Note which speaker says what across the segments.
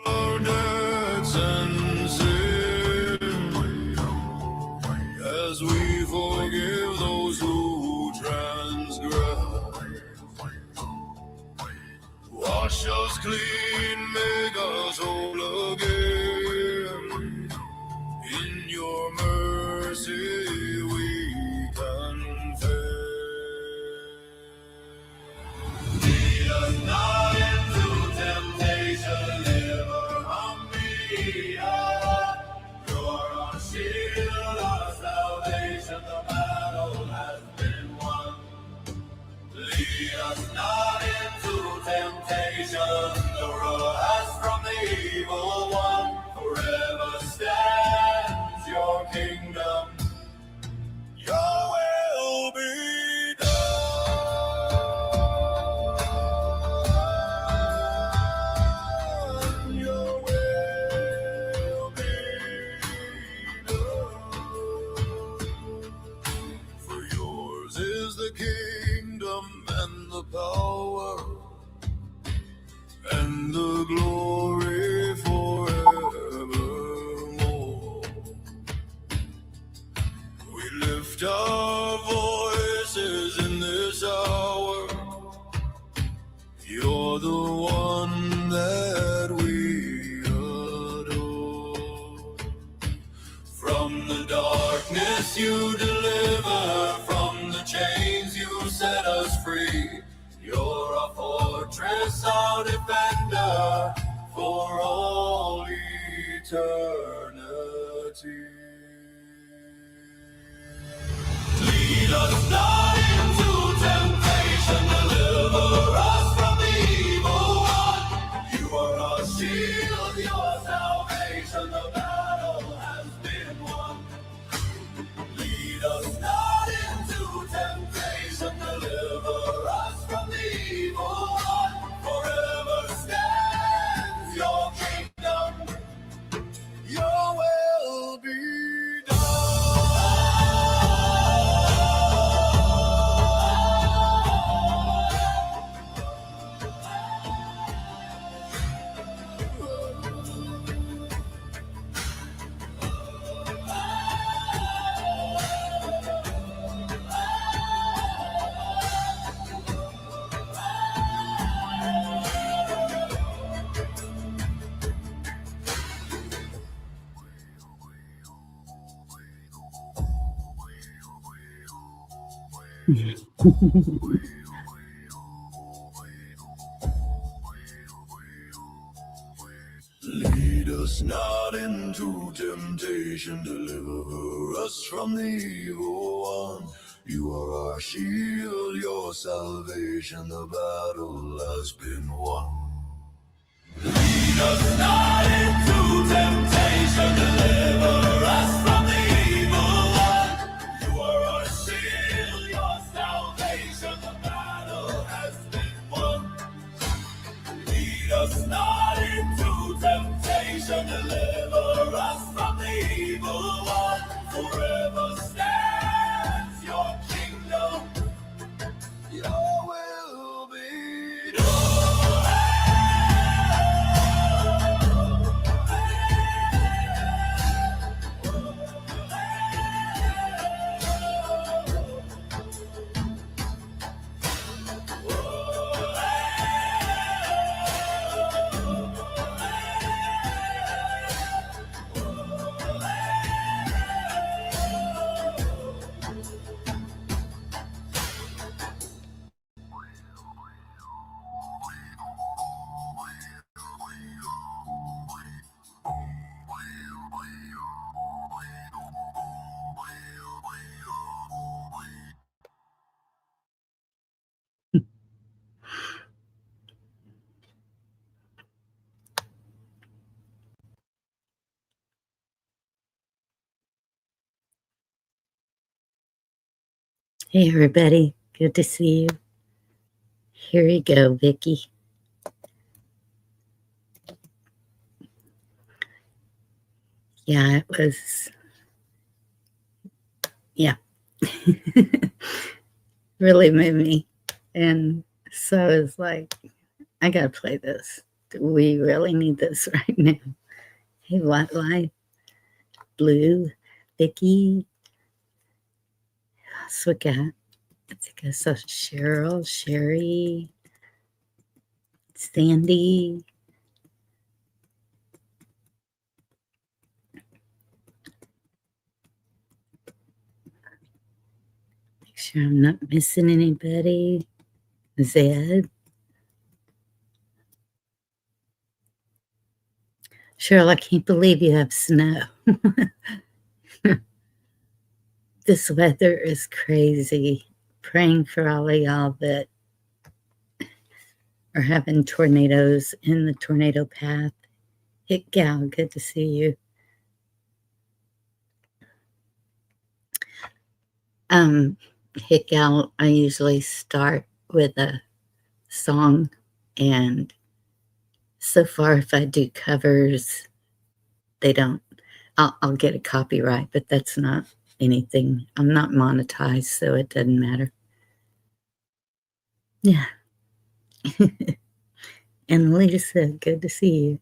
Speaker 1: Our debts and sin, as we forgive those who transgress. Wash us clean, make us whole again. In your mercy we confess. Lead us not into temptation, deliver from evil. You're our shield, our salvation, the battle has been won. Lead us not into temptation, deliver us from the evil one. Forever stands your kingdom, your will be done. Your will be done. For yours is the kingdom and the power and the glory forevermore. We lift our voices in this hour. You're the one that we adore. From the darkness you deliver, from the chains you set us free. You're our fortress, our defender, for all eternity. Lead us not into temptation, deliver us from the evil one. You are our shield, your salvation, the battle has been won. Lead us not into temptation, deliver us from the evil one. Forever stands your kingdom, your will be done. Lead us not into temptation, deliver us from the evil one. You are our shield, your salvation, the battle has been won. Lead us not into temptation, deliver us from the evil one. You are our shield, your salvation, the battle has been won. Lead us not into temptation, deliver us from the evil one. Forever stands your kingdom, your will be
Speaker 2: Hey, everybody. Good to see you. Here you go, Vicky. Yeah, it was, yeah. Really moved me. And so I was like, I got to play this. We really need this right now. Hey, White Light, Blue, Vicky, so we got, I think I saw Cheryl, Sherry, Sandy. Make sure I'm not missing anybody. Zed. Cheryl, I can't believe you have snow. This weather is crazy. Praying for all of y'all that are having tornadoes in the tornado path. Hit Gal, good to see you. Hit Gal, I usually start with a song, and so far, if I do covers, they don't. I'll get a copyright, but that's not anything. I'm not monetized, so it doesn't matter. Yeah. And Lisa, good to see you.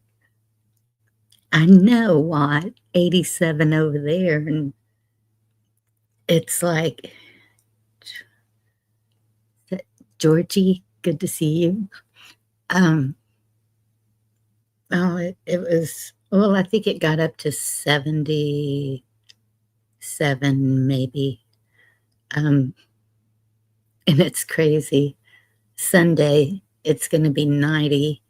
Speaker 2: I know what 87 over there, and it's like Georgie, good to see you. Oh, it was, well, I think it got up to 77 maybe. And it's crazy. Sunday it's going to be 90,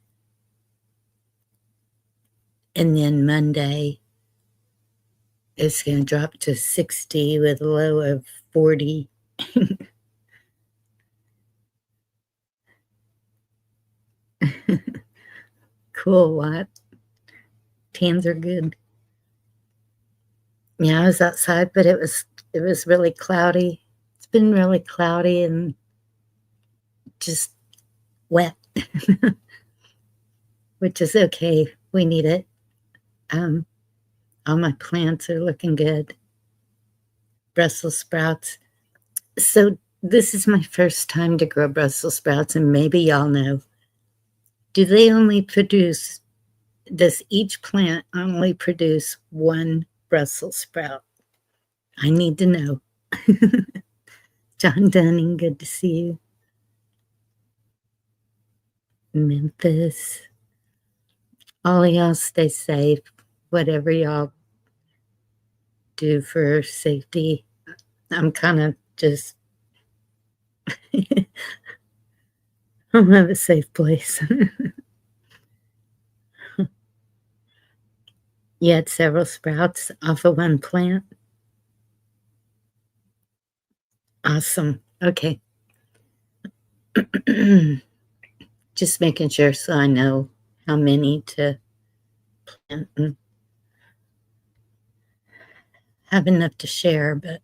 Speaker 2: and then Monday it's going to drop to 60 with a low of 40. Cool, what? Tans are good. Yeah, I was outside, but it was really cloudy. It's been really cloudy and just wet, which is okay. We need it. All my plants are looking good. Brussels sprouts. So this is my first time to grow Brussels sprouts, and maybe y'all know. Do they only produce, does each plant only produce one Brussels sprout? I need to know. John Dunning, good to see you. Memphis. All of y'all stay safe. Whatever y'all do for safety. I'm kind of just, I don't have a safe place. You had several sprouts off of one plant. Awesome. Okay. Just making sure so I know how many to plant and have enough to share, but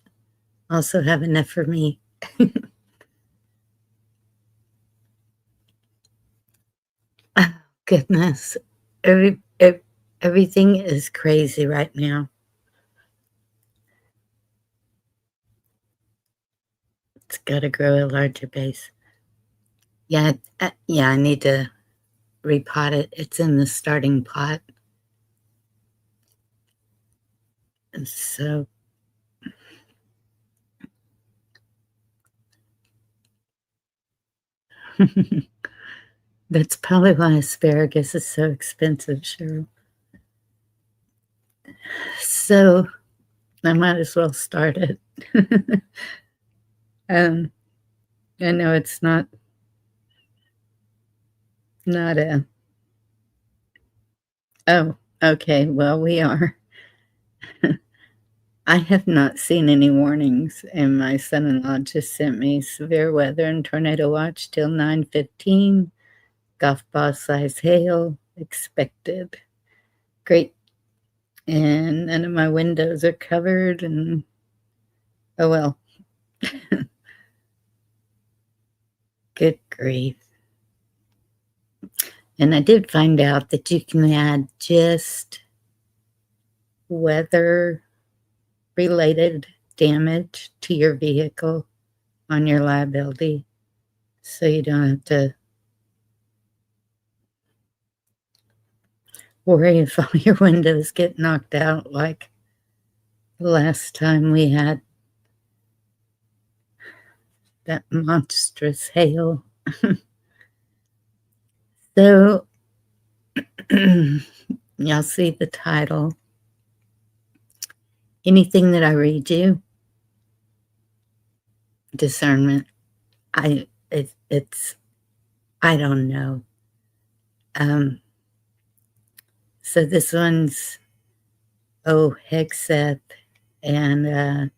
Speaker 2: also have enough for me. Oh, goodness. Everything is crazy right now. It's got to grow a larger base. Yeah, yeah, I need to repot it. It's in the starting pot. And so that's probably why asparagus is so expensive, Cheryl. So I might as well start it. I know it's not a, oh, okay, well, we are. I have not seen any warnings, and my son-in-law just sent me severe weather and tornado watch till 9:15. Golf ball size hail expected. Great. And none of my windows are covered, and oh well. Good grief. And I did find out that you can add just weather related damage to your vehicle on your liability, so you don't have to worry if all your windows get knocked out like the last time we had that monstrous hail. So, y'all see the title. Anything that I read you, discernment. It's I don't know. So this one's Hegseth, and a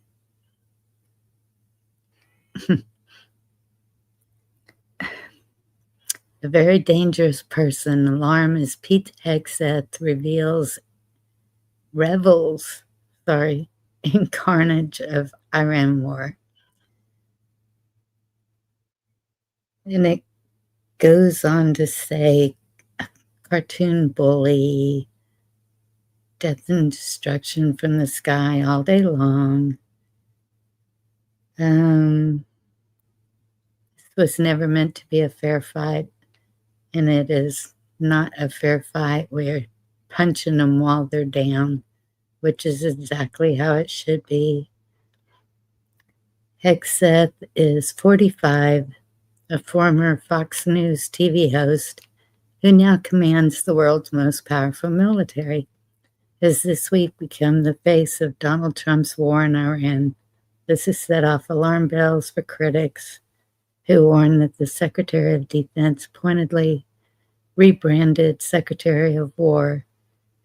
Speaker 2: very dangerous person. Alarm as Pete Hegseth revels in carnage of Iran war. And it goes on to say, cartoon bully, death and destruction from the sky all day long. This was never meant to be a fair fight, and it is not a fair fight. We're punching them while they're down, which is exactly how it should be. Hegseth is 45, a former Fox News TV host who now commands the world's most powerful military, has this week become the face of Donald Trump's war in Iran. This has set off alarm bells for critics who warn that the Secretary of Defense, pointedly rebranded Secretary of War,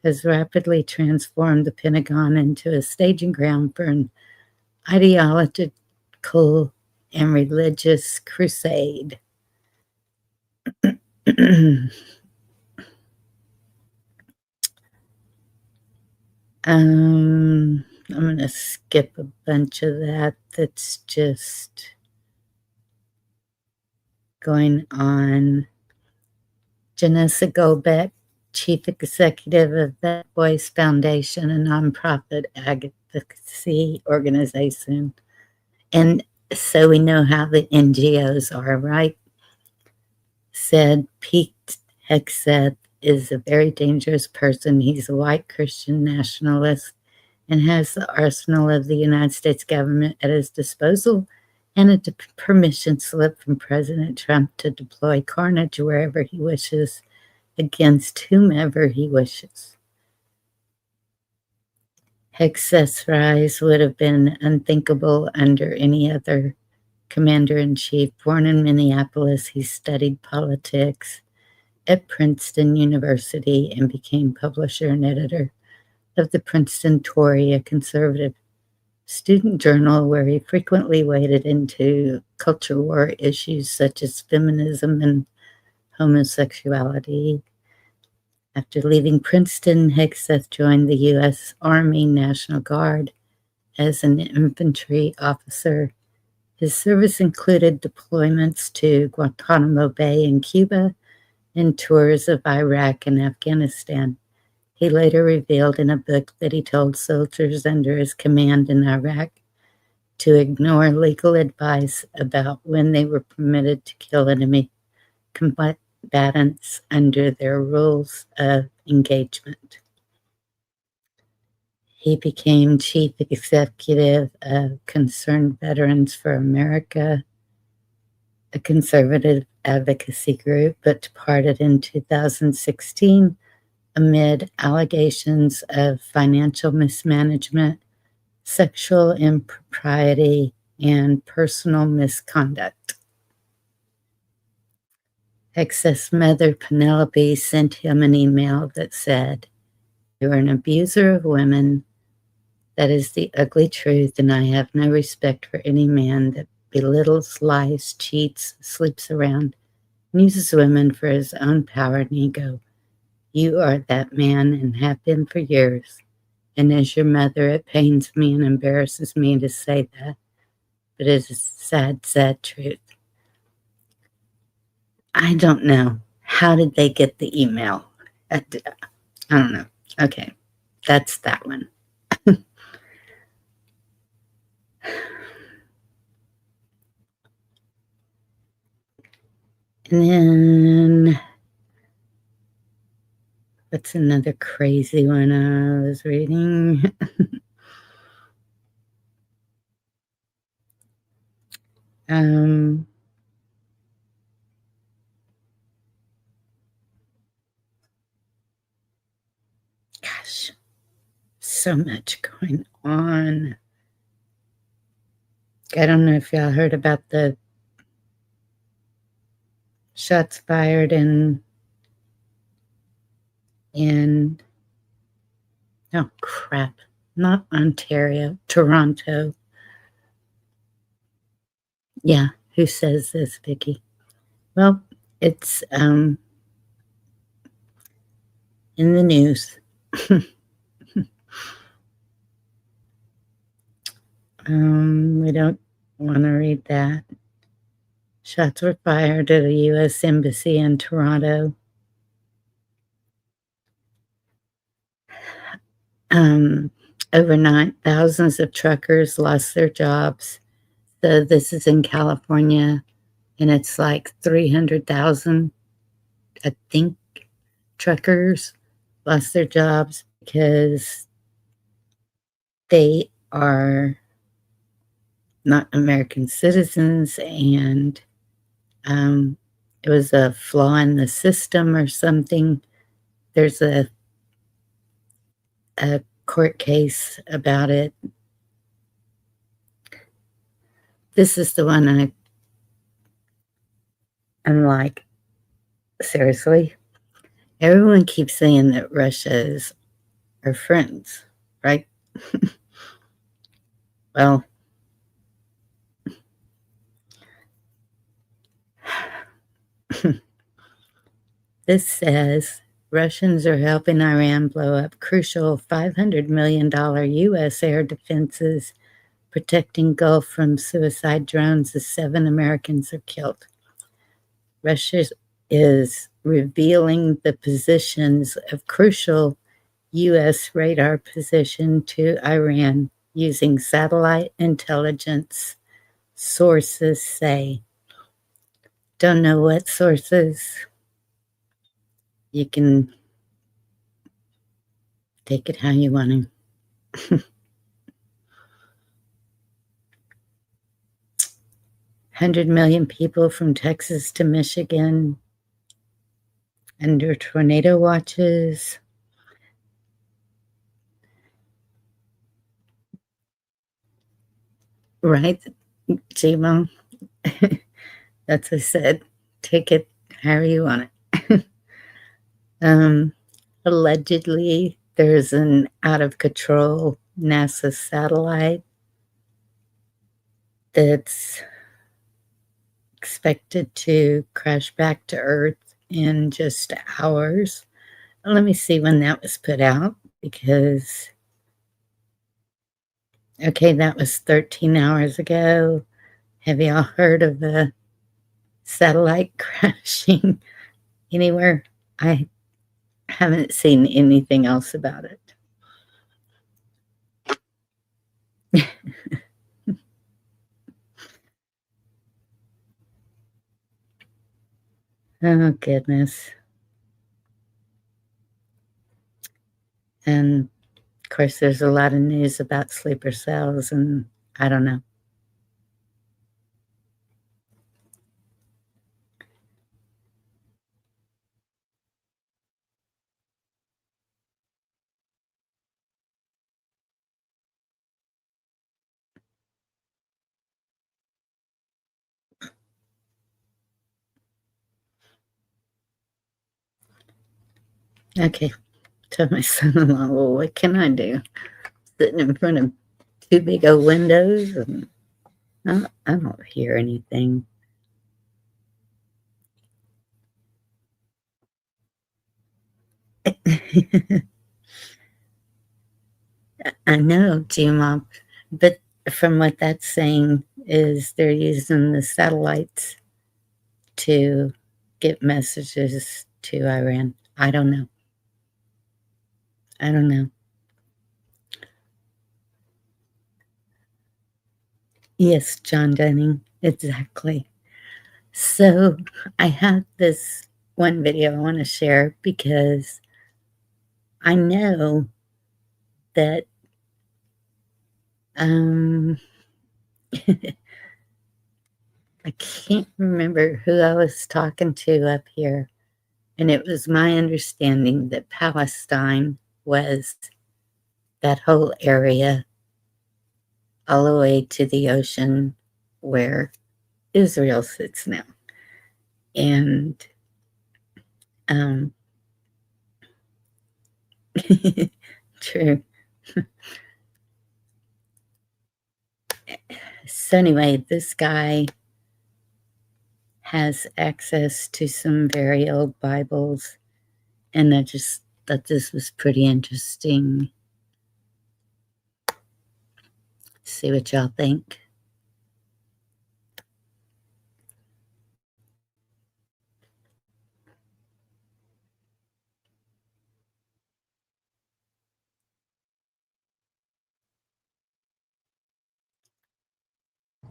Speaker 2: has rapidly transformed the Pentagon into a staging ground for an ideological and religious crusade. I'm going to skip a bunch of that. That's just going on. Janessa Gobeck, Chief Executive of That Voice Foundation, a nonprofit advocacy organization. And so we know how the NGOs are, right? Said Pete Hegseth is a very dangerous person. He's a white Christian nationalist and has the arsenal of the United States government at his disposal and a permission slip from President Trump to deploy carnage wherever he wishes against whomever he wishes. Hegseth's rise would have been unthinkable under any other commander-in-chief. Born in Minneapolis, he studied politics at Princeton University and became publisher and editor of the Princeton Tory, a conservative student journal where he frequently waded into culture war issues such as feminism and homosexuality. After leaving Princeton, Hegseth joined the U.S. Army National Guard as an infantry officer. His service included deployments to Guantanamo Bay in Cuba and tours of Iraq and Afghanistan. He later revealed in a book that he told soldiers under his command in Iraq to ignore legal advice about when they were permitted to kill enemy combatants under their rules of engagement. He became chief executive of Concerned Veterans for America, a conservative advocacy group, but departed in 2016 amid allegations of financial mismanagement, sexual impropriety, and personal misconduct. Hegseth's mother, Penelope, sent him an email that said, "You are an abuser of women. That is the ugly truth, and I have no respect for any man that belittles, lies, cheats, sleeps around, and uses women for his own power and ego. You are that man and have been for years. And as your mother, it pains me and embarrasses me to say that, but it is sad, sad truth." I don't know. How did they get the email? I don't know. Okay, that's that one. And then What's another crazy one I was reading? um, gosh, so much going on. I don't know if y'all heard about the shots fired in oh crap, not Ontario, Toronto. Yeah, who says this, Vicky? Well, it's in the news. We don't want to read that. Shots were fired at a U.S. embassy in Toronto. Overnight, thousands of truckers lost their jobs. So this is in California, and it's like 300,000, I think, truckers lost their jobs because they are not American citizens, and it was a flaw in the system or something. There's a court case about it. This is the one I'm like, seriously? Everyone keeps saying that Russia is our friends, right? Well, this says Russians are helping Iran blow up crucial $500 million U.S. air defenses, protecting Gulf from suicide drones as 7 Americans are killed. Russia is revealing the positions of crucial U.S. radar position to Iran using satellite intelligence, sources say. Don't know what sources. You can take it how you want to. 100 million people from Texas to Michigan under tornado watches. Right, J-Mo? That's what I said. Take it however you want it. Allegedly, there's an out-of-control NASA satellite that's expected to crash back to Earth in just hours. Let me see when that was put out, because, okay, that was 13 hours ago. Have y'all heard of a satellite crashing anywhere? I haven't seen anything else about it. Oh, goodness. And of course, there's a lot of news about sleeper cells, and I don't know. Okay, tell my son-in-law, well, what can I do? Sitting in front of 2 big old windows, and I don't hear anything. I know, G-Mom, but from what that's saying is they're using the satellites to get messages to Iran. I don't know. I don't know. Yes, John Denning, exactly. So I have this one video I want to share because I know that I can't remember who I was talking to up here, and it was my understanding that Palestine was that whole area all the way to the ocean where Israel sits now. And true. So anyway, this guy has access to some very old Bibles, and I just thought this was pretty interesting. See what y'all think.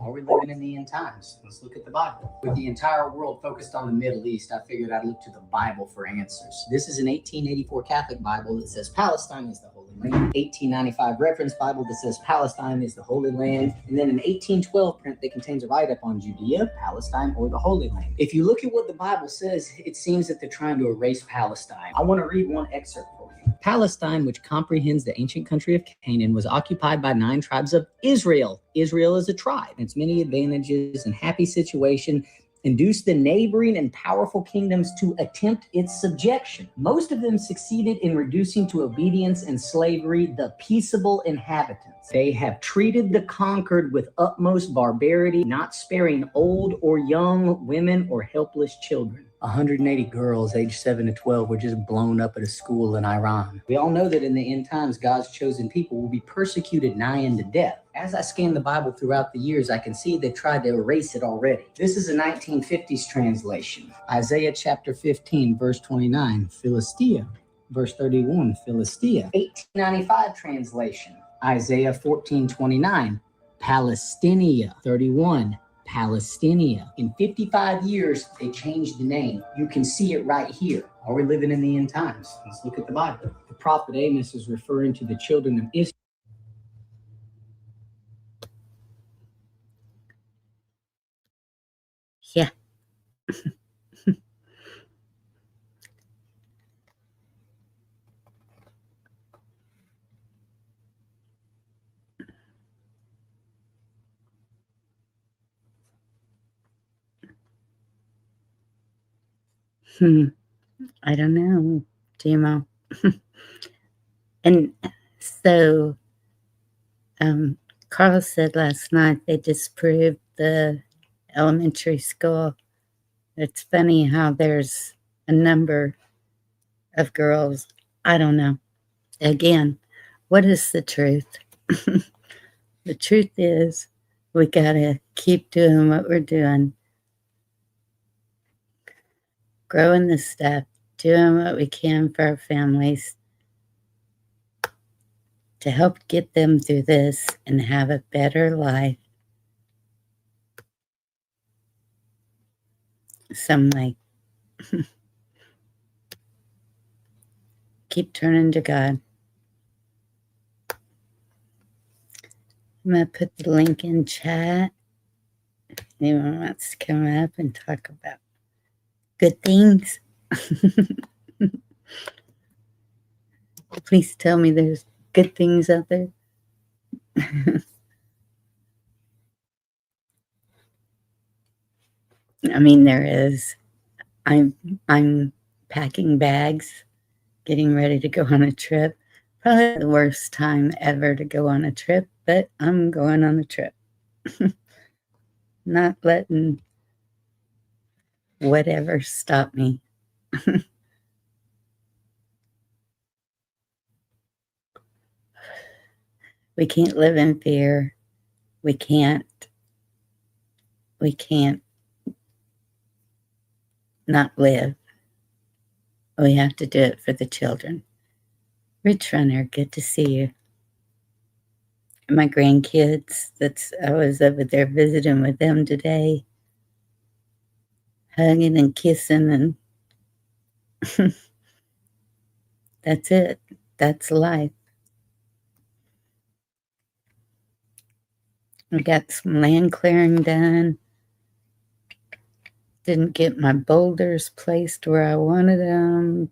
Speaker 3: Are we living in the end times? Let's look at the Bible. With the entire world focused on the Middle East, I figured I'd look to the Bible for answers. This is an 1884 Catholic Bible that says Palestine is the Holy Land. 1895 Reference Bible that says Palestine is the Holy Land. And then an 1812 print that contains a write-up on Judea, Palestine, or the Holy Land. If you look at what the Bible says, it seems that they're trying to erase Palestine. I want to read one excerpt for you. Palestine, which comprehends the ancient country of Canaan, was occupied by 9 tribes of Israel. Israel is a tribe. Its many advantages and happy situation induced the neighboring and powerful kingdoms to attempt its subjection. Most of them succeeded in reducing to obedience and slavery the peaceable inhabitants. They have treated the conquered with utmost barbarity, not sparing old or young, women or helpless children. 180 girls aged 7 to 12 were just blown up at a school in Iran. We all know that in the end times, God's chosen people will be persecuted nigh unto death. As I scan the Bible throughout the years, I can see they've tried to erase it already. This is a 1950s translation. Isaiah chapter 15, verse 29, Philistia. Verse 31, Philistia. 1895 translation. Isaiah 14:29, Palestinia. 31, Palestinia. In 55 years, they changed the name. You can see it right here. Are we living in the end times? Let's look at the Bible. The prophet Amos is referring to the children of Israel.
Speaker 2: Yeah. I don't know, GMO. And so Carl said last night they disproved the elementary school. It's funny how there's a number of girls. I don't know. Again, what is the truth? The truth is we got to keep doing what we're doing. Growing this stuff, doing what we can for our families to help get them through this and have a better life some way. Keep turning to God. I'm going to put the link in chat. Anyone wants to come up and talk about good things? Please tell me there's good things out there. I mean, there is. I'm packing bags, getting ready to go on a trip. Probably the worst time ever to go on a trip, but I'm going on a trip. Not letting whatever stop me. We can't live in fear. We can't not live. We have to do it for the children. Rich Runner, good to see you. My grandkids, I was over there visiting with them today, hugging and kissing, and that's it. that's life. I got some land clearing done. Didn't get my boulders placed where I wanted them.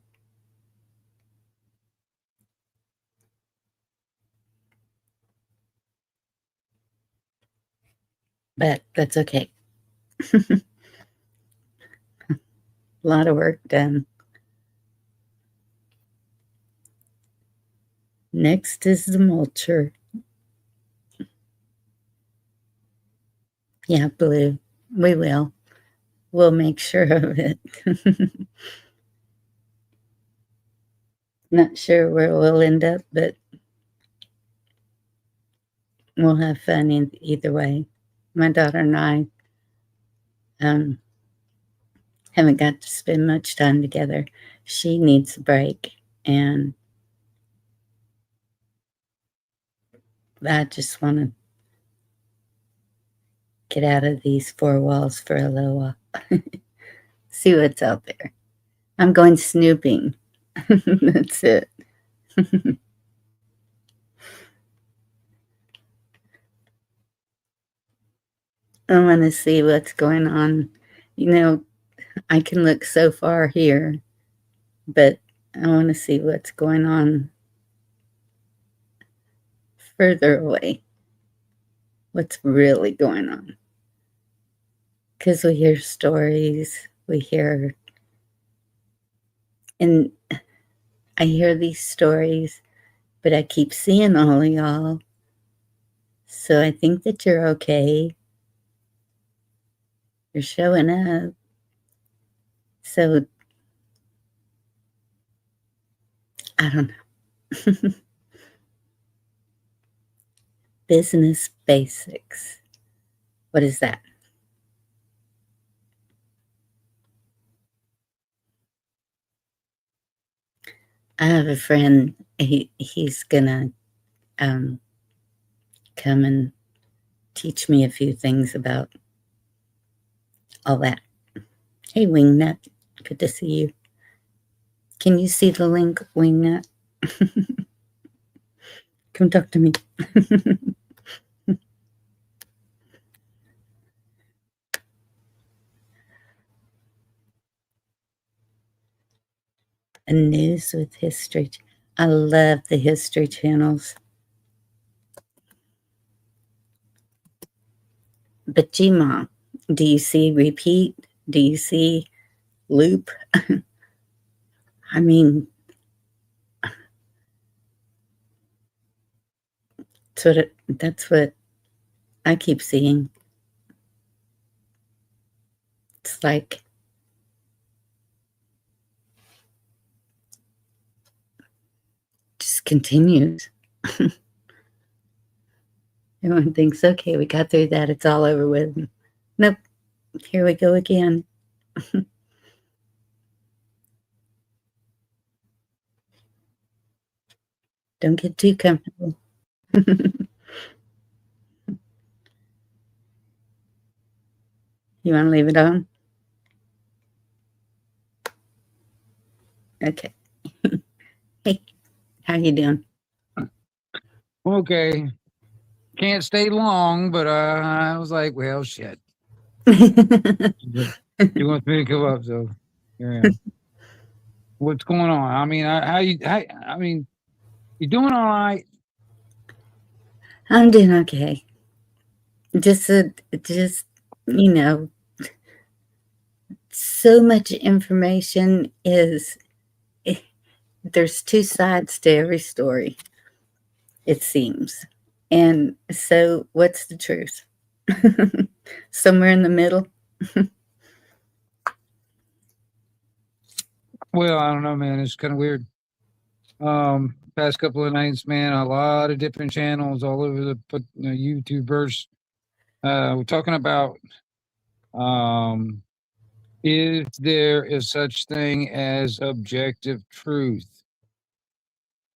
Speaker 2: But that's okay. A lot of work done. Next is the mulcher. Yeah, blue. We will. We'll make sure of it. Not sure where we'll end up, but we'll have fun either way. My daughter and I haven't got to spend much time together. She needs a break, and I just want to get out of these four walls for a little while. See what's out there. I'm going snooping. That's it. I want to see what's going on. You know, I can look so far here, but I want to see what's going on further away. What's really going on. Because we hear stories, and I hear these stories, but I keep seeing all of y'all. So I think that you're okay. You're showing up. So, I don't know. Business basics. What is that? I have a friend, he's gonna come and teach me a few things about all that. Hey, Wingnut, good to see you. Can you see the link, Wingnut? Come talk to me. A news with history. I love the history channels. But G-Mom, do you see repeat? Do you see loop? I mean, that's what I keep seeing. It's like just continues. Everyone thinks, okay, we got through that. It's all over with. Nope. Here we go again. Don't get too comfortable. You want to leave it on? Okay. Hey, how you doing?
Speaker 4: Okay. Can't stay long, but I was like, well, shit. He wants me to come up, so here I am. What's going on? I mean, I mean, you doing all right?
Speaker 2: I'm doing okay. Just you know, so much information is. There's two sides to every story, it seems. And so, what's the truth? Somewhere in the middle.
Speaker 4: Well, I don't know, man. It's kind of weird. Past couple of nights, man, a lot of different channels all over the YouTubers. We're talking about is there a such thing as objective truth,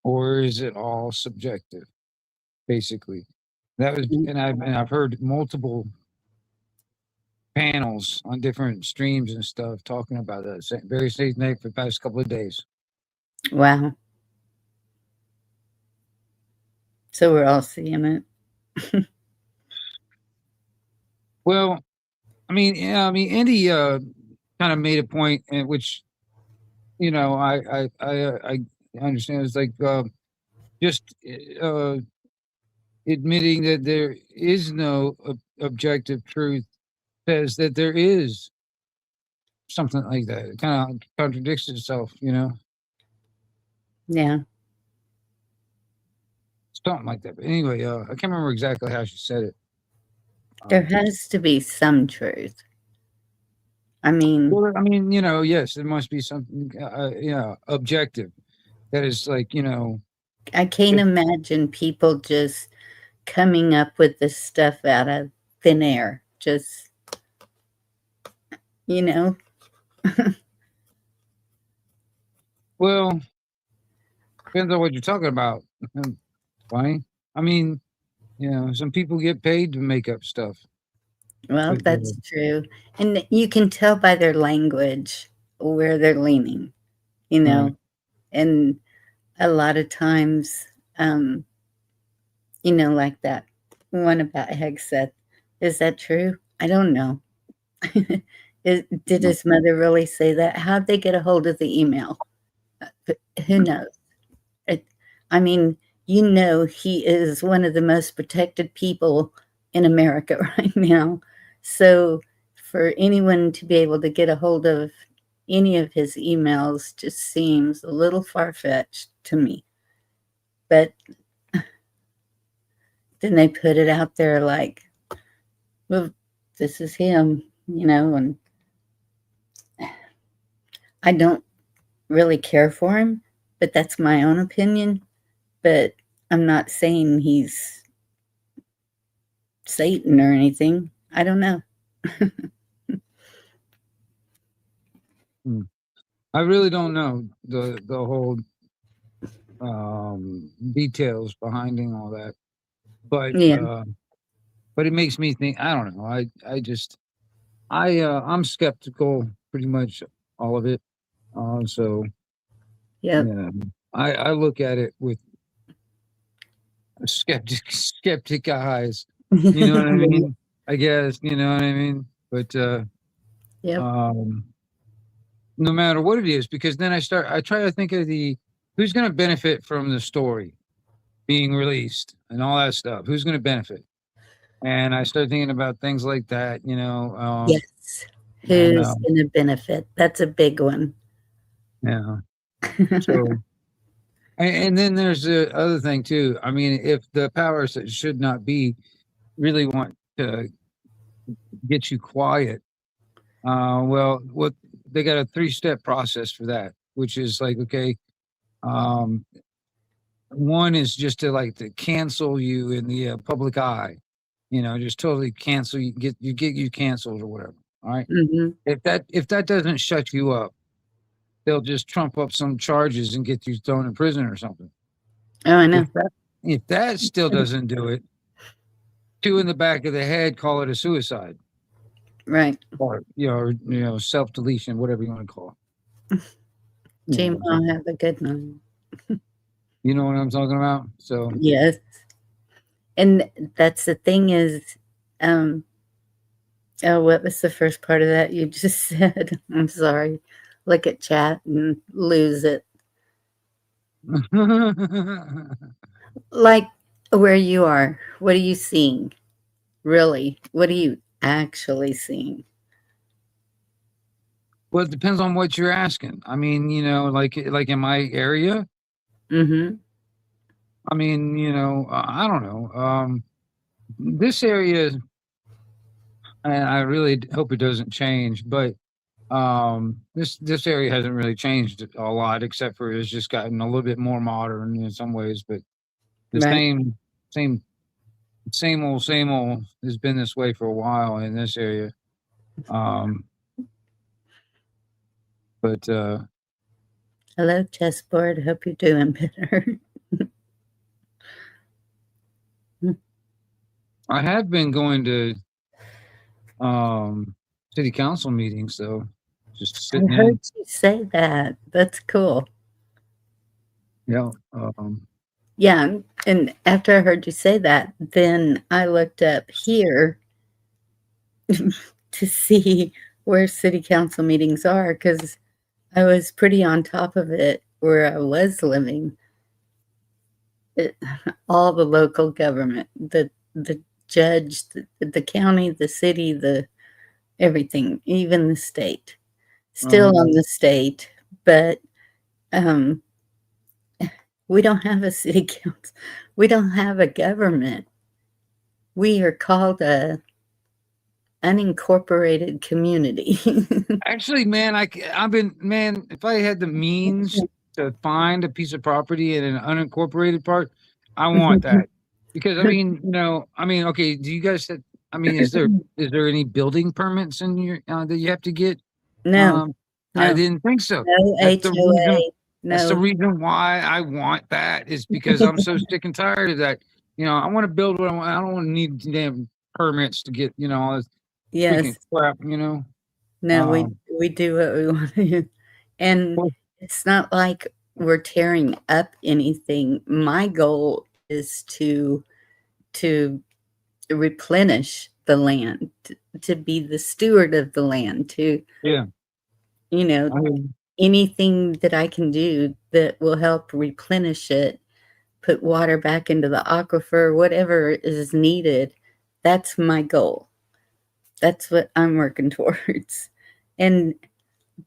Speaker 4: or is it all subjective? Basically, that was, and I've heard multiple panels on different streams and stuff talking about that very same thing for the past couple of days.
Speaker 2: Wow. So we're all seeing it.
Speaker 4: Well, I mean, yeah, I mean, Andy kind of made a point, in which I understand. It's like just admitting that there is no objective truth says that there is something like that. It kind of contradicts itself,
Speaker 2: Yeah.
Speaker 4: something like that. But anyway, I can't remember exactly how she said it.
Speaker 2: There has to be some truth. I mean,
Speaker 4: Well, I mean, yes, there must be something, objective. That is like,
Speaker 2: I can't imagine people just coming up with this stuff out of thin air. Just,
Speaker 4: well, depends on what you're talking about. Fine. I mean, some people get paid to make up stuff.
Speaker 2: well,
Speaker 4: But,
Speaker 2: that's true. And you can tell by their language where they're leaning,
Speaker 4: Right.
Speaker 2: and a lot of times, like that one about Hegseth. Is that true? I don't know. Did his mother really say that? How'd they get a hold of the email? Who knows? I mean, he is one of the most protected people in America right now. So for anyone to be able to get a hold of any of his emails just seems a little far-fetched to me. But then they put it out there like, well, this is him, and I don't really care for him, but that's my own opinion. But I'm not saying he's Satan or anything. I don't know.
Speaker 4: I really don't know the whole details behind all that, but
Speaker 2: Yeah.
Speaker 4: but it makes me think. I don't know. I'm skeptical pretty much all of it. So
Speaker 2: Yep.
Speaker 4: yeah, I look at it with skeptic eyes. You know what I mean? I guess you know what I mean. But
Speaker 2: Yep.
Speaker 4: no matter what it is, because then I try to think of who's going to benefit from the story being released and all that stuff. Who's going to benefit? And I start thinking about things like that,
Speaker 2: Yes.
Speaker 4: and,
Speaker 2: Who's going to benefit? That's a big one.
Speaker 4: yeah. So, and then there's the other thing too. I mean, if the powers that should not be really want to get you quiet, well, what they got a 3-step process for that, which is like, okay, one is just to cancel you in the public eye, just totally cancel you, get you canceled or whatever. All right.
Speaker 2: Mm-hmm.
Speaker 4: If that doesn't shut you up, they'll just trump up some charges and get you thrown in prison or something.
Speaker 2: Oh, I know.
Speaker 4: If that still doesn't do it, 2 in the back of the head, call it a suicide.
Speaker 2: Right.
Speaker 4: Or self-deletion, whatever you want to call it.
Speaker 2: Jim, I'll have a good one.
Speaker 4: You know what I'm talking about? So
Speaker 2: yes. And that's the thing is, what was the first part of that you just said? I'm sorry. Look at chat and lose it. Like where you are, what are you seeing? Really? What are you actually seeing?
Speaker 4: Well, it depends on what you're asking. I mean, like in my area.
Speaker 2: Mm-hmm.
Speaker 4: I mean, I don't know. This area, and I really hope it doesn't change, but this area hasn't really changed a lot, except for it's just gotten a little bit more modern in some ways. But the
Speaker 2: Right.
Speaker 4: same old has been this way for a while in this area. But
Speaker 2: hello, chessboard. Hope you're doing better.
Speaker 4: I have been going to city council meetings, though. Just
Speaker 2: I
Speaker 4: sitting
Speaker 2: heard
Speaker 4: in.
Speaker 2: you say that. That's cool.
Speaker 4: Yeah.
Speaker 2: Yeah, and after I heard you say that, then I looked up here to see where city council meetings are because I was pretty on top of it where I was living. All the local government, the judge, the county, the city, the everything, even the state. Still on the state, but um, we don't have a city council. We don't have a government. We are called a unincorporated community.
Speaker 4: Actually, man, I've been, man, if I had the means to find a piece of property in an unincorporated part, I want that. Because I mean, I mean, okay, do you guys I mean, is there any building permits in your that you have to get?
Speaker 2: No,
Speaker 4: I
Speaker 2: no,
Speaker 4: didn't think so.
Speaker 2: no
Speaker 4: That's the reason
Speaker 2: HOA,
Speaker 4: that's the
Speaker 2: no.
Speaker 4: reason why I want that is because I'm so sick and tired of that. I want to build what I want. I don't want to need damn permits to get, all this freaking
Speaker 2: Yes,
Speaker 4: crap.
Speaker 2: no, we do what we want to do. And
Speaker 4: Well,
Speaker 2: it's not like we're tearing up anything. My goal is to replenish the land, to be the steward of the land, to,
Speaker 4: yeah.
Speaker 2: you know,
Speaker 4: I mean,
Speaker 2: anything that I can do that will help replenish it, put water back into the aquifer, whatever is needed. That's my goal. That's what I'm working towards. And,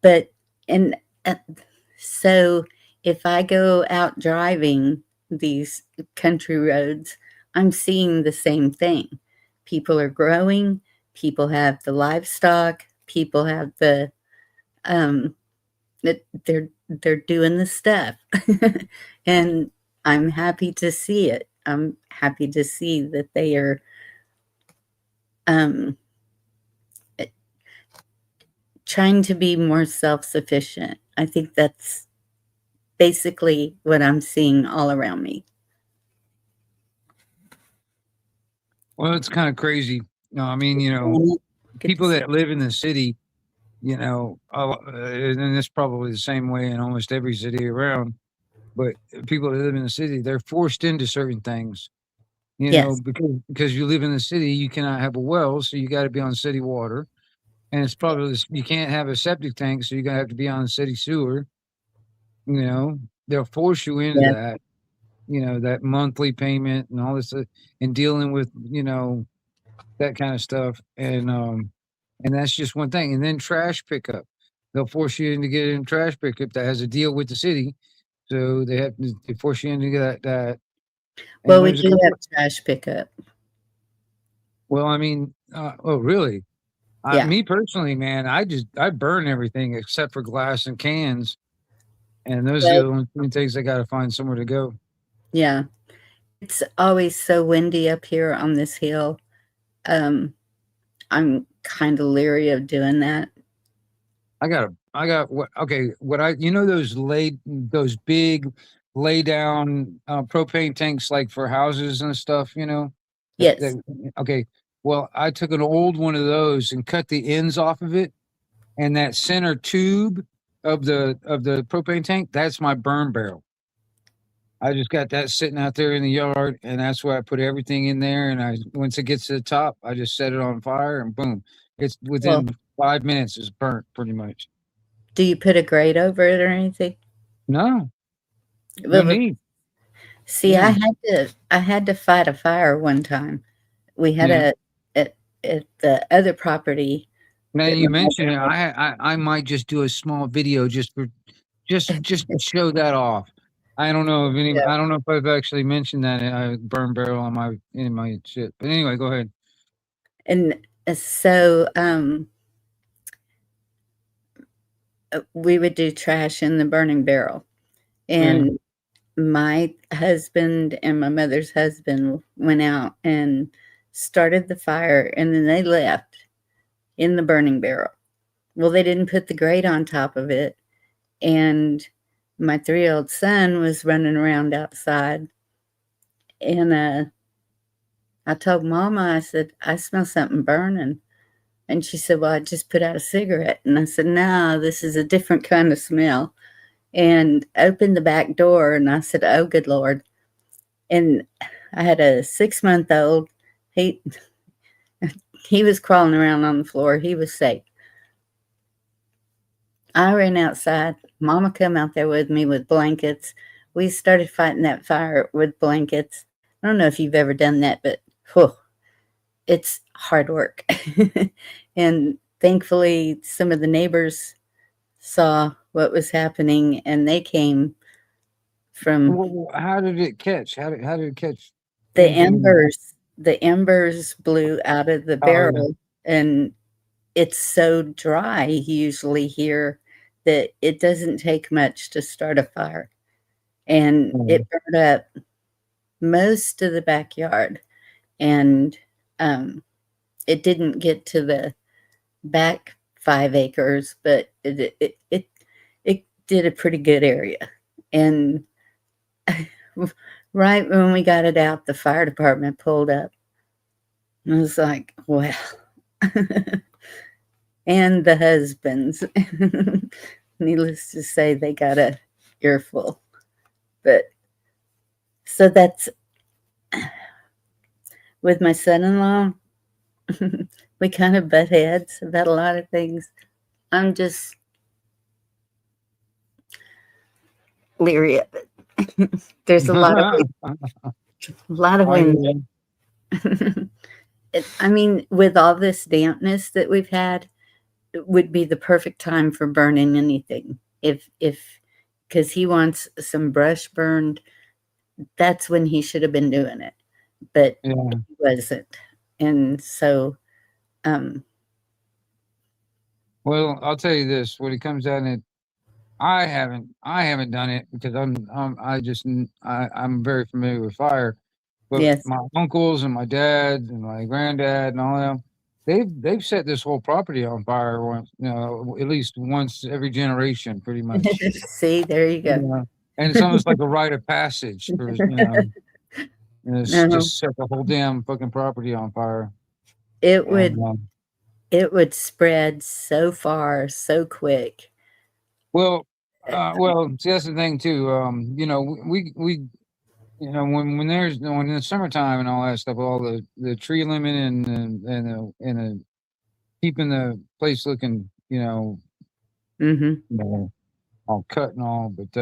Speaker 2: but, and so if I go out driving these country roads, I'm seeing the same thing. People are growing, people have the livestock, people have the, they're doing the stuff. And I'm happy to see it. I'm happy to see that they are trying to be more self-sufficient. I think that's basically what I'm seeing all around me.
Speaker 4: well, it's kind of crazy. I mean, people that live in the city, and it's probably the same way in almost every city around. But people that live in the city, they're forced into certain things.
Speaker 2: Yes.
Speaker 4: Because you live in the city, you cannot have a well, so you got to be on city water, and it's probably you can't have a septic tank, so you're gonna have to be on city sewer. They'll force you into
Speaker 2: Yeah.
Speaker 4: that. That monthly payment and all this, and dealing with that kind of stuff, and that's just one thing. And then trash pickup, they'll force you into getting trash pickup that has a deal with the city, so they force you into that. And
Speaker 2: Well, we
Speaker 4: there's a
Speaker 2: do
Speaker 4: couple.
Speaker 2: have trash pickup.
Speaker 4: Well, I mean, oh really?
Speaker 2: Yeah.
Speaker 4: Me personally, man, I burn everything except for glass and cans, and those are
Speaker 2: Well,
Speaker 4: the only two things I got to find somewhere to go.
Speaker 2: yeah. It's always so windy up here on this hill. I'm kind of leery of doing that.
Speaker 4: I got what? Okay, those big lay down propane tanks like for houses and stuff.
Speaker 2: Yes.
Speaker 4: Okay. Well, I took an old one of those and cut the ends off of it, and that center tube of the propane tank, that's my burn barrel. I just got that sitting out there in the yard, and that's where I put everything in there. And once it gets to the top, I just set it on fire, and boom, it's
Speaker 2: Well,
Speaker 4: within 5 minutes, it's burnt pretty much.
Speaker 2: do you put a grate over it or anything?
Speaker 4: No, no
Speaker 2: Well,
Speaker 4: need.
Speaker 2: see,
Speaker 4: Yeah,
Speaker 2: I had to fight a fire one time. We had
Speaker 4: yeah.
Speaker 2: at the other property
Speaker 4: Now
Speaker 2: that
Speaker 4: you
Speaker 2: my
Speaker 4: mentioned it,
Speaker 2: mother
Speaker 4: I might just do a small video just to show that off. I don't know if
Speaker 2: had.
Speaker 4: I don't know if I've actually mentioned that burn barrel on my shit. But anyway, go ahead.
Speaker 2: And so we would do trash in the burning barrel. And my husband and my mother's husband went out and started the fire, and then they left in the burning barrel. Well, they didn't put the grate on top of it. And my 3-year-old son was running around outside. And I told Mama, I said, I smell something burning. And she said, well, I just put out a cigarette. And I said, no, this is a different kind of smell. And opened the back door, and I said, oh, good Lord. And I had a 6-month-old. He he was crawling around on the floor. He was safe. I ran outside. Mama come out there with me with blankets. We started fighting that fire with blankets. I don't know if you've ever done that, but whew, it's hard work. And thankfully, some of the neighbors saw what was happening, and they came from
Speaker 4: How did it catch? How did it catch?
Speaker 2: the
Speaker 4: anything?
Speaker 2: embers. The embers blew out of the
Speaker 4: Oh, yeah.
Speaker 2: barrel, and it's so dry usually here that it doesn't take much to start a fire. And it burned up most of the backyard, and it didn't get to the back 5 acres, but it did a pretty good area. And right when we got it out, the fire department pulled up. I was like, well. And the husbands. Needless to say, they got a earful. But so that's with my son-in-law. We kind of butt heads about a lot of things. I'm just leery of it. There's a lot of wind. I mean, with all this dampness that we've had, it would be the perfect time for burning anything. Because he wants some brush burned, that's when he should have been doing it, but he wasn't. And so,
Speaker 4: well, I'll tell you this: when it comes down to it, I haven't done it because I'm very familiar with fire. But
Speaker 2: yes,
Speaker 4: my uncles and my dad and my granddad and all them, they've set this whole property on fire once, at least once every generation, pretty much.
Speaker 2: See, there you go.
Speaker 4: And it's almost like a rite of passage for just set the whole damn fucking property on fire.
Speaker 2: It would spread so far, so quick.
Speaker 4: Well, see, that's the thing too. We when in the summertime and all that stuff, all the tree limit and keeping the place looking, all cut and all, but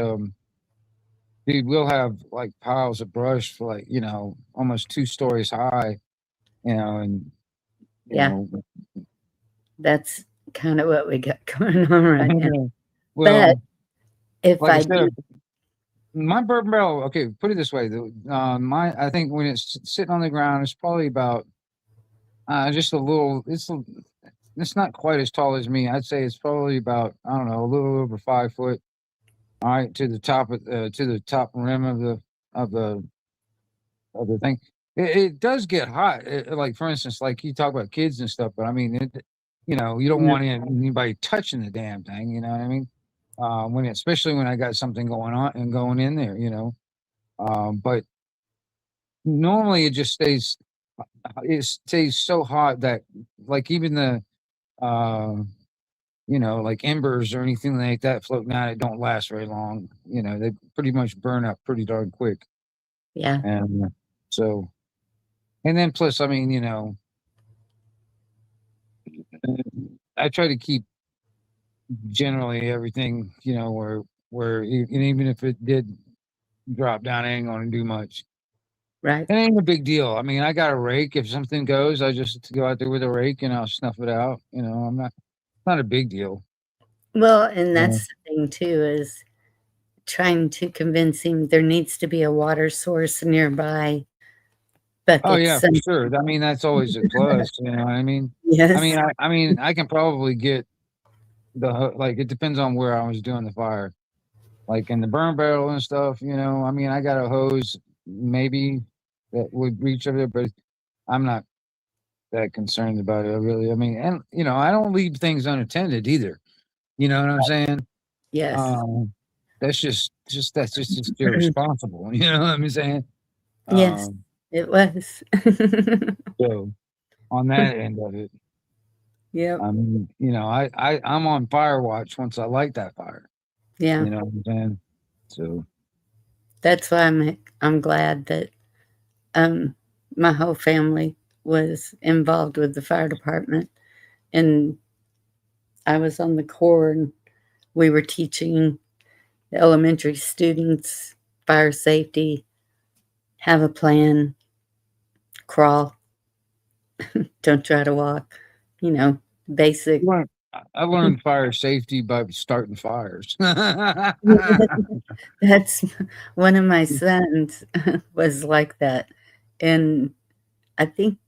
Speaker 4: dude, we'll have like piles of brush for like almost 2 stories high, and
Speaker 2: that's kind of what we got going on right now.
Speaker 4: Well,
Speaker 2: but if
Speaker 4: like
Speaker 2: I
Speaker 4: said, my bourbon barrel, okay, put it this way, I think when it's sitting on the ground, it's probably about just a little. It's not quite as tall as me. I'd say it's probably about, I don't know, a little over 5 foot. All right, to the top rim of the thing. It does get hot. Like for instance, like you talk about kids and stuff, but I mean, you don't want anybody touching the damn thing. You know what I mean? Especially when I got something going on and going in there. But normally it just stays. It stays so hot that like even the like embers or anything like that floating out, it don't last very long. They pretty much burn up pretty darn quick.
Speaker 2: Yeah.
Speaker 4: And so, and then plus, I mean, I try to keep generally everything, where even if it did drop down, it ain't going to do much.
Speaker 2: Right.
Speaker 4: It ain't a big deal. I mean, I got a rake. If something goes, I just go out there with a rake and I'll snuff it out. It's not a big deal.
Speaker 2: Well, and that's the thing too, is trying to convince him there needs to be a water source nearby.
Speaker 4: Oh yeah, for sure. I mean, that's always a plus. You know what I mean?
Speaker 2: Yes.
Speaker 4: I mean, I can probably get it depends on where I was doing the fire, like in the burn barrel and stuff. I mean, I got a hose maybe that would reach over there, but I'm not that concerned about it really. I mean, and I don't leave things unattended either. You know what I'm saying?
Speaker 2: Yes.
Speaker 4: That's just irresponsible. You know what I'm saying?
Speaker 2: Yes, it was.
Speaker 4: So on that end of it,
Speaker 2: yeah.
Speaker 4: I mean, I'm on fire watch once I light that fire.
Speaker 2: Yeah.
Speaker 4: You know what I'm saying? So
Speaker 2: that's why I'm glad that my whole family was involved with the fire department, and I was on the corps, and we were teaching the elementary students fire safety, have a plan, crawl, don't try to walk, basic.
Speaker 4: I learned fire safety by starting fires.
Speaker 2: That's one of my sons was like that. And I think,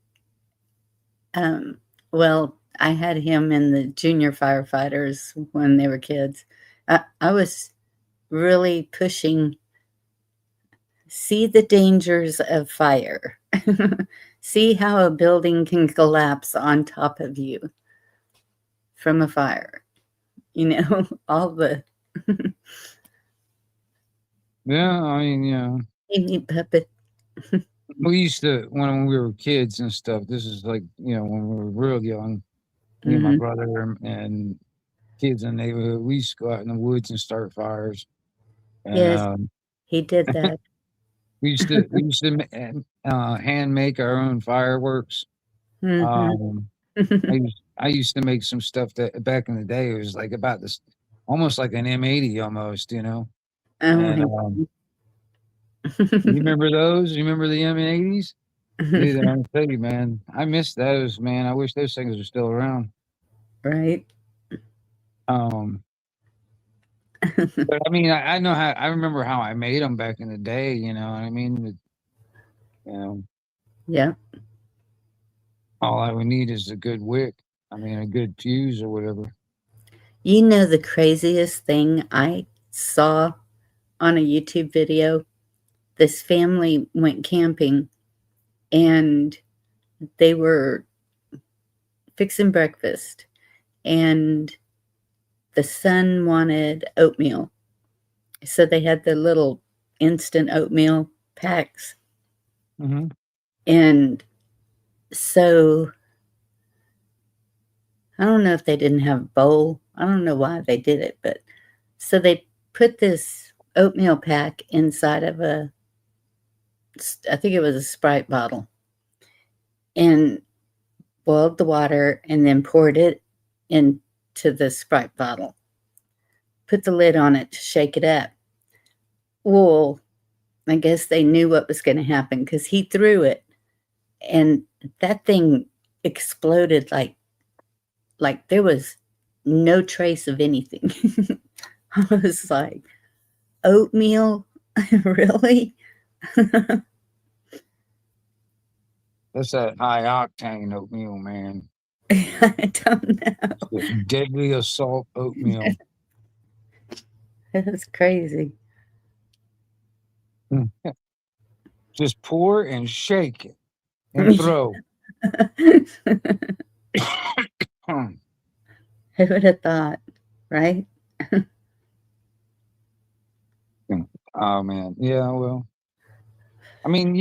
Speaker 2: well, I had him in the junior firefighters when they were kids. I was really pushing, see the dangers of fire, see how a building can collapse on top of you from a fire, all the
Speaker 4: Yeah, I mean, yeah.
Speaker 2: baby puppet.
Speaker 4: We used to, when we were kids and stuff, this is like, when we were real young, me and my
Speaker 2: Mhm.
Speaker 4: brother and kids in the neighborhood, we used to go out in the woods and start fires. And
Speaker 2: Yes, he did that.
Speaker 4: we used to hand make our own fireworks.
Speaker 2: Mhm.
Speaker 4: I used to make some stuff that back in the day, it was like about this, almost like an M80 almost,
Speaker 2: Oh
Speaker 4: and
Speaker 2: my
Speaker 4: you remember those? You remember the M80s? Dude, I'm telling you, man, I miss those, man. I wish those things were still around.
Speaker 2: Right?
Speaker 4: Um, but I mean, I know how. I remember how I made them back in the day. You know what I mean? You know,
Speaker 2: Yeah.
Speaker 4: all I would need is a good wick. I mean, a good fuse or whatever.
Speaker 2: The craziest thing I saw on a YouTube video? This family went camping and they were fixing breakfast, and the son wanted oatmeal. So they had the little instant oatmeal packs.
Speaker 4: Mm-hmm.
Speaker 2: And so I don't know if they didn't have a bowl. I don't know why they did it, but so they put this oatmeal pack inside of I think it was a Sprite bottle, and boiled the water and then poured it into the Sprite bottle. Put the lid on it to shake it up. Well, I guess they knew what was going to happen because he threw it, and that thing exploded like there was no trace of anything. I was like, oatmeal? Really?
Speaker 4: That's that high octane oatmeal, man.
Speaker 2: I don't know.
Speaker 4: Deadly assault oatmeal.
Speaker 2: It was crazy.
Speaker 4: Just pour and shake it and throw.
Speaker 2: Who would have thought, right?
Speaker 4: Oh man, yeah. Well, I mean,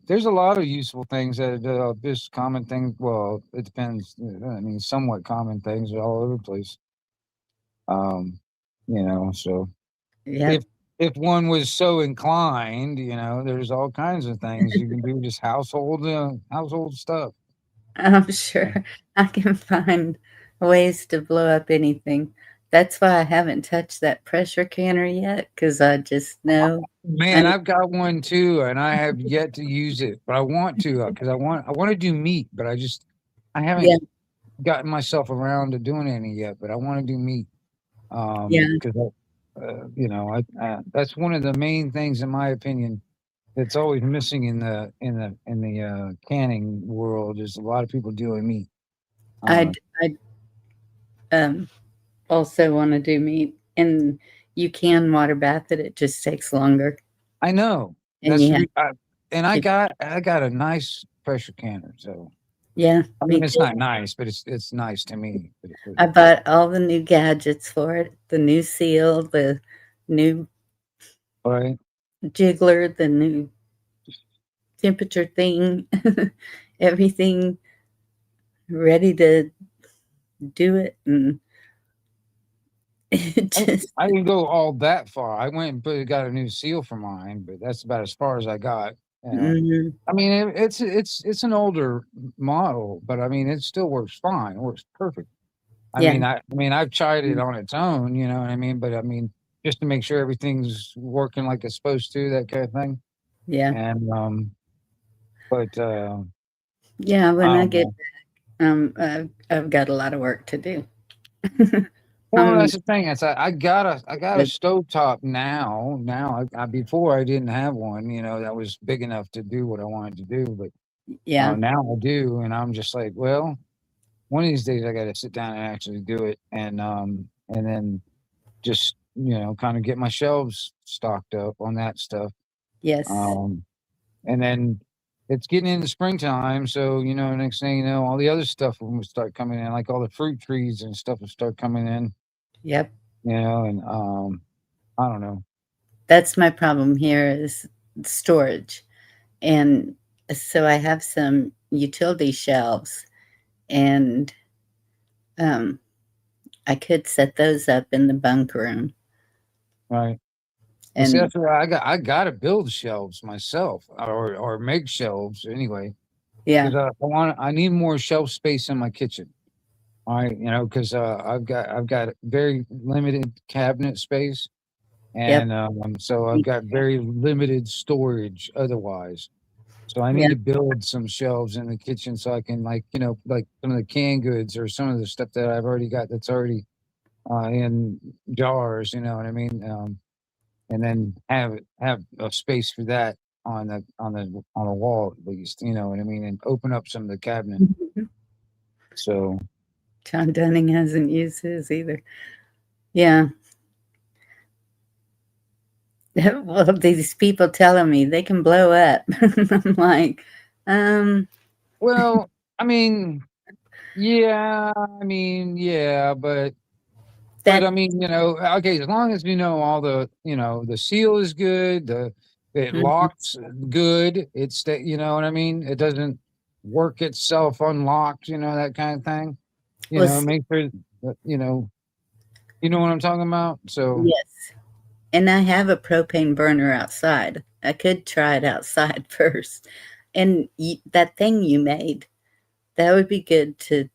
Speaker 4: there's a lot of useful things that just common things. Well, it depends. I mean, somewhat common things are all over the place. So
Speaker 2: Yeah,
Speaker 4: if one was so inclined, there's all kinds of things you can do, just household stuff.
Speaker 2: I'm sure I can find ways to blow up anything. That's why I haven't touched that pressure canner yet, because I just know.
Speaker 4: Man, I've got one too, and I have yet to use it, but I want to because I want to do meat, but I haven't
Speaker 2: Yeah.
Speaker 4: gotten myself around to doing any yet. But I want to do meat,
Speaker 2: Yeah.
Speaker 4: because that's one of the main things, in my opinion, that's always missing in the canning world is a lot of people doing meat.
Speaker 2: I also want to do meat, and you can water bath it. It just takes longer.
Speaker 4: I know.
Speaker 2: And
Speaker 4: That's
Speaker 2: yeah,
Speaker 4: I got a nice pressure canner, so
Speaker 2: yeah,
Speaker 4: I
Speaker 2: me
Speaker 4: mean it's
Speaker 2: too.
Speaker 4: not nice, but it's nice to me.
Speaker 2: I bought all the new gadgets for it, the new seal, the new
Speaker 4: Right.
Speaker 2: jiggler, the new temperature thing, everything ready to do it. And it just,
Speaker 4: I didn't go all that far. I went and got a new seal for mine, but that's about as far as I got. You know?
Speaker 2: Mhm.
Speaker 4: I mean, it's an older model, but I mean, it still works fine. It works perfect.
Speaker 2: Yeah.
Speaker 4: I mean, I've tried it on its own, you know what I mean? But I mean, just to make sure everything's working like it's supposed to, that kind of thing.
Speaker 2: Yeah.
Speaker 4: And but
Speaker 2: Yeah.
Speaker 4: I
Speaker 2: When I
Speaker 4: don't
Speaker 2: get
Speaker 4: know.
Speaker 2: I've got a lot of work to do.
Speaker 4: Well,
Speaker 2: um,
Speaker 4: that's the thing. I got a
Speaker 2: but
Speaker 4: stovetop now. Now, before I didn't have one, you know, that was big enough to do what I wanted to do. But
Speaker 2: yeah.
Speaker 4: now I do, and I'm just like, well, one of these days I got to sit down and actually do it, and then just kind of get my shelves stocked up on that stuff.
Speaker 2: Yes.
Speaker 4: Um, and then it's getting into springtime, so next thing you know, all the other stuff will start coming in, like all the fruit trees and stuff will start coming in.
Speaker 2: Yep.
Speaker 4: And I don't know.
Speaker 2: That's my problem here is storage. And so I have some utility shelves and um I could set those up in the bunk room.
Speaker 4: Right. Well, see,
Speaker 2: And
Speaker 4: that's where I got to build shelves myself, or make shelves anyway,
Speaker 2: yeah,
Speaker 4: because I need more shelf space in my kitchen. All right, because I've got very limited cabinet space,
Speaker 2: yep,
Speaker 4: and so I've
Speaker 2: me
Speaker 4: got
Speaker 2: too.
Speaker 4: very limited storage otherwise. So I need
Speaker 2: Yeah.
Speaker 4: to build some shelves in the kitchen so I can, like some of the canned goods or some of the stuff that I've already got that's already in jars. You know what I mean? And then have a space for that on the wall at least. You know what I mean? And open up some of the cabinet. So
Speaker 2: John Dunning hasn't used his either. Yeah. Well, these people telling me they can blow up. I'm like, um,
Speaker 4: well, I mean, yeah, but
Speaker 2: that
Speaker 4: I mean, okay, as long as all the seal is good, it
Speaker 2: mhm.
Speaker 4: locks good, you know what I mean? It doesn't work itself unlocked, that kind of thing.
Speaker 2: Well, see,
Speaker 4: Make sure that, you know what I'm talking about? So,
Speaker 2: yes. And I have a propane burner outside. I could try it outside first. And that thing you made, that would be good to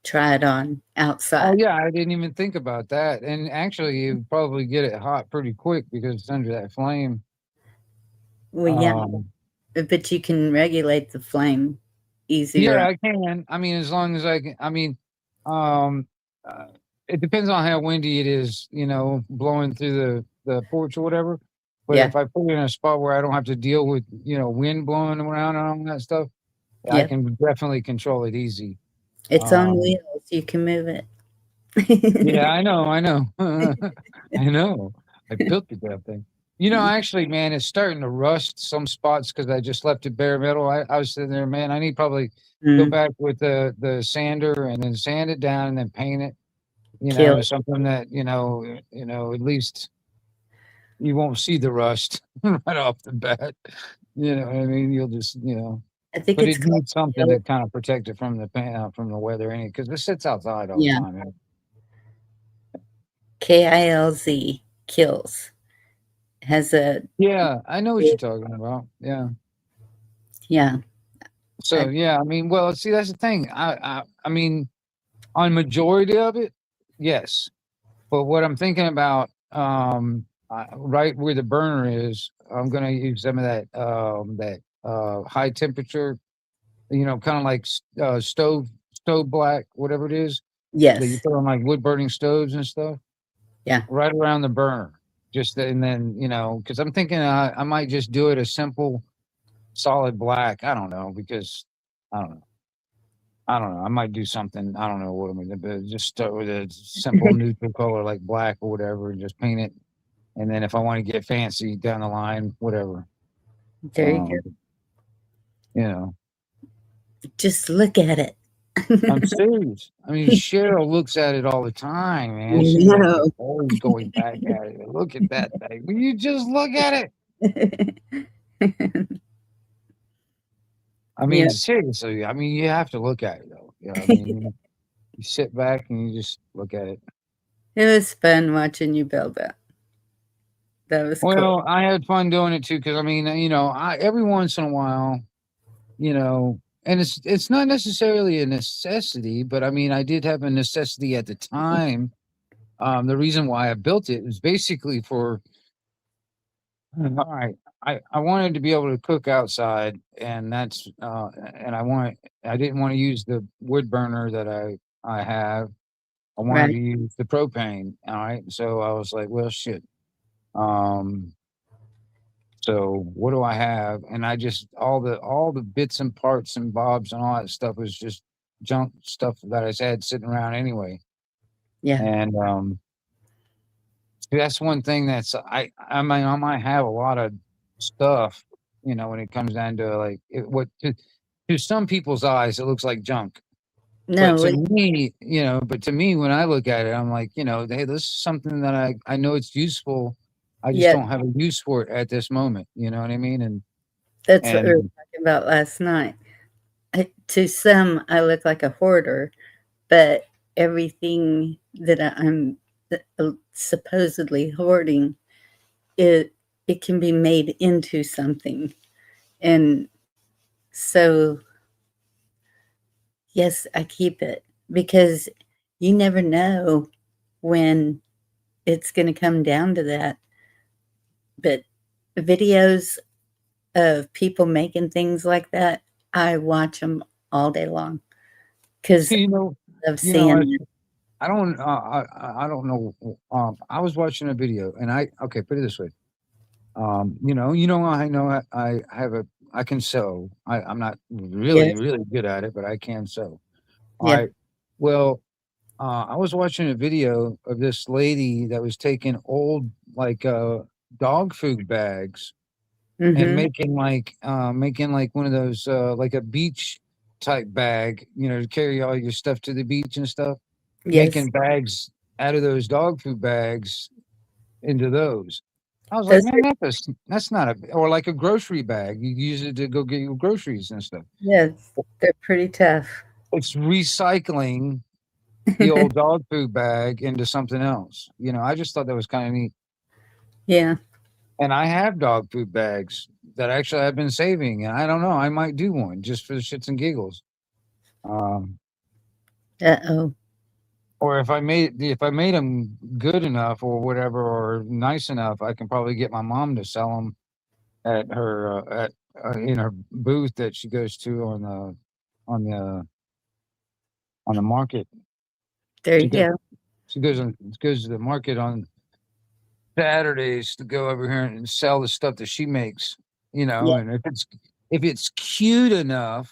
Speaker 2: try it on
Speaker 4: oh
Speaker 2: outside.
Speaker 4: yeah, I didn't even think about that. And actually, you probably get it hot pretty quick because it's under that flame.
Speaker 2: Well, yeah,
Speaker 4: Um,
Speaker 2: but you can regulate the flame easier.
Speaker 4: Yeah, I can. I mean, as long as I can. I mean, um, uh, it depends on how windy it is, blowing through the porch or whatever. But
Speaker 2: Yeah,
Speaker 4: if I put it in a spot where I don't have to deal with, wind blowing around and all that stuff, I
Speaker 2: yep.
Speaker 4: can definitely control it easy.
Speaker 2: It's on
Speaker 4: Um,
Speaker 2: wheels. You can move it.
Speaker 4: yeah, I know, I know, I know. I built the damn thing. Actually, man, it's starting to rust some spots because I just left it bare metal. I was sitting there, man. I need probably go
Speaker 2: Mm,
Speaker 4: back with the sander and then sand it down and then paint it.
Speaker 2: kill.
Speaker 4: Something that at least you won't see the rust right off the bat. You know what I mean? You'll just
Speaker 2: I think
Speaker 4: but
Speaker 2: it's
Speaker 4: it
Speaker 2: called
Speaker 4: needs something
Speaker 2: kill.
Speaker 4: to kind of protect it from the from the weather, because it sits outside all the
Speaker 2: Yeah,
Speaker 4: time. Man.
Speaker 2: KILZ kills has a
Speaker 4: Yeah, I know what you're talking about. Yeah.
Speaker 2: yeah.
Speaker 4: So
Speaker 2: I,
Speaker 4: yeah, I mean, well, see, that's the thing. I mean, on majority of it, yes. But what I'm thinking about, right where the burner is, I'm gonna use some of that high temperature, kind of like stove black, whatever it is that you
Speaker 2: yes,
Speaker 4: put on like wood burning stoves and stuff,
Speaker 2: yeah.
Speaker 4: right around the burner. And then because I'm thinking I might just do it a simple solid black. I don't know because I don't know. I don't know. I might do something. I don't know what I'm gonna do. But just start with a simple neutral color like black or whatever, and just paint it. And then if I want to get fancy down the line, whatever.
Speaker 2: There you go.
Speaker 4: Um, you know,
Speaker 2: Just look at it.
Speaker 4: I'm serious. I mean, Cheryl looks at it all the time, man. She's like
Speaker 2: No.
Speaker 4: always going back at it. Look at that thing. Will you just look at it? I
Speaker 2: Yeah,
Speaker 4: mean, seriously. I mean, you have to look at it though. I mean, you sit back and you just look at it.
Speaker 2: it was fun watching you build that. That was cool.
Speaker 4: Well, I had fun doing it too because I mean, I every once in a while, and it's not necessarily a necessity, but I mean, I did have a necessity at the time. The reason why I built it was basically for all right. I wanted to be able to cook outside, and I didn't want to use the wood burner that I have. I wanted
Speaker 2: Right.
Speaker 4: to use the propane. All right. So I was like, well, shit. Um, so what do I have? And I just all the bits and parts and bobs and all that stuff was just junk stuff that I just had sitting around anyway.
Speaker 2: Yeah.
Speaker 4: And that's one thing I mean, I might have a lot of stuff, when it comes down to like what to some people's eyes it looks like junk. But
Speaker 2: No,
Speaker 4: to me, but to me when I look at it, I'm like, hey, this is something that I know it's useful. I just
Speaker 2: yeah,
Speaker 4: don't have a use for it at this moment. You know what I mean?
Speaker 2: that's what we were
Speaker 4: And
Speaker 2: talking about last night. To some, I look like a hoarder, but everything that I'm supposedly hoarding, it can be made into something. And so, yes, I keep it because you never know when it's going to come down to that. But videos of people making things like that, I watch them all day long because
Speaker 4: you know,
Speaker 2: of
Speaker 4: you know,
Speaker 2: seeing it.
Speaker 4: I don't know. I was watching a video, and okay, put it this way. I know I have I can sew. I'm not really,
Speaker 2: Yes,
Speaker 4: really good at it, but I can sew. All
Speaker 2: yeah,
Speaker 4: right. Well, I was watching a video of this lady that was taking old like dog food bags and
Speaker 2: mhm,
Speaker 4: making like one of those like a beach type bag, to carry all your stuff to the beach and stuff.
Speaker 2: yes,
Speaker 4: Making bags out of those dog food bags into those. I was like,
Speaker 2: those
Speaker 4: man,
Speaker 2: are
Speaker 4: that's not or like a grocery bag. You use it to go get your groceries and stuff.
Speaker 2: yes, they're pretty tough.
Speaker 4: It's recycling the old dog food bag into something else. I just thought that was kind of neat.
Speaker 2: Yeah,
Speaker 4: And I have dog food bags that actually I've been saving, and I don't know, I might do one just for the shits and giggles. Um,
Speaker 2: uh-oh,
Speaker 4: or if I made them good enough or whatever or nice enough, I can probably get my mom to sell them at her in her booth that she goes to on the on the market.
Speaker 2: there
Speaker 4: She
Speaker 2: you
Speaker 4: goes
Speaker 2: go.
Speaker 4: she goes to the market on Saturdays to go over here and sell the stuff that she makes.
Speaker 2: Yeah,
Speaker 4: And if it's cute enough,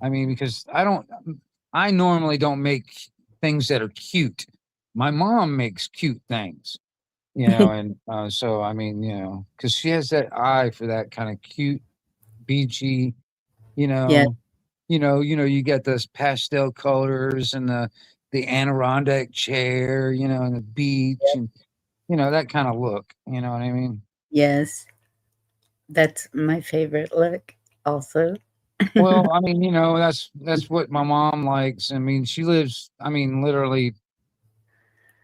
Speaker 4: I mean, because I normally don't make things that are cute. My mom makes cute things, and so I mean, because she has that eye for that kind of cute, beachy, you
Speaker 2: yeah,
Speaker 4: know, you get those pastel colors and the Adirondack chair, and the beach and that kind of look. You know what I mean?
Speaker 2: yes, that's my favorite look also.
Speaker 4: Well, I mean, that's what my mom likes. I mean, she lives, I mean, literally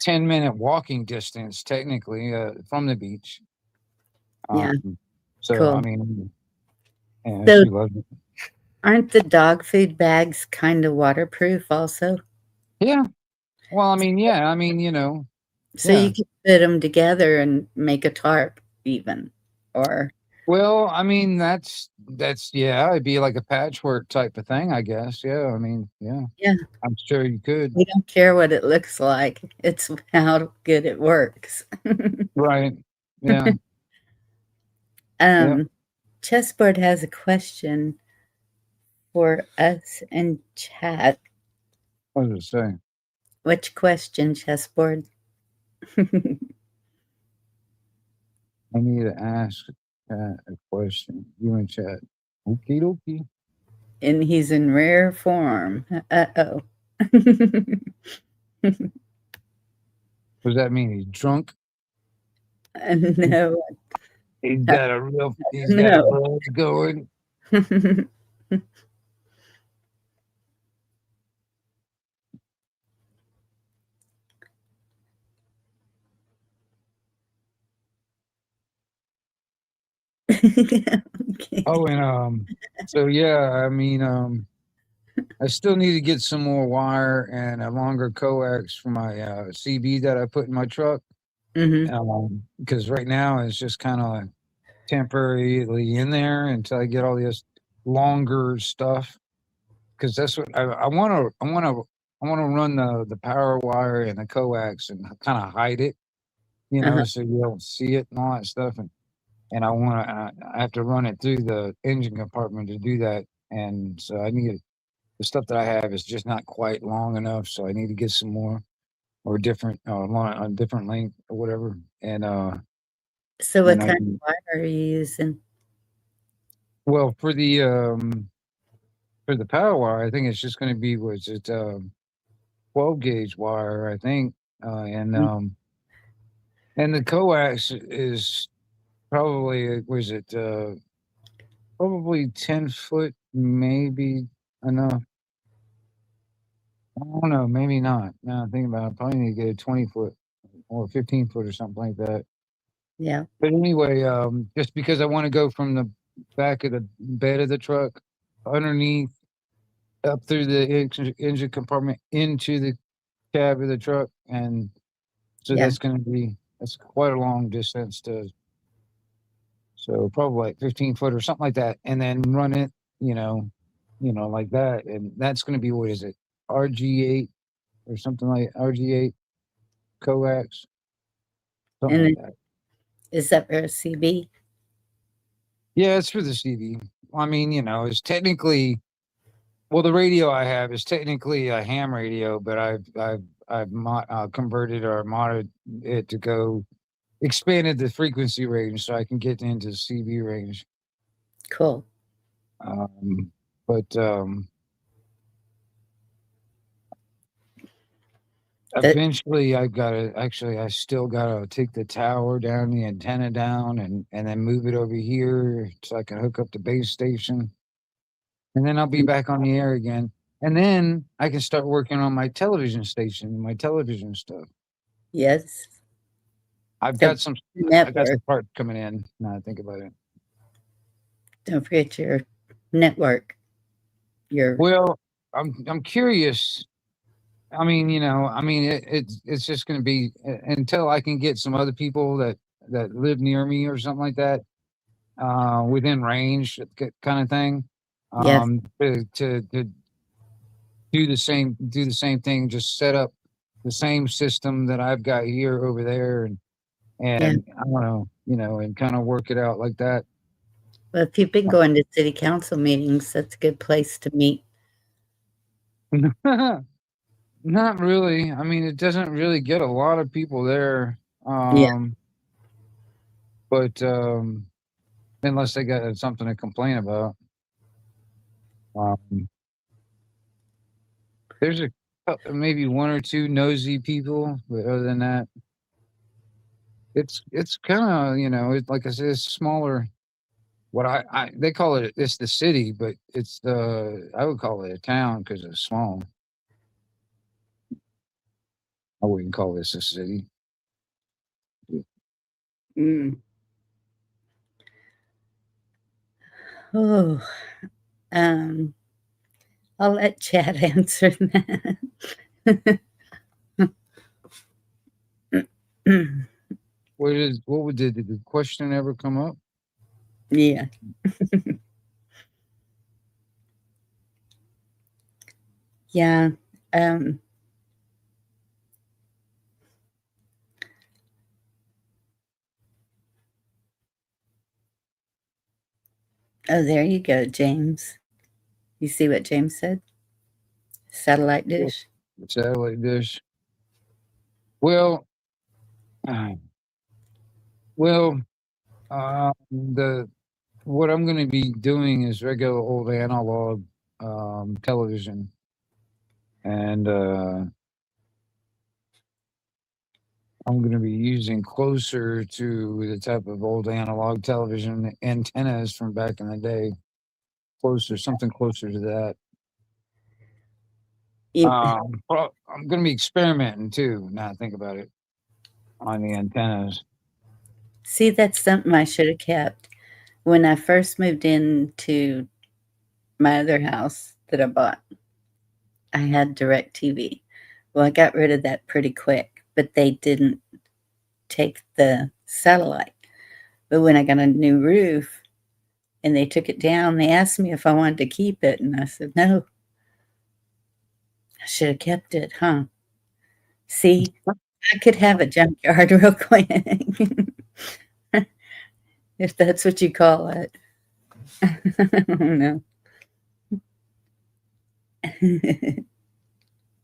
Speaker 4: 10-minute walking distance, technically, from the beach.
Speaker 2: Yeah,
Speaker 4: So I
Speaker 2: cool.
Speaker 4: mean, yeah,
Speaker 2: So
Speaker 4: she loves it.
Speaker 2: aren't the dog food bags kind of waterproof also?
Speaker 4: Yeah. Well, I mean, yeah. I mean,
Speaker 2: So
Speaker 4: yeah.
Speaker 2: you can put them together and make a tarp even, or
Speaker 4: Well, I mean, that's yeah, it'd be like a patchwork type of thing, I guess. Yeah, I mean, yeah,
Speaker 2: yeah,
Speaker 4: I'm sure you could.
Speaker 2: we don't care what it looks like. It's how good it works.
Speaker 4: Right. Yeah. Yeah.
Speaker 2: um, Chessboard has a question for us in chat.
Speaker 4: What does it say?
Speaker 2: Which question, Chessboard?
Speaker 4: I need to ask a question. You in chat. Okie dokie.
Speaker 2: And he's in rare form. Uh-oh.
Speaker 4: What does that mean? He's drunk?
Speaker 2: No,
Speaker 4: He's got a
Speaker 2: no.
Speaker 4: buzz going.
Speaker 2: Okay.
Speaker 4: Oh, and so yeah, I mean, I still need to get some more wire and a longer coax for my CB that I put in my truck.
Speaker 2: Hmm.
Speaker 4: Because right now it's just kind of temporarily in there until I get all this longer stuff. Because that's what I want to. I want to run the power wire and the coax and kind of hide it,
Speaker 2: Uh-huh.
Speaker 4: so you don't see it and all that stuff. And I want to. I have to run it through the engine compartment to do that. And so I need the stuff that I have is just not quite long enough. So I need to get some more or different a different length or whatever.
Speaker 2: So what
Speaker 4: And I
Speaker 2: kind
Speaker 4: can,
Speaker 2: of wire are you using?
Speaker 4: well, for the power wire, I think it's just going to be, was it 12 gauge wire, I think.
Speaker 2: Mm.
Speaker 4: And the coax is probably, was it probably 10 foot, maybe enough. I don't know, maybe not. Now I think about it, I probably need to get a 20 foot or 15 foot or something like that.
Speaker 2: Yeah.
Speaker 4: But anyway, just because I want to go from the back of the bed of the truck underneath up through the engine compartment into the cab of the truck, and so
Speaker 2: Yeah.
Speaker 4: that's quite a long distance to, so probably like 15 foot or something like that, and then run it, like that, and that's going to be, what is it, RG8 or something, like RG8 coax, something
Speaker 2: And
Speaker 4: like
Speaker 2: then
Speaker 4: that.
Speaker 2: is that for a CB?
Speaker 4: Yeah, it's for the CD. I mean, it's technically, well, the radio I have is technically a ham radio, but I've converted or modded it to go, expanded the frequency range so I can get into the CB range.
Speaker 2: Cool.
Speaker 4: Um, but
Speaker 2: That
Speaker 4: eventually I still gotta take the tower down, the antenna down, and then move it over here so I can hook up the base station. And then I'll be back on the air again. And then I can start working on my television station, my television stuff.
Speaker 2: yes.
Speaker 4: I've
Speaker 2: So
Speaker 4: got some
Speaker 2: network.
Speaker 4: parts coming in now I think about it.
Speaker 2: Don't forget your network. Your
Speaker 4: Well, I'm curious. I mean, it's just going to be until I can get some other people that live near me or something like that, within range, kind of thing.
Speaker 2: yes.
Speaker 4: To do the same thing, just set up the same system that I've got here over there, and
Speaker 2: Yeah.
Speaker 4: I don't know, and kind of work it out like that.
Speaker 2: Well, if you've been going to city council meetings, that's a good place to meet.
Speaker 4: Not really. I mean, it doesn't really get a lot of people there.
Speaker 2: Yeah.
Speaker 4: But unless they got something to complain about. Um, there's maybe one or two nosy people, but other than that, it's kind of, like I said, it's smaller. What they call it's the city, but I would call it a town because it's small. I wouldn't call this a city.
Speaker 2: Mm. Oh, um, I'll let Chad answer that.
Speaker 4: Did the question ever come up?
Speaker 2: Yeah. Yeah. Um, oh, there you go, James. You see what James said? Satellite dish.
Speaker 4: Satellite dish. Well, uh, well, the what I'm going to be doing is regular old analog television, and I'm going to be using closer to the type of old analog television antennas from back in the day. Something closer to that. I'm going to be experimenting too. Now I think about it, on the antennas.
Speaker 2: See, that's something I should have kept. When I first moved into my other house that I bought, I had DirecTV. Well, I got rid of that pretty quick, but they didn't take the satellite. But when I got a new roof and they took it down, they asked me if I wanted to keep it. And I said, no, I should have kept it, huh? See, I could have a junkyard real quick, if that's what you call it. I don't know.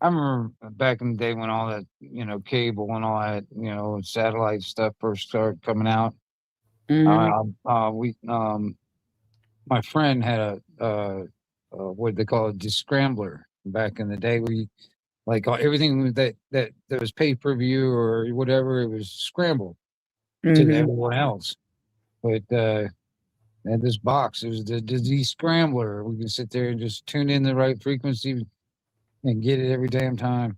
Speaker 4: I remember back in the day when all that, cable and all that, satellite stuff first started coming out.
Speaker 2: Mhm.
Speaker 4: My friend had what they call it, scrambler back in the day, where you like everything that was pay per view or whatever, it was scrambled to
Speaker 2: Mhm.
Speaker 4: everyone else. But and this box, it was the scrambler. We can sit there and just tune in the right frequency and get it every damn time.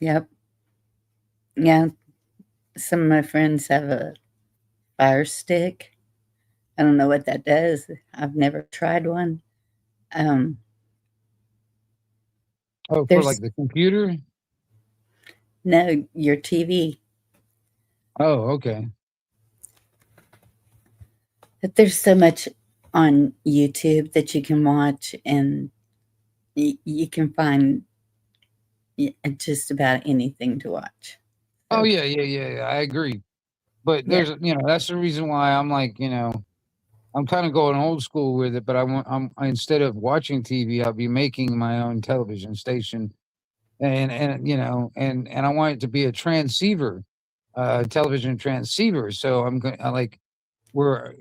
Speaker 2: Yep. Yeah. Some of my friends have a Fire Stick. I don't know what that does. I've never tried one. Um,
Speaker 4: Oh, for like
Speaker 2: there's
Speaker 4: the computer?
Speaker 2: no your TV,
Speaker 4: Oh, okay.
Speaker 2: but there's so much on YouTube that you can watch, and you can find just about anything to watch.
Speaker 4: Oh,
Speaker 2: So,
Speaker 4: yeah, I agree. But
Speaker 2: yeah,
Speaker 4: that's the reason why I'm like, I'm kind of going old school with it, but instead of watching TV, I'll be making my own television station, and I want it to be a transceiver, television transceiver. So I like we're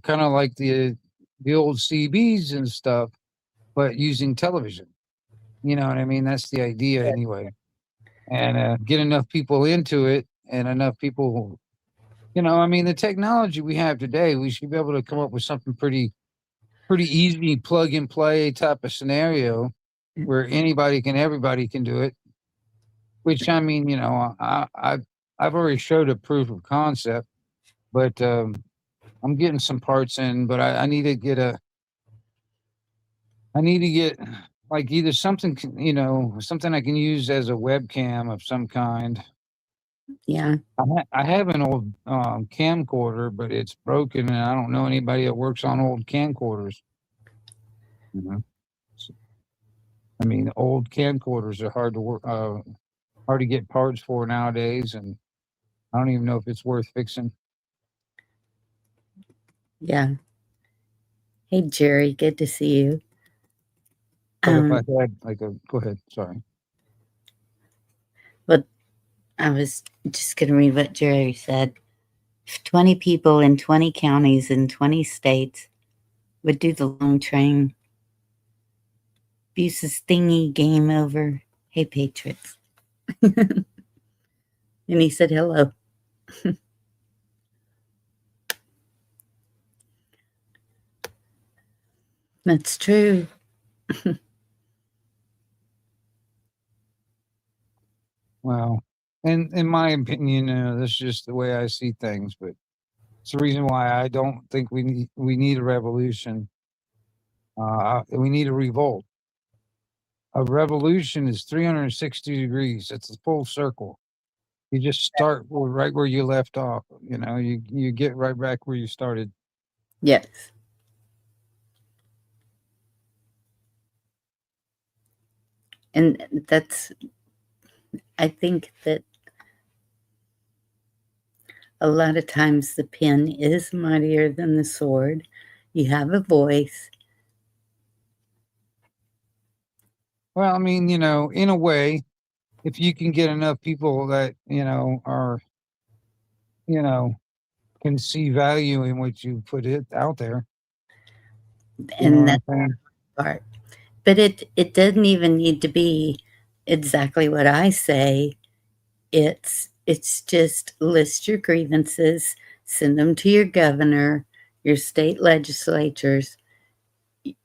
Speaker 4: kind of like the old CBs and stuff, but using television. You know what I mean? That's the idea anyway, and get enough people into it, and enough people. I mean, the technology we have today, we should be able to come up with something pretty easy plug and play type of scenario where everybody can do it. Which I mean, I've already showed a proof of concept, but I'm getting some parts in. But I need to get like either something, something I can use as a webcam of some kind.
Speaker 2: yeah,
Speaker 4: I have an old camcorder, but it's broken, and I don't know anybody that works on old camcorders. You know? I mean, old camcorders are hard to work, hard to get parts for nowadays, and I don't even know if it's worth fixing.
Speaker 2: yeah. Hey, Jerry, good to see you.
Speaker 4: But if I
Speaker 2: Um,
Speaker 4: had go ahead, sorry.
Speaker 2: but I was just going to read what Jerry said. If 20 people in 20 counties in 20 states would do the long train, Buse's thingy, game over. Hey, Patriots. And he said hello. That's true.
Speaker 4: Well, and in my opinion, that's just the way I see things. But it's the reason why I don't think we need a revolution. We need a revolt. A revolution is 360 degrees. It's a full circle. You just start right where you left off. You get right back where you started.
Speaker 2: Yes. And I think that a lot of times the pen is mightier than the sword. You have a voice.
Speaker 4: Well, I mean, in a way, if you can get enough people that are you know can see value in what you put it out there. You know
Speaker 2: And
Speaker 4: what
Speaker 2: that
Speaker 4: I'm saying?
Speaker 2: part. But it doesn't even need to be exactly what I say. It's just list your grievances, send them to your governor, your state legislatures,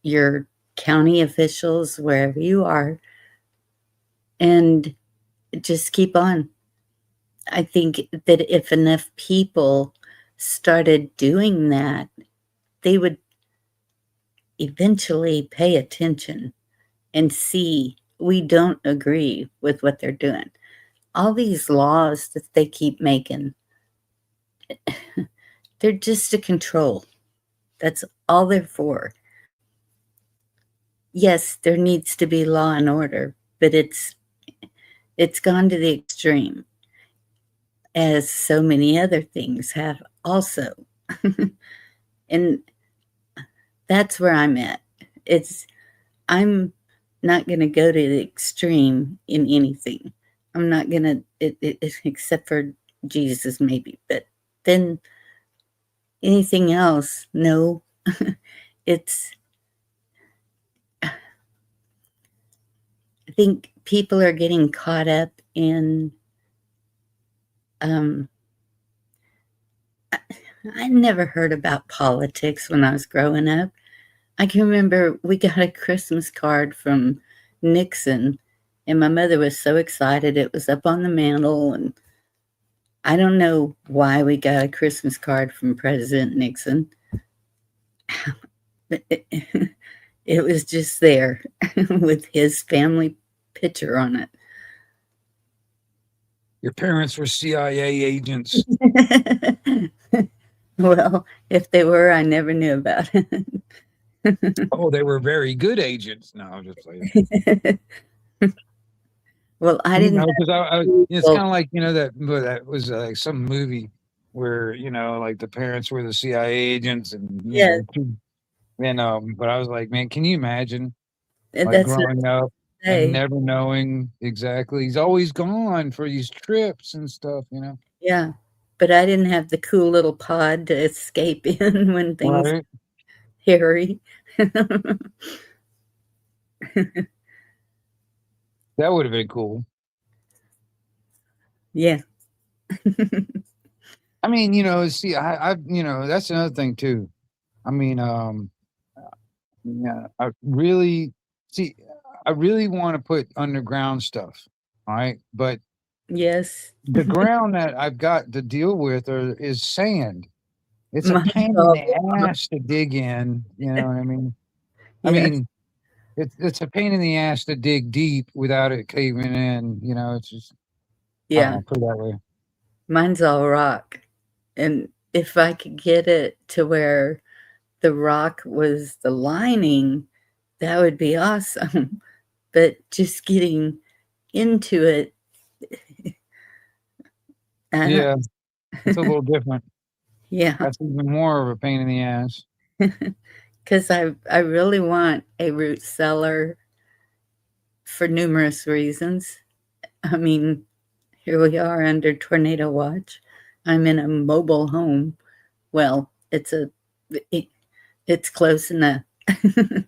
Speaker 2: your county officials, wherever you are, and just keep on. I think that if enough people started doing that, they would eventually pay attention and see we don't agree with what they're doing. All these laws that they keep making, they're just to control. That's all they're for. Yes, there needs to be law and order, but it's gone to the extreme, as so many other things have also. And that's where I'm at. I'm not going to go to the extreme in anything. I'm not going to, except for Jesus maybe, but then anything else, no. It's, I think people are getting caught up in, I never heard about politics when I was growing up. I can remember we got a Christmas card from Nixon, and my mother was so excited. It was up on the mantle, and I don't know why we got a Christmas card from President Nixon. But it was just there with his family picture on it.
Speaker 4: Your parents were CIA agents.
Speaker 2: Well, if they were, I never knew about it.
Speaker 4: Oh, they were very good agents. No, I'm just like,
Speaker 2: Well, I didn't know,
Speaker 4: because it's kind of like, that was like some movie where, like the parents were the CIA agents and,
Speaker 2: yes,
Speaker 4: but I was like, man, can you imagine like
Speaker 2: that's
Speaker 4: growing up and
Speaker 2: say.
Speaker 4: never knowing exactly? He's always gone for these trips and stuff,
Speaker 2: Yeah, but I didn't have the cool little pod to escape in when things
Speaker 4: Right?
Speaker 2: hairy.
Speaker 4: That would have been cool.
Speaker 2: Yeah.
Speaker 4: I mean, see, I that's another thing too. I mean, yeah, I really want to put underground stuff, all right? But
Speaker 2: Yes.
Speaker 4: the ground that I've got to deal with is sand. It's a
Speaker 2: Mine's
Speaker 4: pain in
Speaker 2: all
Speaker 4: the ass to dig in. You know what I mean? I
Speaker 2: Yes.
Speaker 4: mean, it's a pain in the ass to dig deep without it caving in. It's just I don't
Speaker 2: Yeah.
Speaker 4: know, put it that way.
Speaker 2: Mine's all rock. And if I could get it to where the rock was the lining, that would be awesome. But just getting into it,
Speaker 4: Yeah, it's a little different.
Speaker 2: yeah,
Speaker 4: That's even more of a pain in the ass.
Speaker 2: because I really want a root cellar for numerous reasons. I mean, here we are under tornado watch. I'm in a mobile home. Well, it's close enough to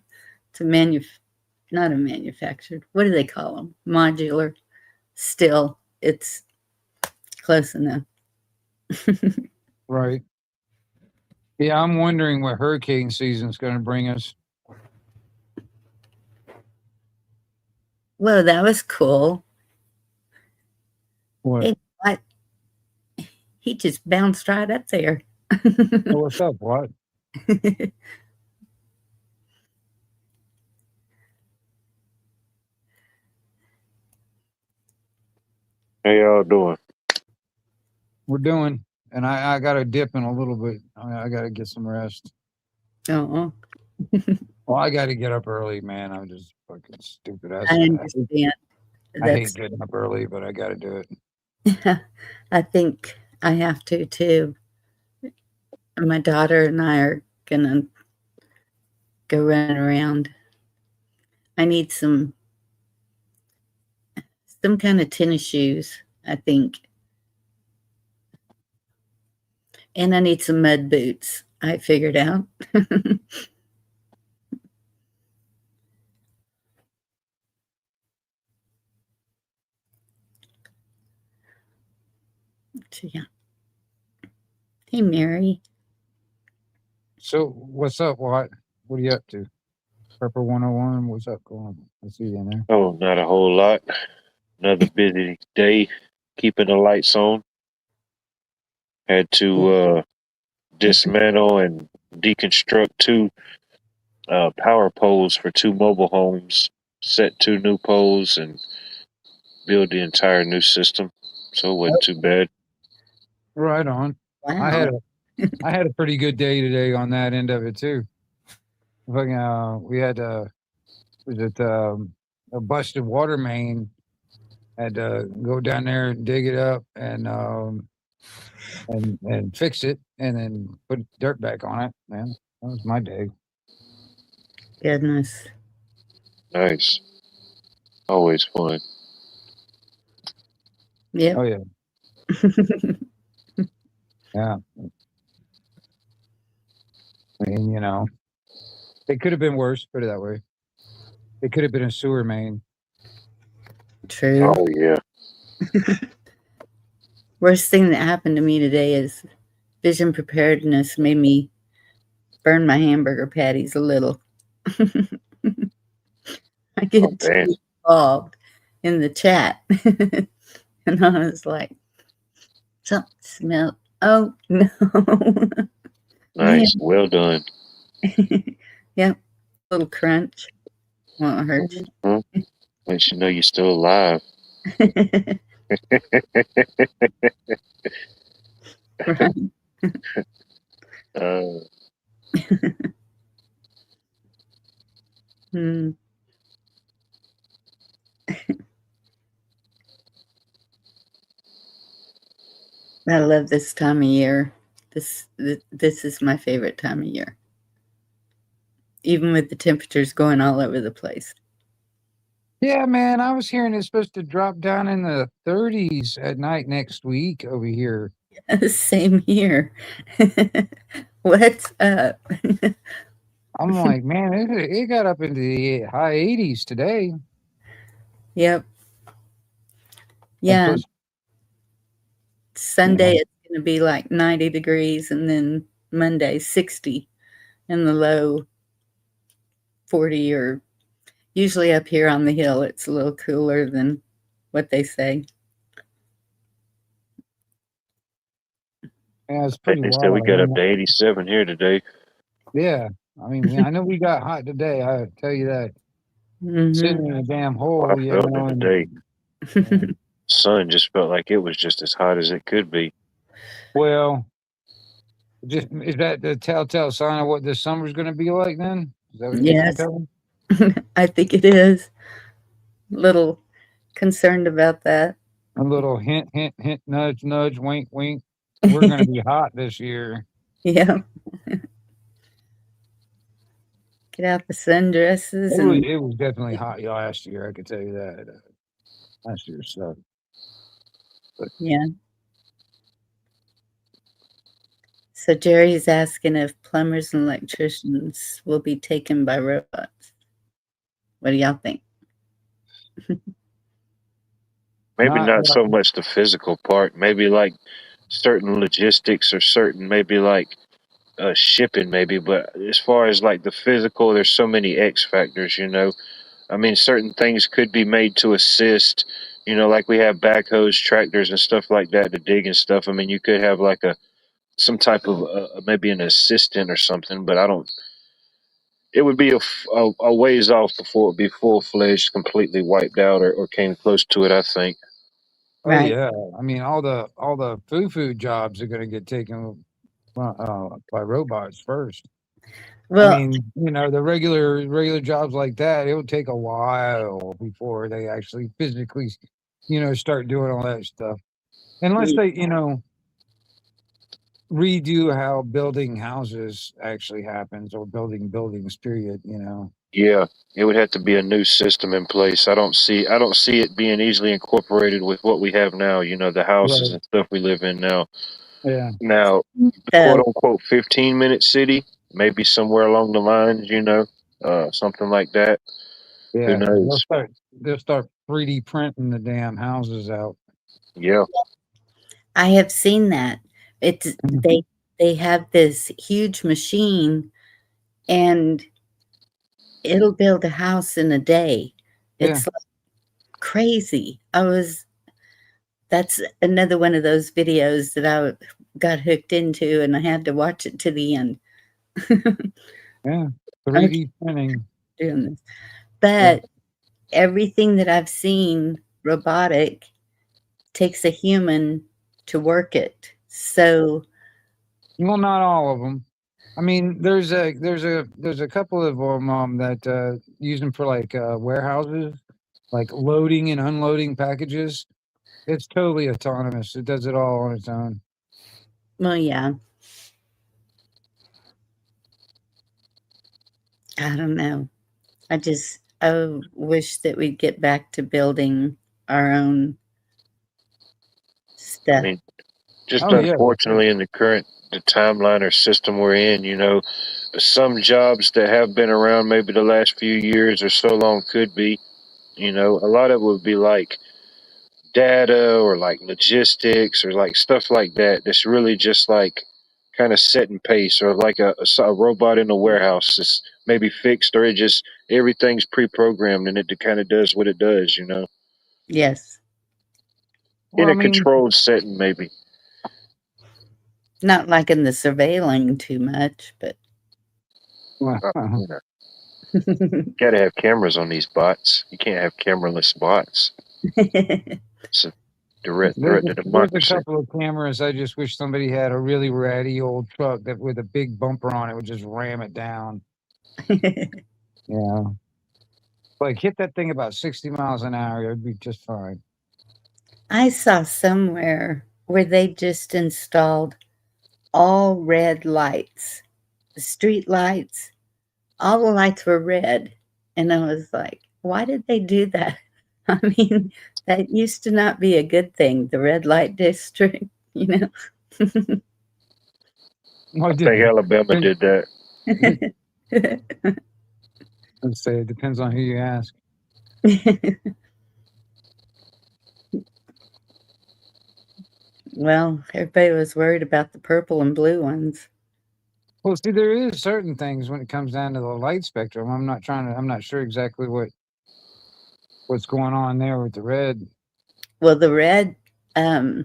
Speaker 2: not a manufactured. What do they call them? Modular. Still, it's close enough.
Speaker 4: Right. Yeah, I'm wondering what hurricane season is going to bring us.
Speaker 2: Well, that was cool.
Speaker 4: What?
Speaker 2: Hey, what? He just bounced right up there.
Speaker 4: Oh, what's up? What?
Speaker 5: How y'all doing?
Speaker 4: We're doing, and I got to dip in a little bit. I got to get some rest.
Speaker 2: Oh,
Speaker 4: Well, I got to get up early, man. I'm just fucking stupid.
Speaker 2: I understand.
Speaker 4: I hate getting up early, but I got to do it.
Speaker 2: I think I have to too. My daughter and I are gonna go run around. I need some kind of tennis shoes, I think. And I need some mud boots, I figured out. So, yeah. Hey, Mary.
Speaker 4: So, what's up, Watt? What are you up to? Purple 101, what's up going on? I see you in there.
Speaker 5: Oh, not a whole lot. Another busy day, keeping the lights on. Had to dismantle and deconstruct two power poles for two mobile homes, set two new poles, and build the entire new system. So it wasn't too bad.
Speaker 4: Right on. I
Speaker 2: Wow.
Speaker 4: had a pretty good day today on that end of it too. Fucking, we had was it a busted water main. Had to go down there and dig it up and fix it, and then put dirt back on it. Man, that was my day.
Speaker 2: Goodness.
Speaker 5: Nice. Always fun.
Speaker 2: Yep.
Speaker 4: Oh yeah, yeah. I mean, you know, it could have been worse. Put it that way. It could have been a sewer main.
Speaker 2: True.
Speaker 5: Oh yeah.
Speaker 2: Worst thing that happened to me today is vision preparedness made me burn my hamburger patties a little. I get
Speaker 5: Oh, man.
Speaker 2: too involved in the chat. And I was like, something smelled. Oh, no.
Speaker 5: Nice. Well done.
Speaker 2: Yep. Little crunch. Won't hurt you.
Speaker 5: Mhm. Let you know you're still alive.
Speaker 2: Right.
Speaker 5: Uh,
Speaker 2: Hmm. I love this time of year. This is my favorite time of year. Even with the temperatures going all over the place.
Speaker 4: Yeah, man, I was hearing it's supposed to drop down in the 30s at night next week over here.
Speaker 2: Same here. What's up?
Speaker 4: I'm like, man, it got up into the high 80s today.
Speaker 2: Yep.
Speaker 4: I'm
Speaker 2: Yeah.
Speaker 4: supposed-
Speaker 2: Sunday it's going to be like 90 degrees, and then Monday 60, and the low 40. Or usually up here on the hill it's a little cooler than what they say.
Speaker 4: Yeah, it's
Speaker 5: I
Speaker 4: pretty
Speaker 5: think they said we
Speaker 4: wild.
Speaker 5: got up to 87 here today.
Speaker 4: Yeah, I mean, I know we got hot today. I tell you that.
Speaker 2: Mhm.
Speaker 4: Sitting in a damn hole,
Speaker 5: I
Speaker 4: you
Speaker 5: felt
Speaker 4: know.
Speaker 5: it
Speaker 4: and-
Speaker 5: today.
Speaker 4: yeah.
Speaker 5: Sun just felt like it was just as hot as it could be.
Speaker 4: Well, is that the telltale sign of what this summer's going to be like? Then is that what you're
Speaker 2: Yes.
Speaker 4: telling?
Speaker 2: I think it is. Little concerned about that.
Speaker 4: A little hint, hint, hint, nudge, nudge, wink, wink. We're going to be hot this year.
Speaker 2: Yeah. Get out the sundresses and
Speaker 4: It was definitely hot last year. I can tell you that. Last year sucked.
Speaker 2: yeah. So Jerry's asking if plumbers and electricians will be taken by robots. What do y'all think?
Speaker 5: Maybe
Speaker 4: Not-
Speaker 5: not so much the physical part. Maybe like certain logistics or certain maybe like shipping maybe. But as far as like the physical, there's so many X factors. You know, I mean, certain things could be made to assist. You know, like we have backhoes, tractors, and stuff like that to dig and stuff. I mean, you could have like some type of maybe an assistant or something. But I don't. It would be a ways off before it'd be full fledged, completely wiped out, or came close to it. I think.
Speaker 4: Oh
Speaker 2: Right.
Speaker 4: yeah, I mean all the food jobs are going to get taken by robots first.
Speaker 2: Well,
Speaker 4: I mean, you know, the regular jobs like that, it would take a while before they actually physically, you know, start doing all that stuff. Unless they, you know, redo how building houses actually happens or building buildings, period, you know.
Speaker 5: Yeah, it would have to be a new system in place. I don't see it being easily incorporated with what we have now, you know, the houses
Speaker 4: Right.
Speaker 5: and stuff we live in now.
Speaker 4: Yeah.
Speaker 5: Now, the
Speaker 2: the,
Speaker 5: quote unquote 15-minute city, maybe somewhere along the lines, you know, something like that.
Speaker 4: Yeah.
Speaker 5: knows?
Speaker 4: They'll start 3D printing the damn houses out.
Speaker 5: Yeah.
Speaker 2: I have seen that. It's they have this huge machine, and it'll build a house in a day. It's like crazy. That's another one of those videos that I got hooked into, and I had to watch it to the end.
Speaker 4: Yeah,
Speaker 2: Okay,
Speaker 4: 3D printing.
Speaker 2: doing this.
Speaker 4: Yeah.
Speaker 2: But everything that I've seen robotic takes a human to work it. So
Speaker 4: Well, not all of them. I mean, there's a couple of them that use them for like warehouses, like loading and unloading packages. It's totally autonomous. It does it all on its own.
Speaker 2: well, yeah, I don't know. I wish that we'd get back to building our own
Speaker 5: I
Speaker 2: stuff.
Speaker 5: mean, just
Speaker 4: Oh yeah,
Speaker 5: unfortunately in the timeline or system we're in, some jobs that have been around maybe the last few years or so long could be, a lot of it would be like data or like logistics or like stuff like that. That's really just like kind of setting pace, or like a robot in a warehouse is maybe fixed, or it just everything's pre-programmed and it kind of does what it does,
Speaker 2: Yes,
Speaker 5: in
Speaker 4: well, I
Speaker 5: a
Speaker 4: mean,
Speaker 5: controlled setting maybe.
Speaker 2: not like in the surveilling too much, but
Speaker 4: well,
Speaker 5: You gotta have cameras on these bots. You can't have cameraless bots. It's a direct threat to
Speaker 4: there's a
Speaker 5: democracy.
Speaker 4: couple of cameras. I just wish somebody had a really ratty old truck that with a big bumper on it would just ram it down. Yeah, like hit that thing about 60 miles an hour, it'd be just fine.
Speaker 2: I saw somewhere where they just installed all red lights, the street lights, all the lights were red. And I was like, why did they do that? I mean, that used to not be a good thing, the red light district, you know?
Speaker 4: Well,
Speaker 5: I think Alabama did that.
Speaker 4: Let's say it depends on who you ask.
Speaker 2: Well, everybody was worried about the purple and blue ones.
Speaker 4: Well, see, there is certain things when it comes down to the light spectrum. I'm not sure exactly what's going on there with the red.
Speaker 2: Well, the red, a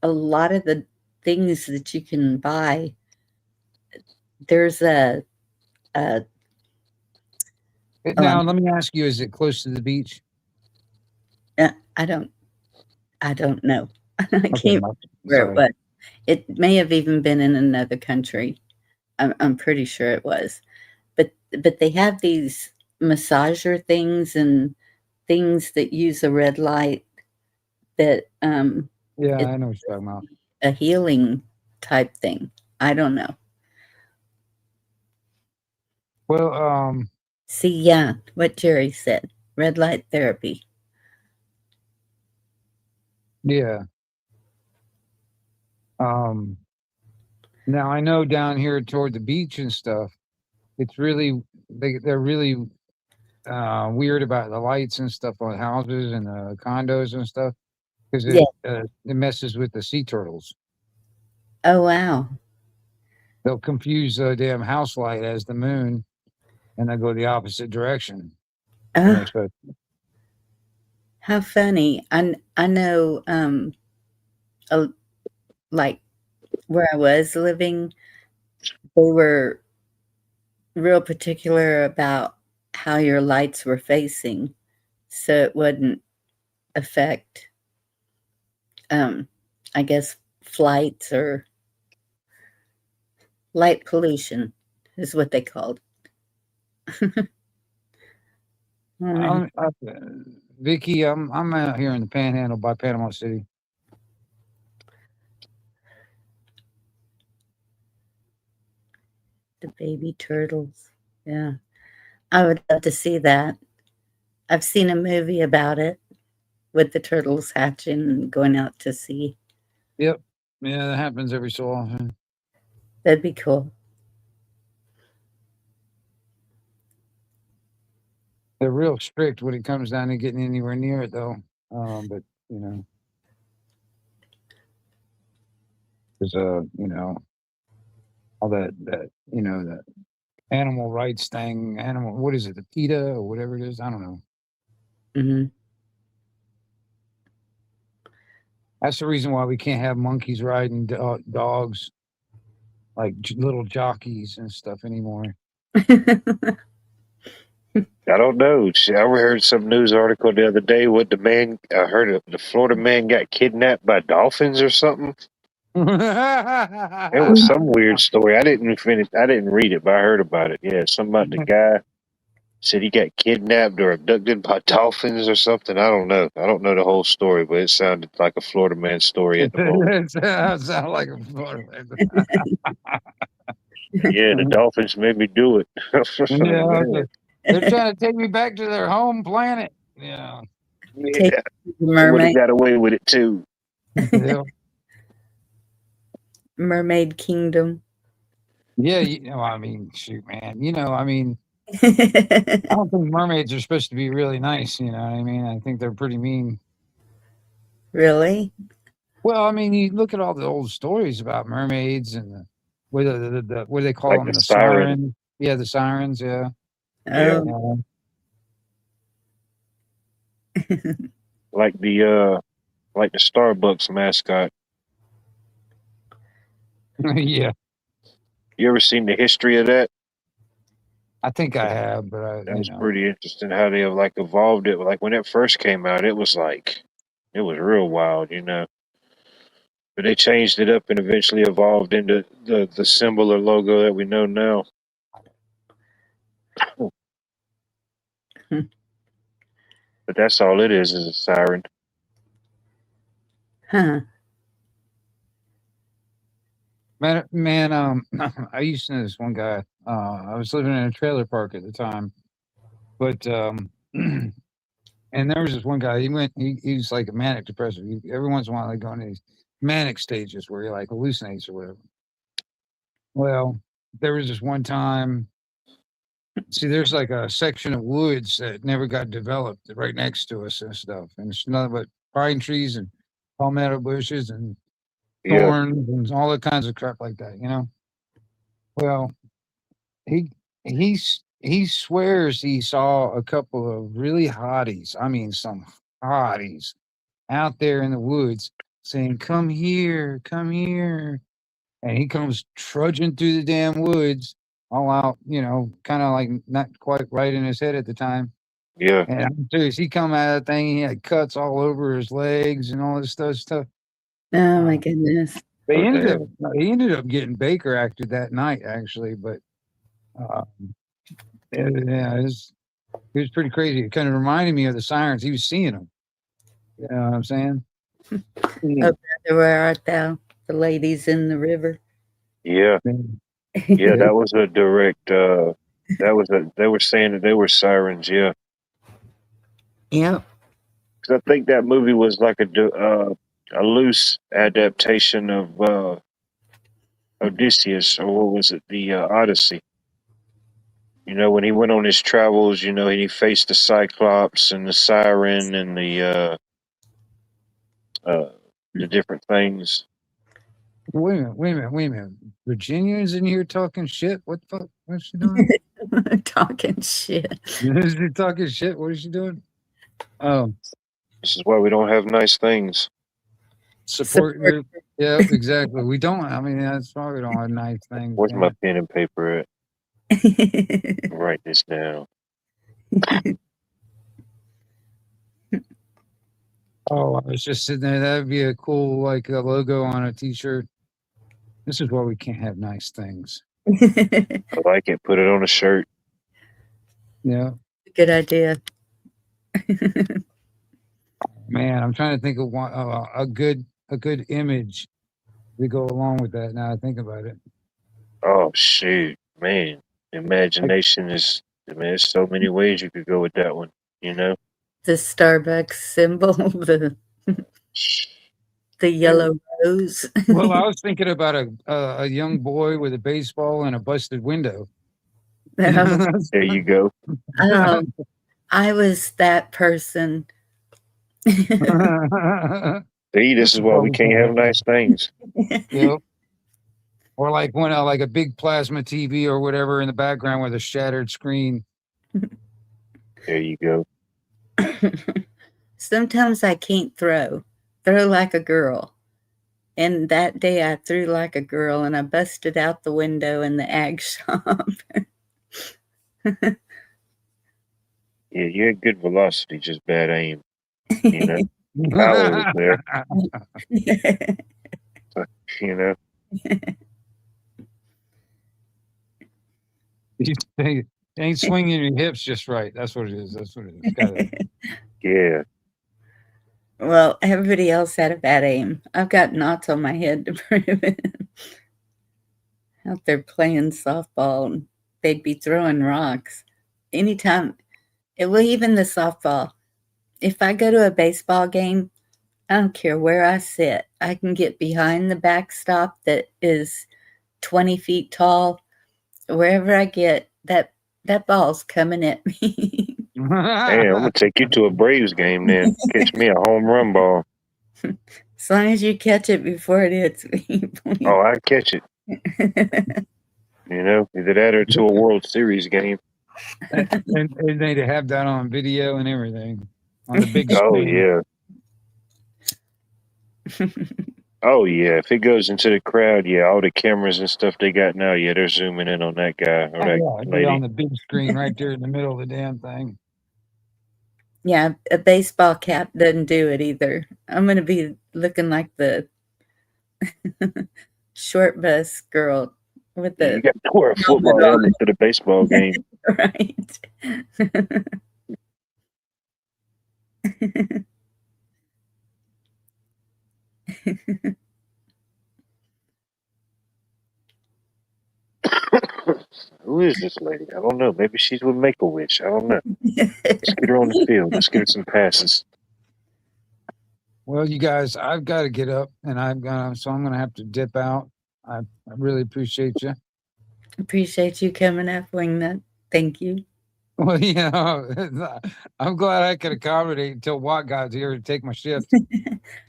Speaker 2: lot of the things that you can buy, there's a
Speaker 4: Now, let me ask you: is it close to the beach?
Speaker 2: I don't know. I
Speaker 4: Okay,
Speaker 2: can't
Speaker 4: no,
Speaker 2: where it
Speaker 4: sorry.
Speaker 2: was. It may have even been in another country. I'm pretty sure it was. But they have these massager things and things that use a red light that
Speaker 4: Yeah,
Speaker 2: it's
Speaker 4: I know what you're talking about.
Speaker 2: a healing type thing. I don't know.
Speaker 4: Well,
Speaker 2: See, yeah, what Jerry said. Red light therapy.
Speaker 4: yeah. Now I know down here toward the beach and stuff, it's really they're really weird about the lights and stuff on houses and condos and stuff because
Speaker 2: Yeah.
Speaker 4: it messes with the sea turtles.
Speaker 2: Oh wow.
Speaker 4: They'll confuse the damn house light as the moon, and they'll go the opposite direction. when they're
Speaker 2: Oh,
Speaker 4: supposed
Speaker 2: how funny. I know a, like where I was living, they were real particular about how your lights were facing so it wouldn't affect I guess flights or light pollution is what they called.
Speaker 4: to. Vicky, I'm out here in the Panhandle by Panama City.
Speaker 2: The baby turtles. Yeah. I would love to see that. I've seen a movie about it with the turtles hatching and going out to sea.
Speaker 4: Yep. Yeah, that happens every so often.
Speaker 2: That'd be cool.
Speaker 4: They're real strict when it comes down to getting anywhere near it, though. But there's all that that animal rights thing. What is it? The PETA or whatever it is. I don't know.
Speaker 2: Hmm.
Speaker 4: That's the reason why we can't have monkeys riding dogs like little jockeys and stuff anymore.
Speaker 5: I don't know. I heard some news article the other day. What the man? I heard the Florida man got kidnapped by dolphins or something. It was some weird story. I didn't finish. I didn't read it, but I heard about it. Yeah, somebody, the guy said he got kidnapped or abducted by dolphins or something. I don't know. I don't know the whole story, but it sounded like a Florida man story at the moment.
Speaker 4: It sounded like a Florida man.
Speaker 5: Yeah, the dolphins made me do it.
Speaker 4: Yeah,
Speaker 5: Man.
Speaker 4: they're trying to take me back to their home planet. Yeah.
Speaker 2: Take
Speaker 5: Yeah,
Speaker 2: the
Speaker 5: they would
Speaker 2: mermaid,
Speaker 5: have got away with it too.
Speaker 4: Yeah.
Speaker 2: mermaid kingdom.
Speaker 4: Yeah, I mean, shoot, man. I mean, I don't think mermaids are supposed to be really nice. You know what I mean? I think they're pretty mean.
Speaker 2: Really?
Speaker 4: Well, I mean, you look at all the old stories about mermaids and what do they call
Speaker 5: Like
Speaker 4: them?
Speaker 5: the
Speaker 4: The
Speaker 5: siren.
Speaker 4: sirens. Yeah, the sirens. Yeah.
Speaker 5: Yeah.
Speaker 2: Oh.
Speaker 5: Like the Starbucks mascot.
Speaker 4: Yeah.
Speaker 5: You ever seen the history of that?
Speaker 4: I think I have, but
Speaker 5: That was pretty interesting how they have like evolved it. Like when it first came out, it was real wild, But they changed it up and eventually evolved into the symbol or logo that we know now. But that's all it is a siren.
Speaker 2: Huh.
Speaker 4: Man, I used to know this one guy. I was living in a trailer park at the time, but and there was this one guy. He was like a manic depressive. Every once in a while, like going to these manic stages where he like hallucinates or whatever. Well, there was this one time. See, there's like a section of woods that never got developed right next to us and stuff, and it's nothing but pine trees and palmetto bushes and
Speaker 5: Yeah.
Speaker 4: thorns and all that kinds of crap like that. Well, he swears he saw a couple of really hotties. I mean, some hotties out there in the woods saying, "Come here, come here," and he comes trudging through the damn woods, all out, kind of like not quite right in his head at the time.
Speaker 5: Yeah.
Speaker 4: And I'm serious, he come out of that thing, he had cuts all over his legs and all this stuff.
Speaker 2: Oh my goodness.
Speaker 4: They
Speaker 5: Oh,
Speaker 4: ended
Speaker 5: damn.
Speaker 4: up he ended up getting Baker acted that night, actually, but yeah, it was pretty crazy. It kind of reminded me of the sirens. He was seeing them. You know what I'm saying?
Speaker 2: Oh, brother, where art thou? The ladies in the river.
Speaker 5: Yeah. Yeah, that was a direct they were saying that they were sirens, yeah.
Speaker 2: Yep.
Speaker 5: Because I think that movie was like a loose adaptation of Odysseus, or what was it, the Odyssey. When he went on his travels, he faced the Cyclops and the Siren and the different things.
Speaker 4: Wait a minute. Virginia's in here talking shit? What the fuck? What's she doing?
Speaker 2: Talking shit.
Speaker 4: Is she talking shit? What is she doing? Oh,
Speaker 5: This is why we don't have nice things.
Speaker 4: support. Yeah, exactly. We don't. I mean, that's why we don't have nice things.
Speaker 5: Where's
Speaker 4: yeah.
Speaker 5: my pen and paper at? Write this down.
Speaker 4: Oh, I was just sitting there. That'd be a cool, like a logo on a t-shirt. This is why we can't have nice things.
Speaker 5: I like it. Put it on a shirt.
Speaker 4: Yeah.
Speaker 2: Good idea.
Speaker 4: Man, I'm trying to think of one a good image to go along with that. Now I think about it.
Speaker 5: Oh shoot, man! Imagination is. There's so many ways you could go with that one.
Speaker 2: The Starbucks symbol, the yellow rose.
Speaker 4: Well, I was thinking about a young boy with a baseball and a busted window.
Speaker 5: There you go.
Speaker 2: I was that person.
Speaker 5: See, this is why we can't have nice things.
Speaker 4: Yep. Or like like a big plasma TV or whatever in the background with a shattered screen.
Speaker 5: There you go.
Speaker 2: Sometimes I can't throw. throw like a girl. And that day I threw like a girl and I busted out the window in the ag shop.
Speaker 5: Yeah, you had good velocity, just bad aim. You know, power was there. You know,
Speaker 4: You ain't swinging your hips just right. That's what it is. That's what it is.
Speaker 5: yeah.
Speaker 2: Well, everybody else had a bad aim. I've got knots on my head to prove it. Out there playing softball, and they'd be throwing rocks. Anytime, well, even the softball. If I go to a baseball game, I don't care where I sit. I can get behind the backstop that is 20 feet tall. Wherever I get, that ball's coming at me.
Speaker 5: Hey, I'm gonna take you to a Braves game then. Catch me a home run ball.
Speaker 2: As long as you catch it before it hits me.
Speaker 5: Oh, I catch it. You know, either that or to a World Series game.
Speaker 4: and they'd have that on video and everything on the big
Speaker 5: Oh
Speaker 4: screen.
Speaker 5: yeah. Oh yeah. If it goes into the crowd, yeah, all the cameras and stuff they got now, yeah, they're zooming in on that guy or that
Speaker 4: It'd be
Speaker 5: lady.
Speaker 4: on the big screen right there in the middle of the damn thing.
Speaker 2: Yeah, a baseball cap doesn't do it either. I'm going to be looking like the short bus girl with
Speaker 5: You
Speaker 2: the
Speaker 5: got to wear a football helmet to the baseball game.
Speaker 2: right.
Speaker 5: Who is this lady? I don't know. Maybe she's with Make-A-Wish. I don't know. Let's get her on the field. Let's get her some passes.
Speaker 4: Well, you guys, I've got to get up, and so I'm gonna have to dip out. I really appreciate you.
Speaker 2: Appreciate you coming up, Wingnut. Thank you.
Speaker 4: Well, I'm glad I could accommodate until Watt got here to take my shift.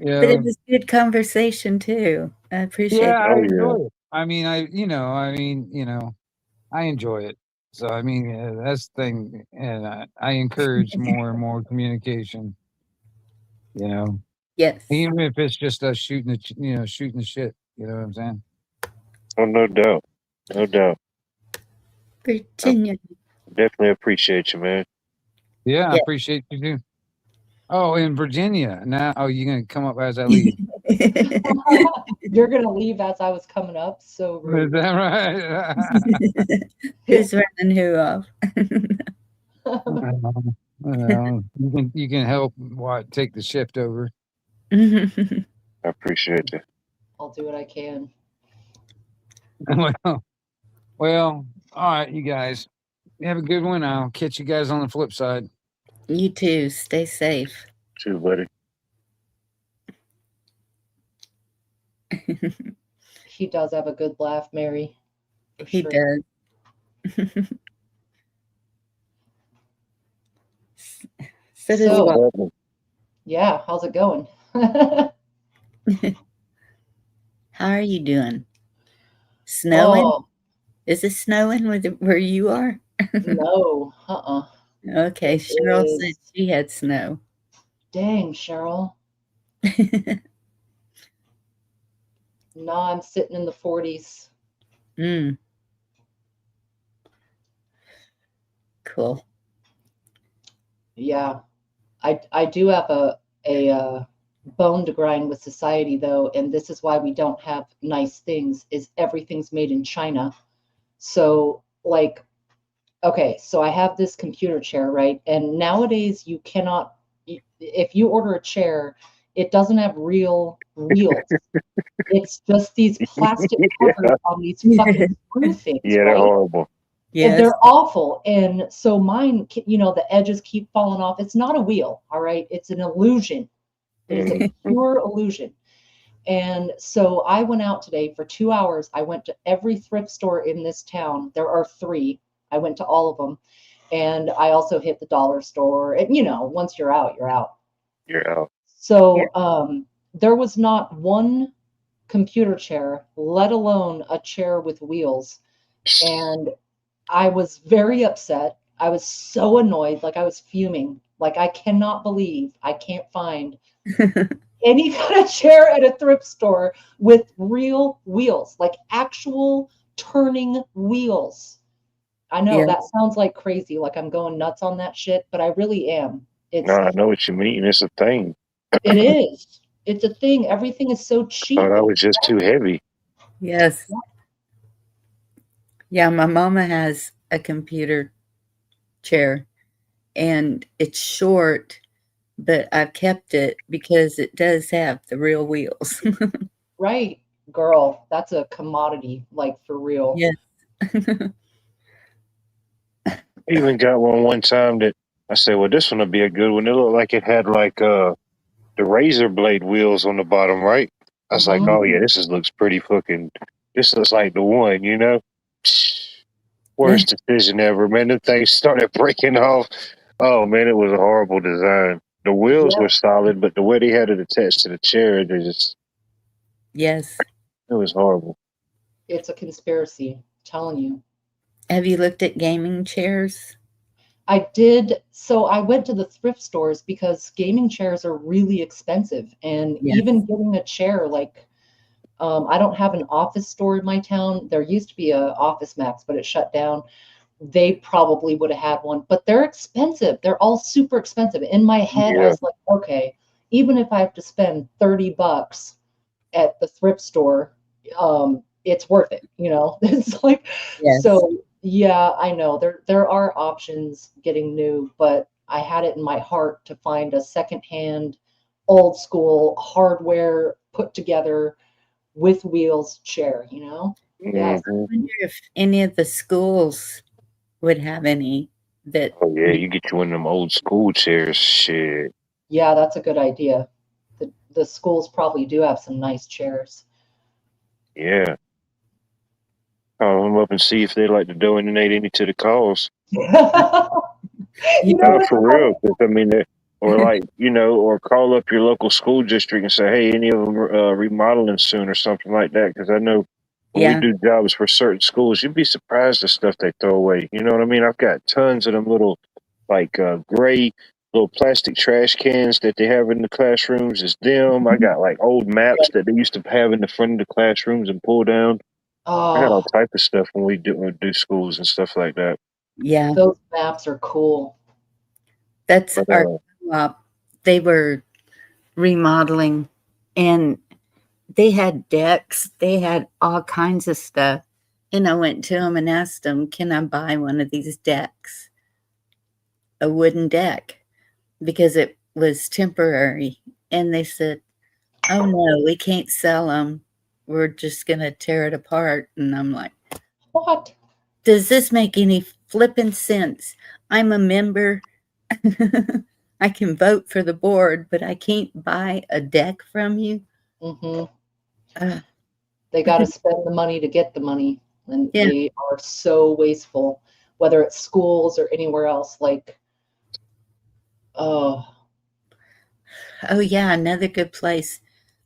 Speaker 4: Yeah,
Speaker 2: But it was good conversation too. I appreciate
Speaker 4: I
Speaker 5: Oh, yeah.
Speaker 4: enjoy it. I mean, I enjoy it. So I mean, that's the thing, and I encourage more and more communication. You know,
Speaker 2: Yes.
Speaker 4: even if it's just us shooting the shit. You know what I'm saying?
Speaker 5: Oh, no doubt. No doubt.
Speaker 2: Virginia.
Speaker 5: Definitely appreciate you, man.
Speaker 4: Yeah, I
Speaker 2: Yeah.
Speaker 4: appreciate you too. Oh, in Virginia now. Oh, you're gonna come up as I leave.
Speaker 6: You're gonna leave as I was coming up, so
Speaker 4: Is
Speaker 6: rude.
Speaker 4: that right?
Speaker 2: Who's running who off?
Speaker 4: Well, you can help Watt take the shift over.
Speaker 5: I appreciate you.
Speaker 6: I'll do what I can.
Speaker 4: Well, all right, you guys. Have a good one. I'll catch you guys on the flip side.
Speaker 2: You too. Stay safe.
Speaker 5: Too, buddy.
Speaker 6: He does have a good laugh, Mary. for
Speaker 2: He
Speaker 6: sure.
Speaker 2: does. So does
Speaker 6: So-
Speaker 2: Watt.
Speaker 6: Yeah, how's it going?
Speaker 2: How are you doing? Snowing?
Speaker 6: Oh,
Speaker 2: Is it snowing where you are?
Speaker 6: no.
Speaker 2: Okay,
Speaker 6: It
Speaker 2: Cheryl
Speaker 6: is.
Speaker 2: said she had snow.
Speaker 6: Dang, Cheryl. No, I'm sitting in the 40s.
Speaker 2: Cool.
Speaker 6: Yeah. I do have a bone to grind with society though, and this is why we don't have nice things, is everything's made in China. So like, okay, so I have this computer chair, right? And nowadays you cannot, if you order a chair, it doesn't have real wheels. It's just these plastic covers on these fucking screw things,
Speaker 5: Yeah, they're
Speaker 6: right?
Speaker 5: horrible.
Speaker 6: And
Speaker 2: Yes.
Speaker 6: they're awful. And so mine, the edges keep falling off. It's not a wheel, all right? It's an illusion. It is a pure illusion. And so I went out today for 2 hours. I went to every thrift store in this town. There are 3. I went to all of them. And I also hit the dollar store. And, once you're out, you're out.
Speaker 5: You're out.
Speaker 6: So there was not one computer chair, let alone a chair with wheels. And I was very upset. I was so annoyed. Like I was fuming. Like I cannot believe I can't find any kind of chair at a thrift store with real wheels, like actual turning wheels. I know
Speaker 2: Yeah.
Speaker 6: that sounds like crazy, like I'm going nuts on that shit, but I really am.
Speaker 5: No, I know what you mean. It's a thing.
Speaker 6: It is. It's a thing. Everything is so cheap.
Speaker 5: Thought I was just too heavy.
Speaker 2: Yes. Yeah, my mama has a computer chair and it's short, but I've kept it because it does have the real wheels.
Speaker 6: Right, girl. That's a commodity, like for real.
Speaker 2: Yes.
Speaker 5: I even got one time that I said, well, this one will be a good one. It looked like it had like the razor blade wheels on the bottom, right? I was like,
Speaker 6: Mhm.
Speaker 5: oh yeah, looks pretty fucking. This looks like the one, you know. Worst decision ever, man. The things started breaking off. Oh man, it was a horrible design. The wheels
Speaker 6: Yeah.
Speaker 5: were solid, but the way they had it attached to the chair, it
Speaker 2: Yes.
Speaker 5: was horrible.
Speaker 6: It's a conspiracy, I'm telling you.
Speaker 2: Have you looked at gaming chairs?
Speaker 6: I did. So I went to the thrift stores because gaming chairs are really expensive. And
Speaker 2: Yes.
Speaker 6: even getting a chair, like, I don't have an office store in my town. There used to be a Office Max, but it shut down. They probably would have had one, but they're expensive. They're all super expensive. In my head, I
Speaker 5: Yeah.
Speaker 6: was like, okay, even if I have to spend $30 at the thrift store, it's worth it, you know? It's like,
Speaker 2: Yes.
Speaker 6: so yeah, I know there are options getting new, but I had it in my heart to find a secondhand, old school hardware put together with wheels chair, you know? Yes.
Speaker 5: Mhm.
Speaker 2: I wonder if any of the schools would have any that.
Speaker 5: Oh yeah, you get you one of them old school chairs. Shit.
Speaker 6: Yeah, that's a good idea. The schools probably do have some nice chairs.
Speaker 5: Yeah. Call them up and see if they'd like to donate any to the cause.
Speaker 6: You
Speaker 2: You
Speaker 6: know
Speaker 5: No,
Speaker 6: what's
Speaker 5: for
Speaker 6: funny?
Speaker 5: real. 'Cause, I mean, or like, you know, or call up your local school district and say, hey, any of them are remodeling soon or something like that. Because I know when we
Speaker 2: Yeah.
Speaker 5: do jobs for certain schools, you'd be surprised the stuff they throw away. You know what I mean? I've got tons of them little, like, gray little plastic trash cans that they have in the classrooms. It's them. I got like old maps that they used to have in the front of the classrooms and pull down. I got all
Speaker 6: Oh,
Speaker 5: type of stuff when we do schools and stuff like that.
Speaker 2: Yeah.
Speaker 6: those maps are cool.
Speaker 2: That's
Speaker 5: But
Speaker 2: our co-op. They were remodeling and they had decks. They had all kinds of stuff. And I went to them and asked them, can I buy one of these decks? A wooden deck, because it was temporary. And they said, oh no, we can't sell them. We're just going to tear it apart. And I'm like,
Speaker 6: What?
Speaker 2: does this make any flippin' sense? I'm a member. I can vote for the board, but I can't buy a deck from you.
Speaker 6: Hmm.
Speaker 2: Uh,
Speaker 6: They got to spend the money to get the money, and
Speaker 2: Yeah.
Speaker 6: they are so wasteful, whether it's schools or anywhere else. Like, oh,
Speaker 2: oh yeah, another good place.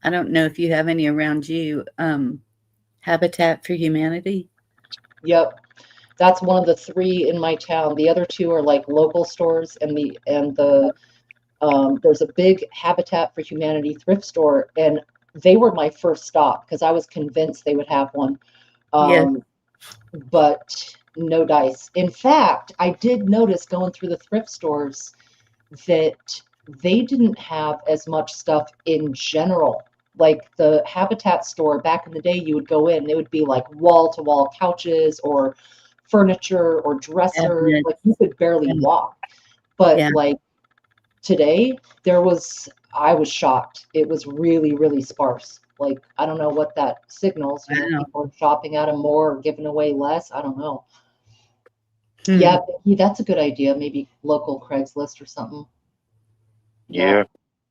Speaker 2: I don't know if you have any around you. Habitat for Humanity.
Speaker 6: yep. That's one of the three in my town. The other two are like local stores, and there's a big Habitat for Humanity thrift store, and they were my first stop because I was convinced they would have one.
Speaker 2: Yes.
Speaker 6: But no dice. In fact, I did notice going through the thrift stores that they didn't have as much stuff in general. Like the Habitat store back in the day, you would go in, it would be like wall to wall couches or furniture or dressers.
Speaker 2: Cabinets.
Speaker 6: Like you could barely
Speaker 2: Yeah.
Speaker 6: walk. But
Speaker 2: Yeah.
Speaker 6: like today, I was shocked. It was really, really sparse. Like, I don't know what that signals. You know,
Speaker 2: Wow.
Speaker 6: people are shopping at them more or giving away less. I don't know.
Speaker 2: Hmm.
Speaker 6: Yeah, Becky, that's a good idea. Maybe local Craigslist or something.
Speaker 5: yeah.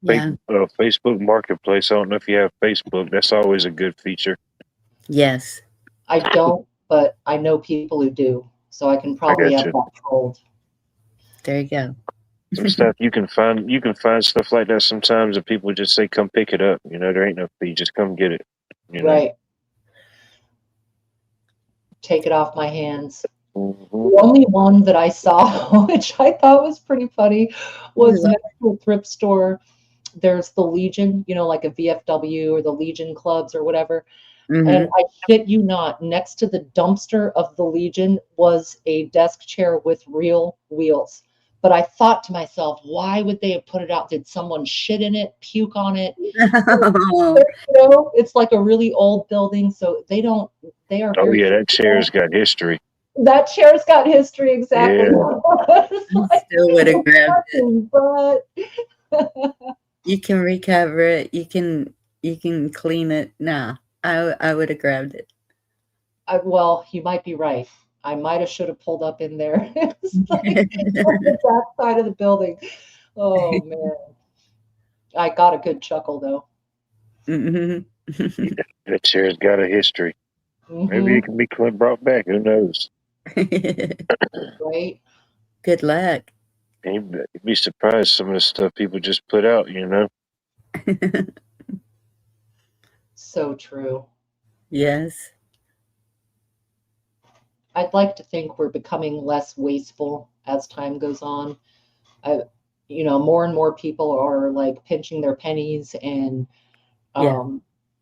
Speaker 2: Yeah.
Speaker 5: Facebook Marketplace. I don't know if you have Facebook. That's always a good feature.
Speaker 2: Yes.
Speaker 6: I don't, but I know people who do. So I can probably
Speaker 5: got
Speaker 6: have
Speaker 5: you.
Speaker 6: that trolled.
Speaker 2: There you go.
Speaker 5: Some stuff you can find stuff like that sometimes, and people just say, "Come pick it up." You know, there ain't no fee. Just come get it. You know?
Speaker 6: Right. Take it off my hands.
Speaker 5: Mhm.
Speaker 6: The only one that I saw, which I thought was pretty funny, was
Speaker 2: Yeah.
Speaker 6: next to a thrift store. there's the Legion, you know, like a VFW or the Legion clubs or whatever.
Speaker 2: Mhm.
Speaker 6: And I shit you not, next to the dumpster of the Legion was a desk chair with real wheels. But I thought to myself, why would they have put it out? Did someone shit in it, puke on it? You know, it's like a really old building, so they are
Speaker 5: Oh
Speaker 6: very
Speaker 5: yeah, that chair's
Speaker 6: careful.
Speaker 5: got history.
Speaker 6: That chair's got history, exactly.
Speaker 5: Yeah.
Speaker 6: It's
Speaker 2: I
Speaker 6: like,
Speaker 2: still would have grabbed it.
Speaker 6: fucking butt.
Speaker 2: You can recover it. You can clean it. Nah, I would have grabbed it.
Speaker 6: Well, you might be right. I might have should have pulled up in there. It's like on the back side of the building. Oh man. I got a good chuckle though.
Speaker 2: Mhm.
Speaker 5: That chair's got a history. Maybe
Speaker 6: Mhm,
Speaker 5: it can be brought back. Who knows?
Speaker 6: right?
Speaker 2: Good luck.
Speaker 5: You'd be surprised some of the stuff people just put out, you know?
Speaker 6: So true.
Speaker 2: Yes.
Speaker 6: I'd like to think we're becoming less wasteful as time goes on. You know, more and more people are like pinching their pennies and
Speaker 2: Yeah.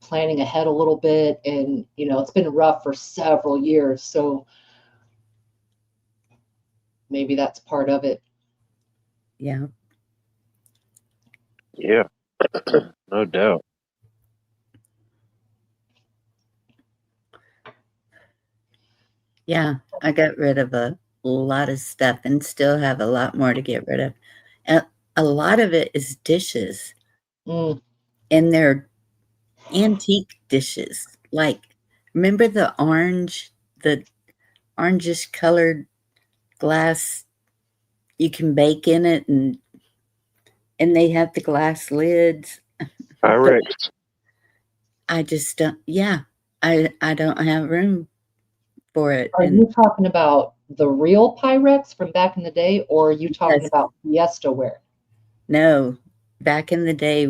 Speaker 6: planning ahead a little bit. And, you know, it's been rough for several years. So maybe that's part of it.
Speaker 2: Yeah.
Speaker 5: Yeah. No doubt.
Speaker 2: Yeah. I got rid of a lot of stuff and still have a lot more to get rid of. And a lot of it is dishes,
Speaker 6: Mm,
Speaker 2: and they're antique dishes. Like, remember the orangish colored glass? You can bake in it, and they have the glass lids.
Speaker 5: Pyrex.
Speaker 2: I just don't. Yeah, I don't have room for it.
Speaker 6: are
Speaker 2: And
Speaker 6: you talking about the real Pyrex from back in the day, or are you talking
Speaker 2: yes,
Speaker 6: about Fiesta ware?
Speaker 2: no, back in the day,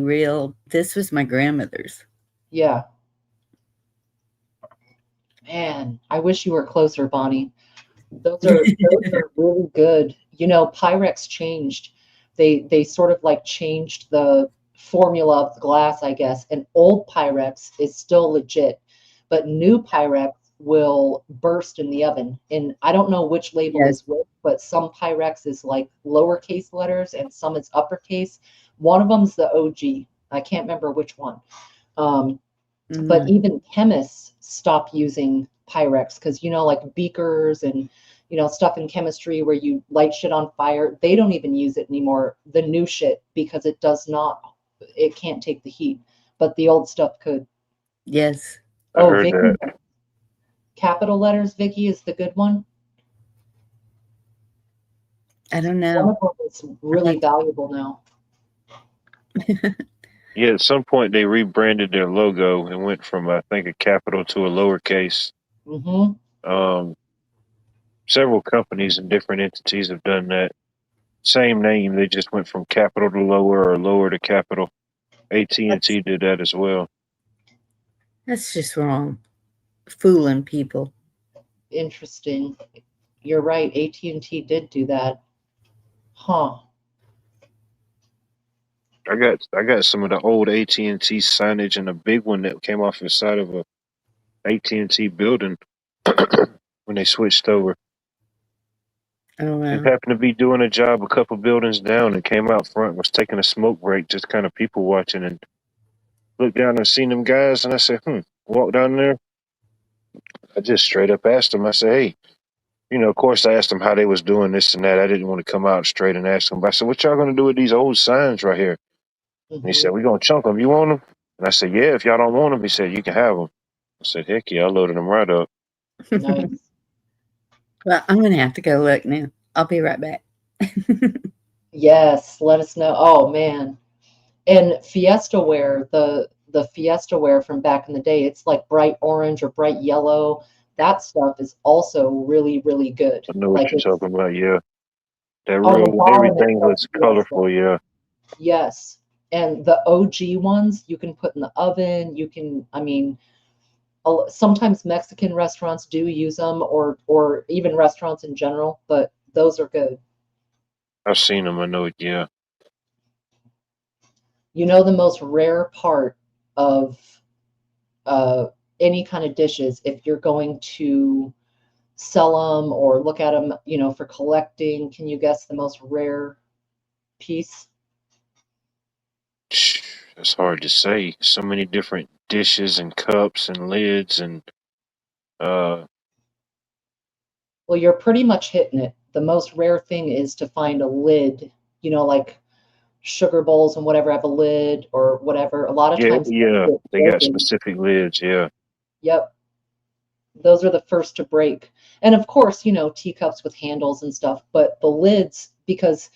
Speaker 2: this was my grandmother's.
Speaker 6: Yeah. Man, I wish you were closer, Bonnie. Those are really good. You know, Pyrex changed. They sort of like changed the formula of the glass, I guess. And old Pyrex is still legit, but new Pyrex will burst in the oven. And I don't know which label
Speaker 2: Yes.
Speaker 6: is which, but some Pyrex is like lowercase letters and some is uppercase. One of them's the OG. I can't remember which one. But
Speaker 2: Mm,
Speaker 6: even chemists stop using Pyrex because, you know, like beakers and, you know, stuff in chemistry where you light shit on fire, they don't even use it anymore, the new shit, because it can't take the heat. But the old stuff could.
Speaker 2: yes.
Speaker 5: I
Speaker 6: Oh,
Speaker 5: heard
Speaker 6: Vicky,
Speaker 5: that.
Speaker 6: capital letters, Vicky is the good one.
Speaker 2: I don't
Speaker 6: One
Speaker 2: know.
Speaker 6: of them is really valuable now.
Speaker 5: Yeah, at some point they rebranded their logo and went from, I think, a capital to a lowercase.
Speaker 6: Hmm.
Speaker 5: Several companies and different entities have done that. Same name, they just went from capital to lower or lower to capital. AT&T did that as well.
Speaker 2: That's just wrong. Fooling people.
Speaker 6: Interesting. You're right. AT&T did do that. Huh.
Speaker 5: I got some of the old AT&T signage and a big one that came off the side of a AT&T building when they switched over.
Speaker 2: Oh,
Speaker 5: Just
Speaker 2: wow.
Speaker 5: happened to be doing a job a couple buildings down and came out front, was taking a smoke break, just kind of people watching, and looked down and seen them guys, and I said, walk down there. I just straight up asked them, I said, hey, of course I asked them how they was doing this and that. I didn't want to come out straight and ask them, but I said, what y'all going to do with these old signs right here? And he said,
Speaker 6: Hmm.
Speaker 5: we going to chunk them. You want them? And I said, yeah, if y'all don't want them, he said, you can have them. I said, heck yeah, I loaded them right up.
Speaker 6: Nice.
Speaker 2: Well, I'm going to have to go look now. I'll be right back.
Speaker 6: Yes, let us know. Oh man. And Fiesta ware, the Fiesta ware from back in the day, it's like bright orange or bright yellow. That stuff is also really, really good.
Speaker 5: I know what
Speaker 6: Like
Speaker 5: you're
Speaker 6: it's
Speaker 5: talking about, yeah. That
Speaker 6: on the
Speaker 5: real,
Speaker 6: bottom, it
Speaker 5: everything
Speaker 6: says
Speaker 5: was
Speaker 6: Fiesta.
Speaker 5: colorful, yeah.
Speaker 6: Yes. And the OG ones you can put in the oven. I mean, sometimes Mexican restaurants do use them or even restaurants in general, but those are good.
Speaker 5: I've seen them, I know it, yeah.
Speaker 6: You know, the most rare part of any kind of dishes, if you're going to sell them or look at them, you know, for collecting, can you guess the most rare piece?
Speaker 5: It's hard to say. So many different dishes and cups and lids and uh
Speaker 6: Well, you're pretty much hitting it. The most rare thing is to find a lid, you know, like sugar bowls and whatever have a lid or whatever. A lot of
Speaker 5: yeah,
Speaker 6: times
Speaker 5: yeah.
Speaker 6: it's
Speaker 5: They got
Speaker 6: broken.
Speaker 5: specific lids, yeah.
Speaker 6: Yep. Those are the first to break. And of course, you know, teacups with handles and stuff, but the lids, because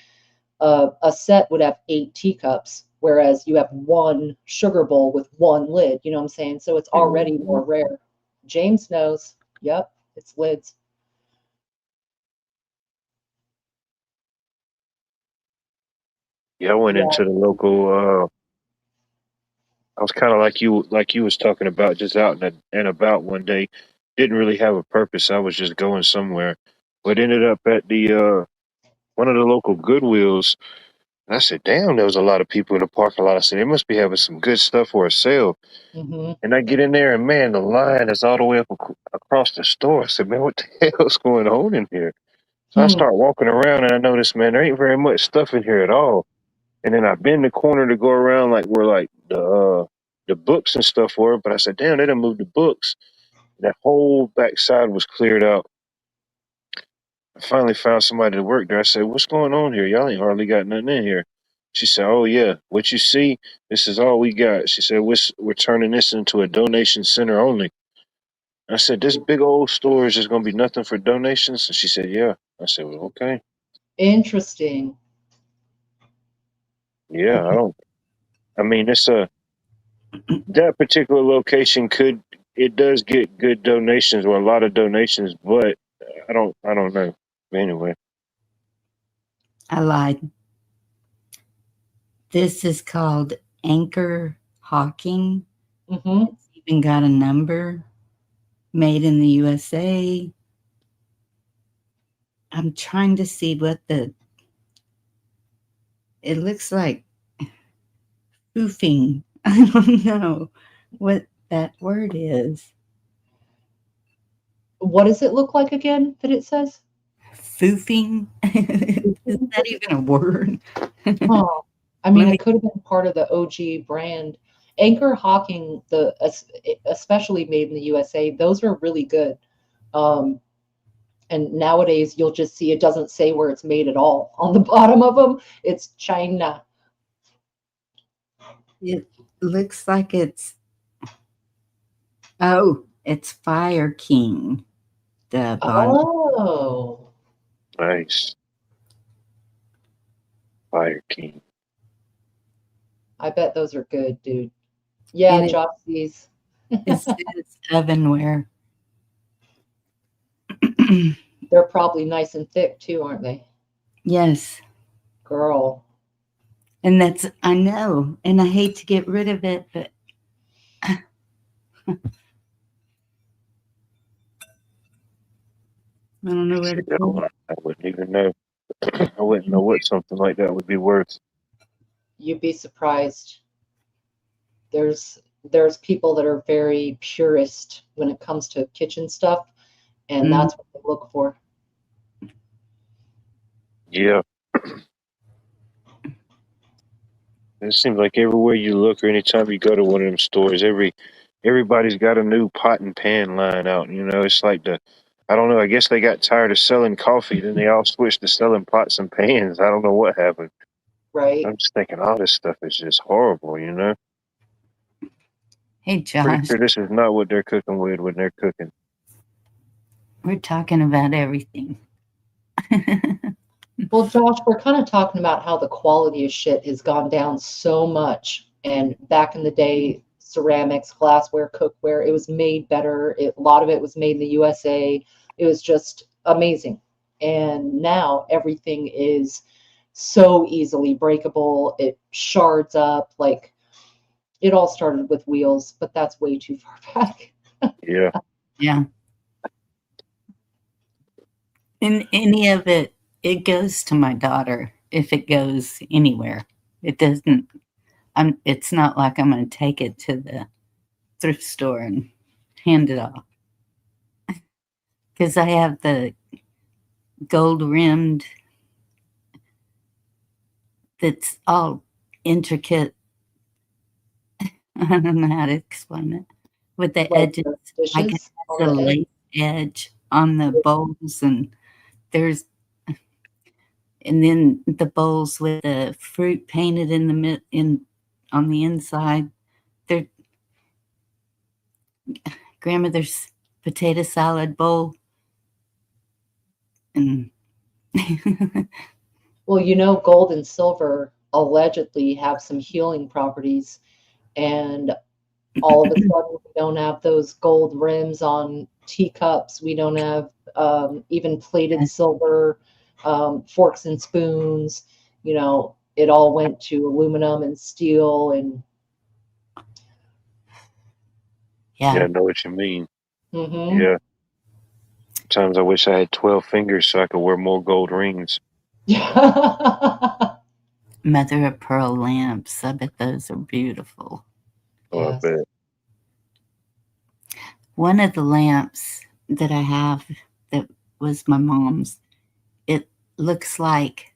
Speaker 6: a set would have 8 teacups, whereas you have one sugar bowl with one lid, you know what I'm saying? So it's already more rare. James knows. Yep, it's lids.
Speaker 5: Yeah, I went
Speaker 6: Yeah.
Speaker 5: into the local I was kind of like you was talking about, just out and about one day. Didn't really have a purpose. I was just going somewhere, but ended up at the one of the local Goodwills. And I said, "Damn, there was a lot of people in the parking lot." I said, "They must be having some good stuff for a sale."
Speaker 6: Hmm.
Speaker 5: And I get in there, and man, the line is all the way up across the store. I said, "Man, what the hell's going on in here?" So I
Speaker 6: Hmm.
Speaker 5: start walking around, and I notice, man, there ain't very much stuff in here at all. And then I bend the corner to go around like where like the books and stuff were, but I said, damn, they done moved the books. That whole backside was cleared out. I finally found somebody to work there. I said, what's going on here? Y'all ain't hardly got nothing in here. She said, oh yeah, what you see, this is all we got. She said, we're turning this into a donation center only. I said, this big old store is just gonna be nothing for donations? And she said, yeah. I said, well, okay.
Speaker 6: Interesting.
Speaker 5: Yeah, I mean, it's a that particular location could it does get good donations or a lot of donations, but I don't know. Anyway,
Speaker 2: I lied. This is called Anchor Hawking.
Speaker 6: Hmm.
Speaker 2: It's even got a number. Made in the USA. I'm trying to see what it looks like foofing. I don't know what that word is.
Speaker 6: What does it look like again that it says?
Speaker 2: Foofing? Is that even a word?
Speaker 6: Huh. I
Speaker 2: Let
Speaker 6: mean,
Speaker 2: me,
Speaker 6: it could have been part of the OG brand. Anchor Hawking, especially made in the USA, those are really good. Um, and nowadays, you'll just see it doesn't say where it's made at all on the bottom of them. It's China.
Speaker 2: it looks like it's Fire King, the bottom.
Speaker 6: Oh,
Speaker 5: nice. Fire King.
Speaker 6: I bet those are good, dude. Yeah,
Speaker 2: And
Speaker 6: Jopsies.
Speaker 2: it says ovenware.
Speaker 6: They're probably nice and thick too, aren't they?
Speaker 2: Yes.
Speaker 6: Girl.
Speaker 2: And I know, and I hate to get rid of it, but I don't know where to
Speaker 5: See that
Speaker 2: put
Speaker 5: one,
Speaker 2: it.
Speaker 5: I wouldn't even know. I wouldn't know what something like that would be worth.
Speaker 6: You'd be surprised. There's people that are very purist when it comes to kitchen stuff, and
Speaker 2: Mm,
Speaker 6: that's what they look for.
Speaker 5: Yeah, it seems like everywhere you look or anytime you go to one of them stores, everybody's got a new pot and pan line out. You know, it's like I don't know. I guess they got tired of selling coffee, then they all switched to selling pots and pans. I don't know what happened.
Speaker 6: Right?
Speaker 5: I'm just thinking all this stuff is just horrible, you know?
Speaker 2: Hey,
Speaker 5: Pretty
Speaker 2: Josh,
Speaker 5: sure this is not what they're cooking with when they're cooking.
Speaker 2: we're talking about everything.
Speaker 6: Well, Josh, we're kind of talking about how the quality of shit has gone down so much. And back in the day, ceramics, glassware, cookware, it was made better. A lot of it was made in the USA. It was just amazing. And now everything is so easily breakable. It shards up. Like it all started with wheels, but that's way too far back.
Speaker 5: Yeah,
Speaker 2: Yeah. And any of it goes to my daughter if it goes anywhere. It doesn't It's not like I'm going to take it to the thrift store and hand it off. Because I have the gold rimmed, that's all intricate. I don't know how to explain it. With the
Speaker 6: Like
Speaker 2: edges,
Speaker 6: the
Speaker 2: I can
Speaker 6: dishes
Speaker 2: have
Speaker 6: on
Speaker 2: the
Speaker 6: the edge.
Speaker 2: lace edge on the bowls, and there's, and then the bowls with the fruit painted in the on the inside. They're grandmother's potato salad bowl, and
Speaker 6: Well, you know, gold and silver allegedly have some healing properties, and all of a sudden we don't have those gold rims on teacups. We don't have even plated silver forks and spoons. You know, it all went to aluminum and steel, and
Speaker 5: Yeah,
Speaker 2: yeah.
Speaker 5: I know what you mean.
Speaker 6: mhm.
Speaker 5: Yeah. Sometimes I wish I had 12 fingers so I could wear more gold rings.
Speaker 2: Mother of pearl lamps. I bet those are beautiful.
Speaker 5: Oh,
Speaker 6: Yes.
Speaker 5: I bet.
Speaker 2: One of the lamps that I have that was my mom's, it looks like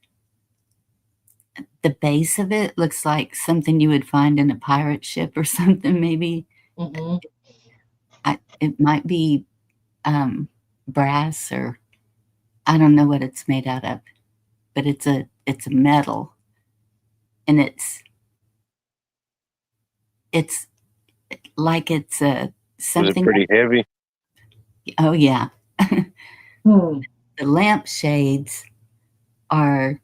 Speaker 2: the base of it looks like something you would find in a pirate ship or something, maybe.
Speaker 6: Mhm.
Speaker 2: It might be brass, or I don't know what it's made out of, but it's a metal, and it's like it's a
Speaker 5: Was it
Speaker 2: something.
Speaker 5: pretty heavy?
Speaker 2: Oh yeah.
Speaker 6: Hmm.
Speaker 2: The lampshades are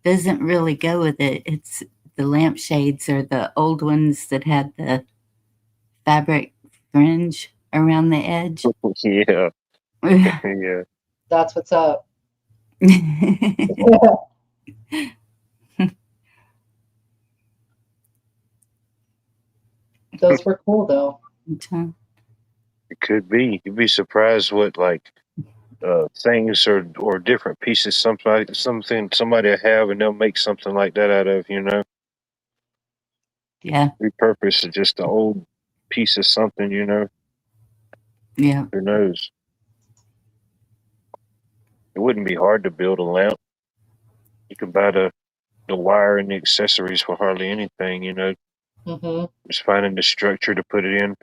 Speaker 2: doesn't really go with it. It's the lampshades are the old ones that had the fabric fringe around the edge.
Speaker 5: Yeah. Yeah.
Speaker 6: That's what's up. Those were cool though.
Speaker 5: It could be. You'd be surprised what like things or different pieces somebody will have and they'll make something like that out of, you know.
Speaker 2: Yeah,
Speaker 5: Repurpose just an old piece of something, you know.
Speaker 2: yeah.
Speaker 5: Who knows? It wouldn't be hard to build a lamp. You could buy the wire and the accessories for hardly anything, you know.
Speaker 6: Mhm.
Speaker 5: Just finding the structure to put it in.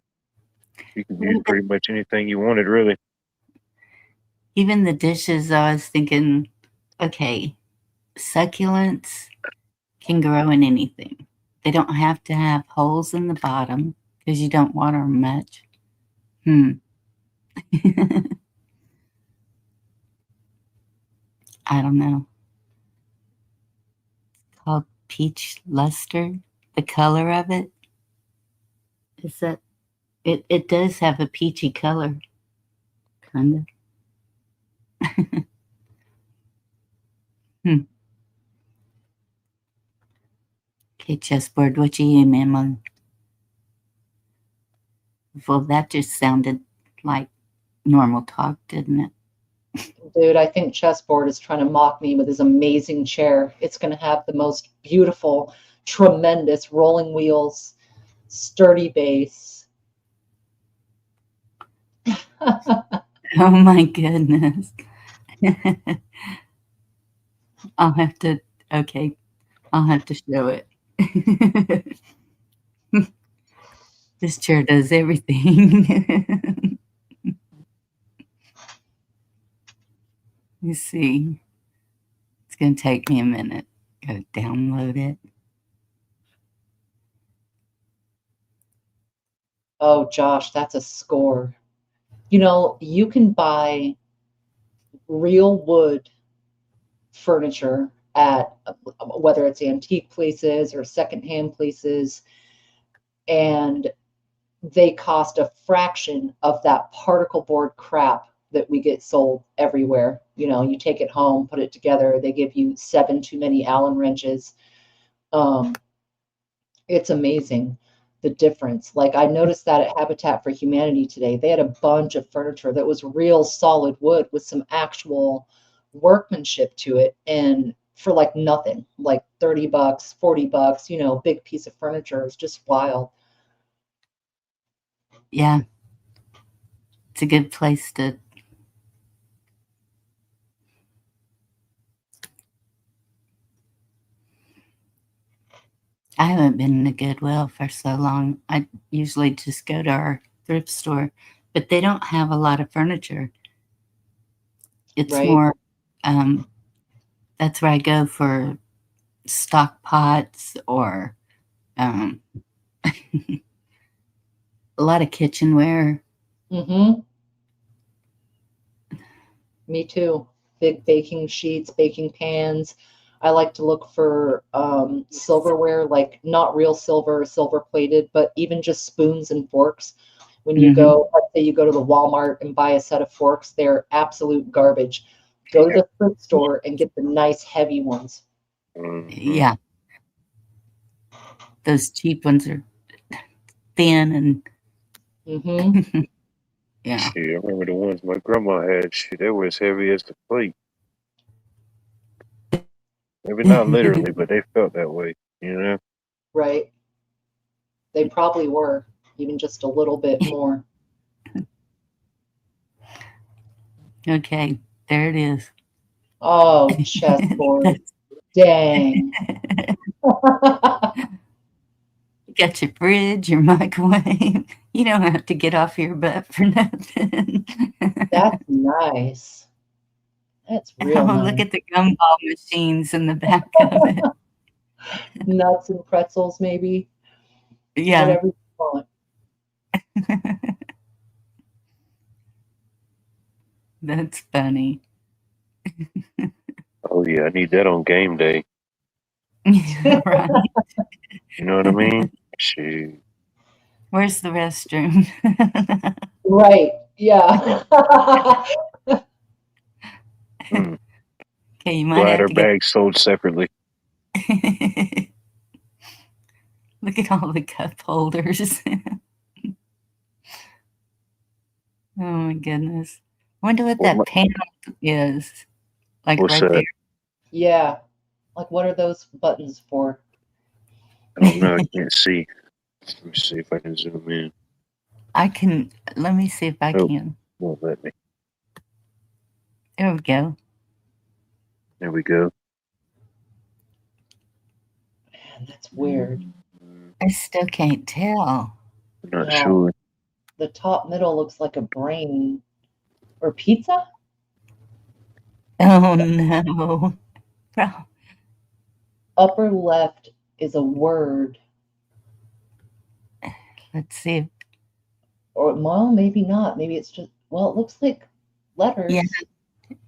Speaker 5: You could use pretty much anything you wanted, really.
Speaker 2: Even the dishes, I was thinking, okay, succulents can grow in anything. They don't have to have holes in the bottom because you don't water them much. I don't know. It's called peach luster. The color of it is that it does have a peachy color, kind of. Okay, chessboard, what you in, Emma? Well, that just sounded like normal talk, didn't it?
Speaker 6: Dude, I think Chessboard is trying to mock me with his amazing chair. It's going to have the most beautiful, tremendous rolling wheels, sturdy base.
Speaker 2: Oh my goodness. I'll have to, okay, I'll have to show it. This chair does everything. You see, it's going to take me a minute. Gotta download it.
Speaker 6: Oh, Josh, that's a score. You know, you can buy real wood furniture at whether it's antique places or secondhand places, and they cost a fraction of that particle board crap that we get sold everywhere. You know, you take it home, put it together, they give you 7 too many Allen wrenches. It's amazing the difference. Like I noticed that at Habitat for Humanity today, they had a bunch of furniture that was real solid wood with some actual workmanship to it. And for like nothing, like $30, $40, you know, big piece of furniture. It's just wild.
Speaker 2: Yeah. It's a good place to. I haven't been in a Goodwill for so long. I usually just go to our thrift store, but they don't have a lot of furniture. It's
Speaker 6: Right.
Speaker 2: more, that's where I go for stock pots or a lot of kitchenware.
Speaker 6: Mm-hmm. Me too. Big baking sheets, baking pans. I like to look for silverware, like not real silver, silver plated, but even just spoons and forks. When you go, let's say you go to the Walmart and buy a set of forks, they're absolute garbage. Go to the thrift store and get the nice heavy ones.
Speaker 2: Yeah. Those cheap ones are thin and
Speaker 6: Mm-hmm.
Speaker 2: yeah.
Speaker 5: Shit, I remember the ones my grandma had. Shit, they were as heavy as the plate. Maybe not literally, but they felt that way. You know.
Speaker 6: Right. They probably were, even just a little bit more.
Speaker 2: Okay, there it is.
Speaker 6: Oh, chessboard. Dang.
Speaker 2: Got your fridge, your microwave. You don't have to get off your butt for nothing.
Speaker 6: That's nice. That's real
Speaker 2: Oh,
Speaker 6: nice.
Speaker 2: look at the gumball machines in the back of it.
Speaker 6: Nuts and pretzels, maybe.
Speaker 2: Yeah.
Speaker 6: Whatever you want.
Speaker 2: That's funny.
Speaker 5: Oh yeah, I need that on game day.
Speaker 2: Right.
Speaker 5: You know what I mean? Shoot.
Speaker 2: Where's the restroom?
Speaker 6: Right. Yeah.
Speaker 5: Mm.
Speaker 2: Okay, you might
Speaker 5: Bladder
Speaker 2: have to get.
Speaker 5: bags sold separately.
Speaker 2: Look at all the cup holders. Oh my goodness. I wonder what
Speaker 5: Well,
Speaker 2: that panel is. Like
Speaker 5: what's
Speaker 2: right
Speaker 5: that?
Speaker 2: there.
Speaker 6: Yeah. Like, what are those buttons for?
Speaker 5: I don't know. I can't see. Let me see if I can zoom in.
Speaker 2: I can, let me see if I
Speaker 5: Oh.
Speaker 2: can.
Speaker 5: Won't let me.
Speaker 2: There we go.
Speaker 5: There we go.
Speaker 6: Man, that's weird.
Speaker 2: I still can't tell.
Speaker 5: I'm not
Speaker 6: No.
Speaker 5: sure.
Speaker 6: The top middle looks like a brain. Or pizza?
Speaker 2: Oh no. Bro.
Speaker 6: Upper left is a word.
Speaker 2: Let's see if,
Speaker 6: Or, well, maybe not. Maybe it's just, well, it looks like letters.
Speaker 2: yeah,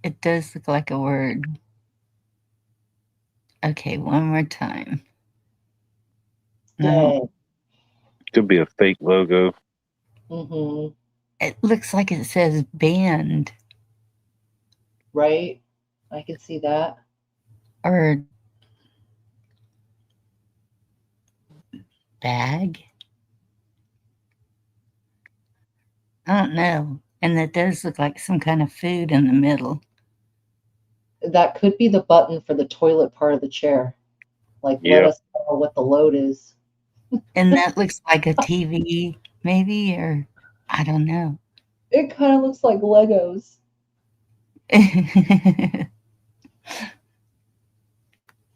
Speaker 2: it does look like a word. Okay, one more time. No,
Speaker 6: Dang.
Speaker 5: Could be a fake logo.
Speaker 6: Mm-hmm.
Speaker 2: it looks like it says band
Speaker 6: Right? I can see that.
Speaker 2: or bag. I don't know. And that does look like some kind of food in the middle.
Speaker 6: That could be the button for the toilet part of the chair. Like, let
Speaker 5: Yeah.
Speaker 6: us know what the load is.
Speaker 2: And that looks like a TV, maybe, or I don't know.
Speaker 6: It kind of looks like Legos.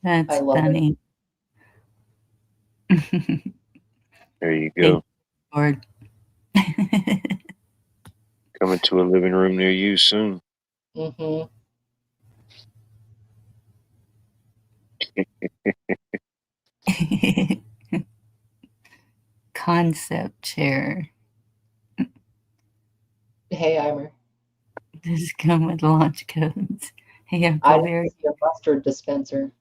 Speaker 2: That's
Speaker 6: I love it.
Speaker 2: funny.
Speaker 5: There you go.
Speaker 2: Lord.
Speaker 5: Coming to a living room near you soon.
Speaker 6: Mm-hmm.
Speaker 2: Concept chair.
Speaker 6: Hey, Eimer.
Speaker 2: Does come with launch codes. Hey,
Speaker 6: I
Speaker 2: Uncle
Speaker 6: didn't
Speaker 2: Barry.
Speaker 6: see a mustard dispenser.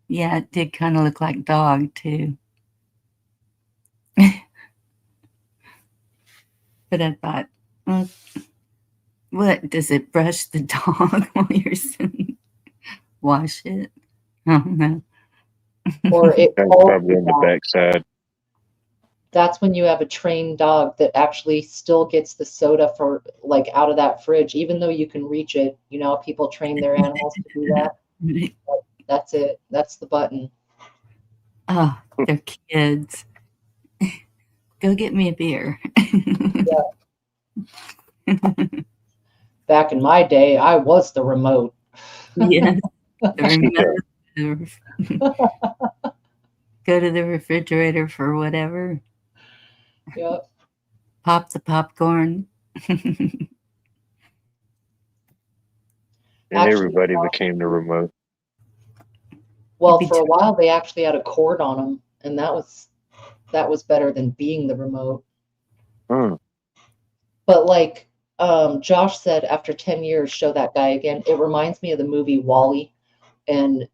Speaker 2: Yeah, it did kind of look like dog too. But I thought, well, what does it brush the dog while you're sitting? Wash it? I don't know.
Speaker 6: Or it
Speaker 5: That's
Speaker 6: holds
Speaker 5: probably
Speaker 6: the
Speaker 5: on the
Speaker 6: dog.
Speaker 5: backside.
Speaker 6: That's when you have a trained dog that actually still gets the soda for like out of that fridge, even though you can reach it. You know, people train their animals to do that. That's it. That's the button.
Speaker 2: Oh, they're kids. Go get me a beer.
Speaker 6: Back in my day, I was the remote.
Speaker 2: Yes. The remote. Go to the refrigerator for whatever.
Speaker 6: Yep.
Speaker 2: Pop the popcorn.
Speaker 5: And
Speaker 6: Actually,
Speaker 5: everybody became the remote.
Speaker 6: well, for a while they actually had a cord on them, and that was better than being the remote.
Speaker 5: Hmm.
Speaker 6: But like Josh said, after 10 years, show that guy again. It reminds me of the movie WALL-E, and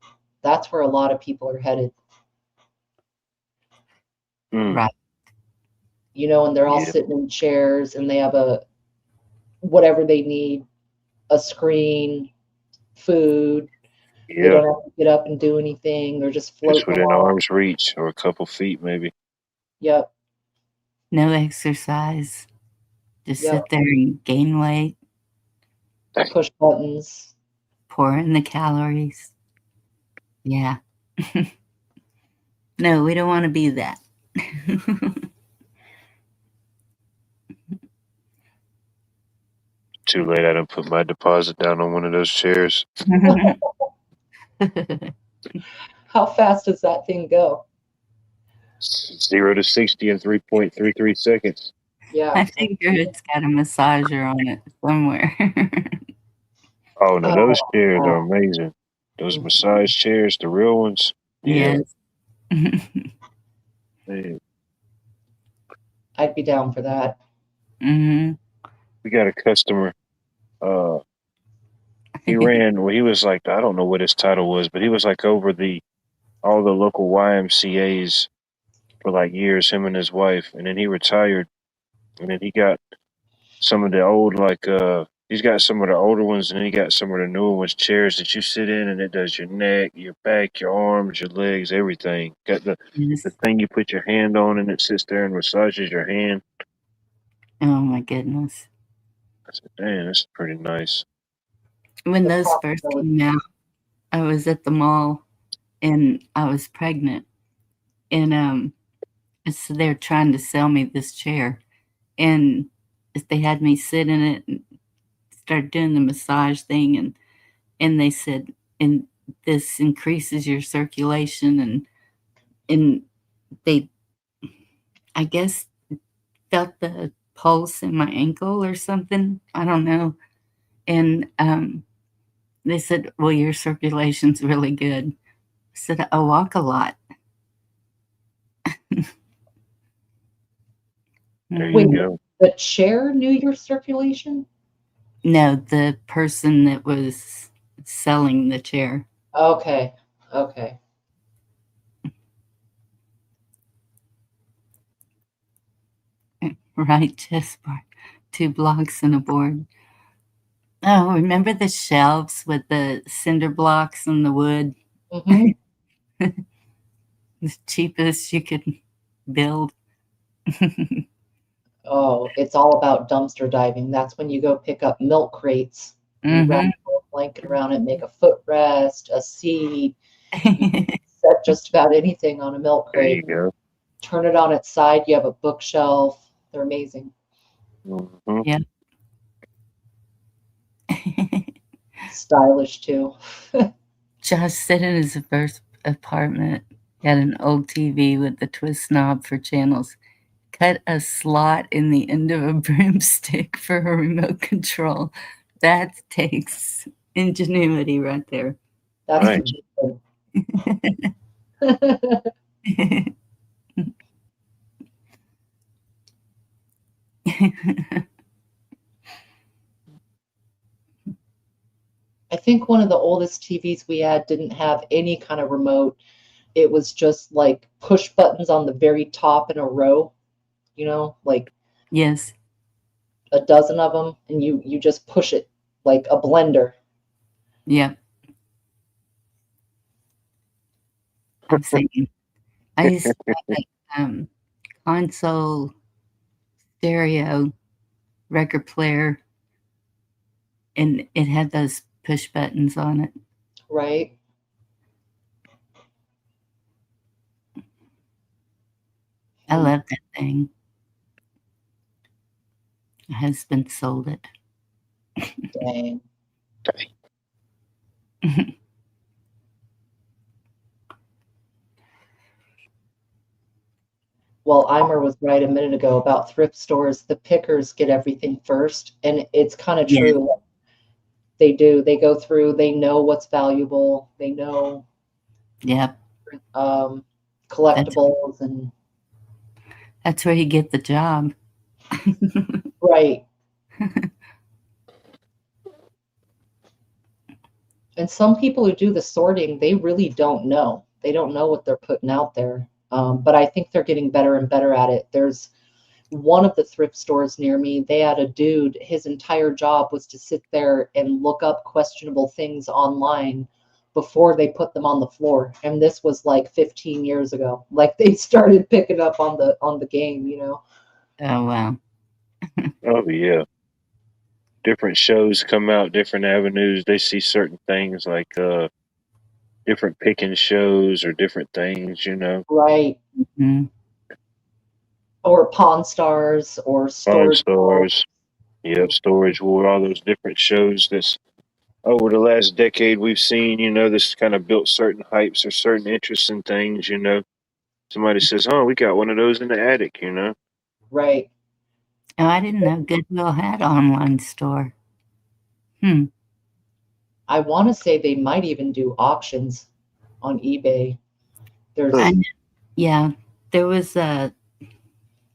Speaker 6: that's where a lot of people are headed.
Speaker 5: Mm.
Speaker 2: Right.
Speaker 6: You know, and they're all
Speaker 5: Yeah.
Speaker 6: sitting in chairs, and they have whatever they need, a screen, food. They
Speaker 5: Yeah.
Speaker 6: don't have to get up and do anything. They're just
Speaker 5: Just
Speaker 6: floating
Speaker 5: within
Speaker 6: along.
Speaker 5: arm's reach or a couple feet, maybe.
Speaker 6: Yep.
Speaker 2: No exercise. Just
Speaker 6: Yep.
Speaker 2: sit there and gain weight,
Speaker 6: Push buttons.
Speaker 2: pour in the calories. Yeah. No, we don't want to be that.
Speaker 5: Too late. I done put my deposit down on one of those chairs.
Speaker 6: How fast does that thing go?
Speaker 5: 0 to 60 in 3.33 seconds.
Speaker 6: Yeah.
Speaker 2: I figure it's got a massager on it somewhere.
Speaker 5: Oh no, those chairs
Speaker 6: wow.
Speaker 5: are amazing. Those massage chairs, the real ones. Yeah.
Speaker 2: Yes.
Speaker 5: Man,
Speaker 6: I'd be down for that.
Speaker 2: Hmm.
Speaker 5: we got a customer. He ran. Well, he was like, I don't know what his title was, but he was like over all the local YMCA's for like years. Him and his wife, and then he retired, and then he got some of the old he's got some of the older ones, and then he got some of the newer ones. Chairs that you sit in, and it does your neck, your back, your arms, your legs, everything. Got the
Speaker 2: Yes.
Speaker 5: thing you put your hand on, and it sits there and massages your hand.
Speaker 2: Oh my goodness.
Speaker 5: I said, "Damn, that's pretty nice."
Speaker 2: When
Speaker 6: The
Speaker 2: those first
Speaker 6: possibility.
Speaker 2: came out, I was at the mall and I was pregnant. And so they're trying to sell me this chair. And they had me sit in it and start doing the massage thing, and they said, and this increases your circulation, and they, I guess, felt the pulse in my ankle or something. I don't know. And they said, well, your circulation's really good. I said, I walk a lot.
Speaker 5: There
Speaker 6: Wait,
Speaker 5: you go.
Speaker 6: the chair knew your circulation?
Speaker 2: No, the person that was selling the chair.
Speaker 6: Okay. Okay.
Speaker 2: Right, chest bar, 2 blocks and a board. Oh, remember the shelves with the cinder blocks and the wood?
Speaker 6: Hmm.
Speaker 2: The cheapest you could build.
Speaker 6: Oh, it's all about dumpster diving. That's when you go pick up milk crates. You wrap
Speaker 2: Mhm.
Speaker 6: a little blanket around it, make a footrest, a seat, set just about anything on a milk
Speaker 5: There you
Speaker 6: crate.
Speaker 5: go.
Speaker 6: Turn it on its side, you have a bookshelf. They're amazing.
Speaker 5: Hmm.
Speaker 2: Yeah.
Speaker 6: Stylish too.
Speaker 2: Josh said in his first apartment, he had an old TV with the twist knob for channels. Cut a slot in the end of a broomstick for a remote control. That takes ingenuity right there.
Speaker 6: That's
Speaker 5: Right.
Speaker 6: legit. I think one of the oldest TVs we had didn't have any kind of remote. It was just like push buttons on the very top in a row, you know, like
Speaker 2: Yes.
Speaker 6: a dozen of them, and you just push it like a blender.
Speaker 2: Yep. I'm saying I used to have like console stereo record player, and it had those push buttons on it.
Speaker 6: Right.
Speaker 2: I love that thing. My husband sold it.
Speaker 6: Dang. Well, Eimer was right a minute ago about thrift stores. The pickers get everything first, and it's kind of
Speaker 2: Yeah.
Speaker 6: true. They do. They go through. They know what's valuable. They know
Speaker 2: Yep.
Speaker 6: collectibles and
Speaker 2: That's where you get the job.
Speaker 6: right. And some people who do the sorting, they really don't know. They don't know what they're putting out there. But I think they're getting better and better at it. There's one of the thrift stores near me. They had a dude, his entire job was to sit there and look up questionable things online before they put them on the floor. And this was like 15 years ago. Like they started picking up on the game, you know.
Speaker 2: Oh, wow.
Speaker 5: Oh yeah. Different shows come out, different avenues. They see certain things like different picking shows or different things, you know.
Speaker 6: Right.
Speaker 2: Mhm.
Speaker 6: Or Pawn Stars or
Speaker 5: Pawn
Speaker 6: Storage Wars.
Speaker 5: Stars, yep, Storage War, all those different shows that's over the last decade we've seen, you know, this kind of built certain hypes or certain interests in things, you know. Somebody says, oh, we got one of those in the attic, you know.
Speaker 6: Right.
Speaker 2: Oh, I didn't know Goodwill had an online store.
Speaker 6: I want to say they might even do auctions on eBay. There's
Speaker 2: Yeah, there was I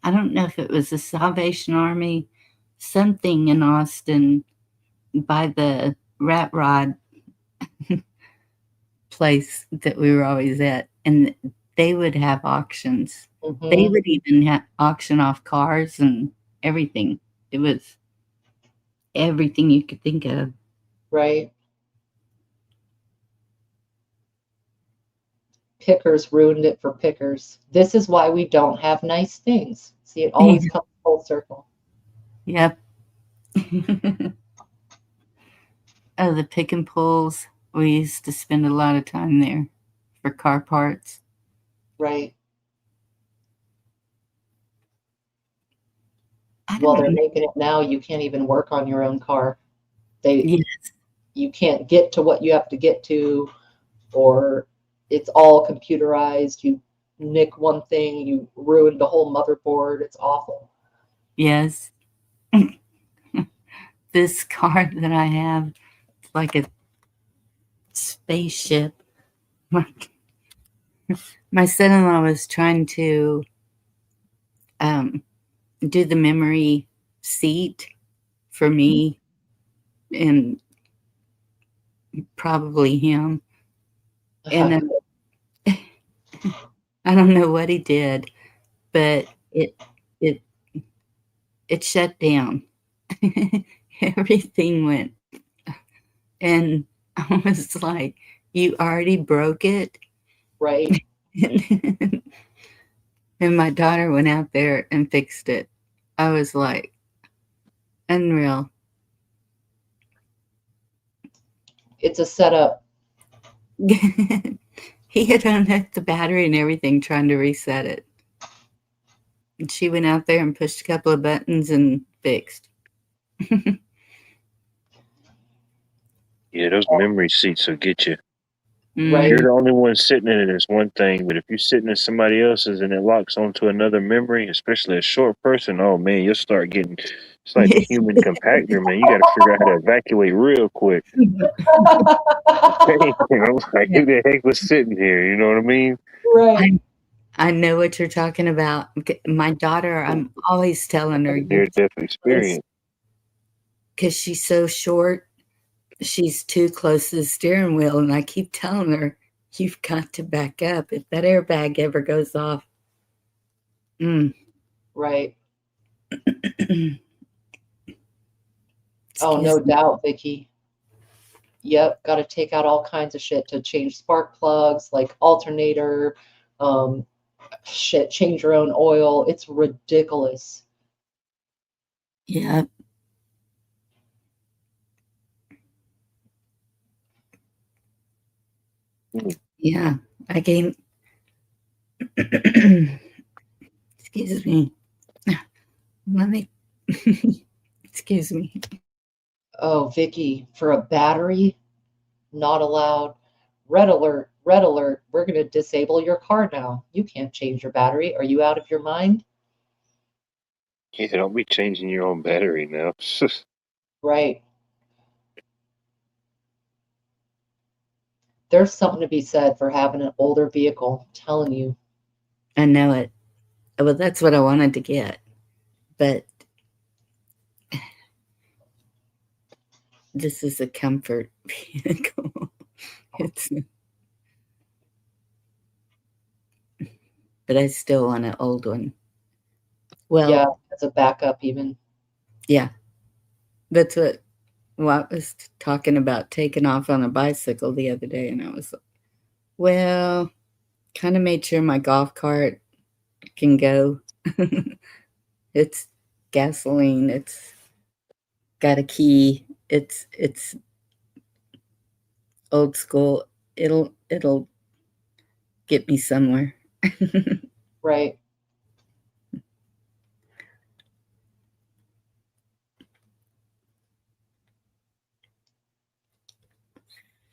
Speaker 2: don't know if it was the Salvation Army, something in Austin by the Rat Rod place that we were always at, and they would have auctions.
Speaker 6: mhm,
Speaker 2: They would even auction off cars and everything. It was everything you could think of.
Speaker 6: right. Pickers ruined it for pickers. This is why we don't have nice things. See, it always comes full circle.
Speaker 2: Yep. Oh, the pick and pulls. We used to spend a lot of time there for car parts.
Speaker 6: Right.
Speaker 2: I
Speaker 6: Well,
Speaker 2: don't
Speaker 6: they're
Speaker 2: know.
Speaker 6: making it now. You can't even work on your own car. They
Speaker 2: Yes.
Speaker 6: You can't get to what you have to get to, or it's all computerized. You nick one thing, you ruined the whole motherboard. It's awful.
Speaker 2: Yes. This car that I have, it's like a spaceship. My son-in-law was trying to do the memory seat for me and probably him. And then I don't know what he did, but it shut down. Everything went, and I was like, "You already broke it."
Speaker 6: Right.
Speaker 2: And my daughter went out there and fixed it. I was like, unreal.
Speaker 6: It's a setup.
Speaker 2: He had unhooked the battery and everything trying to reset it. And she went out there and pushed a couple of buttons and fixed.
Speaker 5: Yeah, those memory seats will get you.
Speaker 6: Right.
Speaker 5: If you're the only one sitting in it, it's one thing. But if you're sitting in somebody else's and it locks onto another memory, especially a short person, oh man, you'll start getting. It's like the human compactor, man. You got to figure out how to evacuate real quick. I'm like, who the heck was sitting here? You know what I mean?
Speaker 6: Right.
Speaker 2: I know what you're talking about. My daughter, I'm always telling her,
Speaker 5: Near-death experience.
Speaker 2: because she's so short, she's too close to the steering wheel, and I keep telling her, you've got to back up if that airbag ever goes off.
Speaker 6: Right. Oh, no doubt, Vicky. Yep, got to take out all kinds of shit to change spark plugs, like alternator, shit, change your own oil. It's ridiculous.
Speaker 2: Yeah. Yeah. I gained, excuse me. Let me, excuse me.
Speaker 6: Oh, Vicky, for a battery, not allowed. Red alert, red alert. We're going to disable your car now. You can't change your battery. Are you out of your mind?
Speaker 5: Yeah, don't be changing your own battery now.
Speaker 6: Right. There's something to be said for having an older vehicle. I'm telling you.
Speaker 2: I know it. Well, that's what I wanted to get. But this is a comfort vehicle. It's, but I still want an old one. Well,
Speaker 6: Yeah, as a backup even.
Speaker 2: yeah. That's what Watt was talking about, taking off on a bicycle the other day. And I was like, well, kind of made sure my golf cart can go. It's gasoline. It's got a key. It's old school. It'll get me somewhere.
Speaker 6: Right.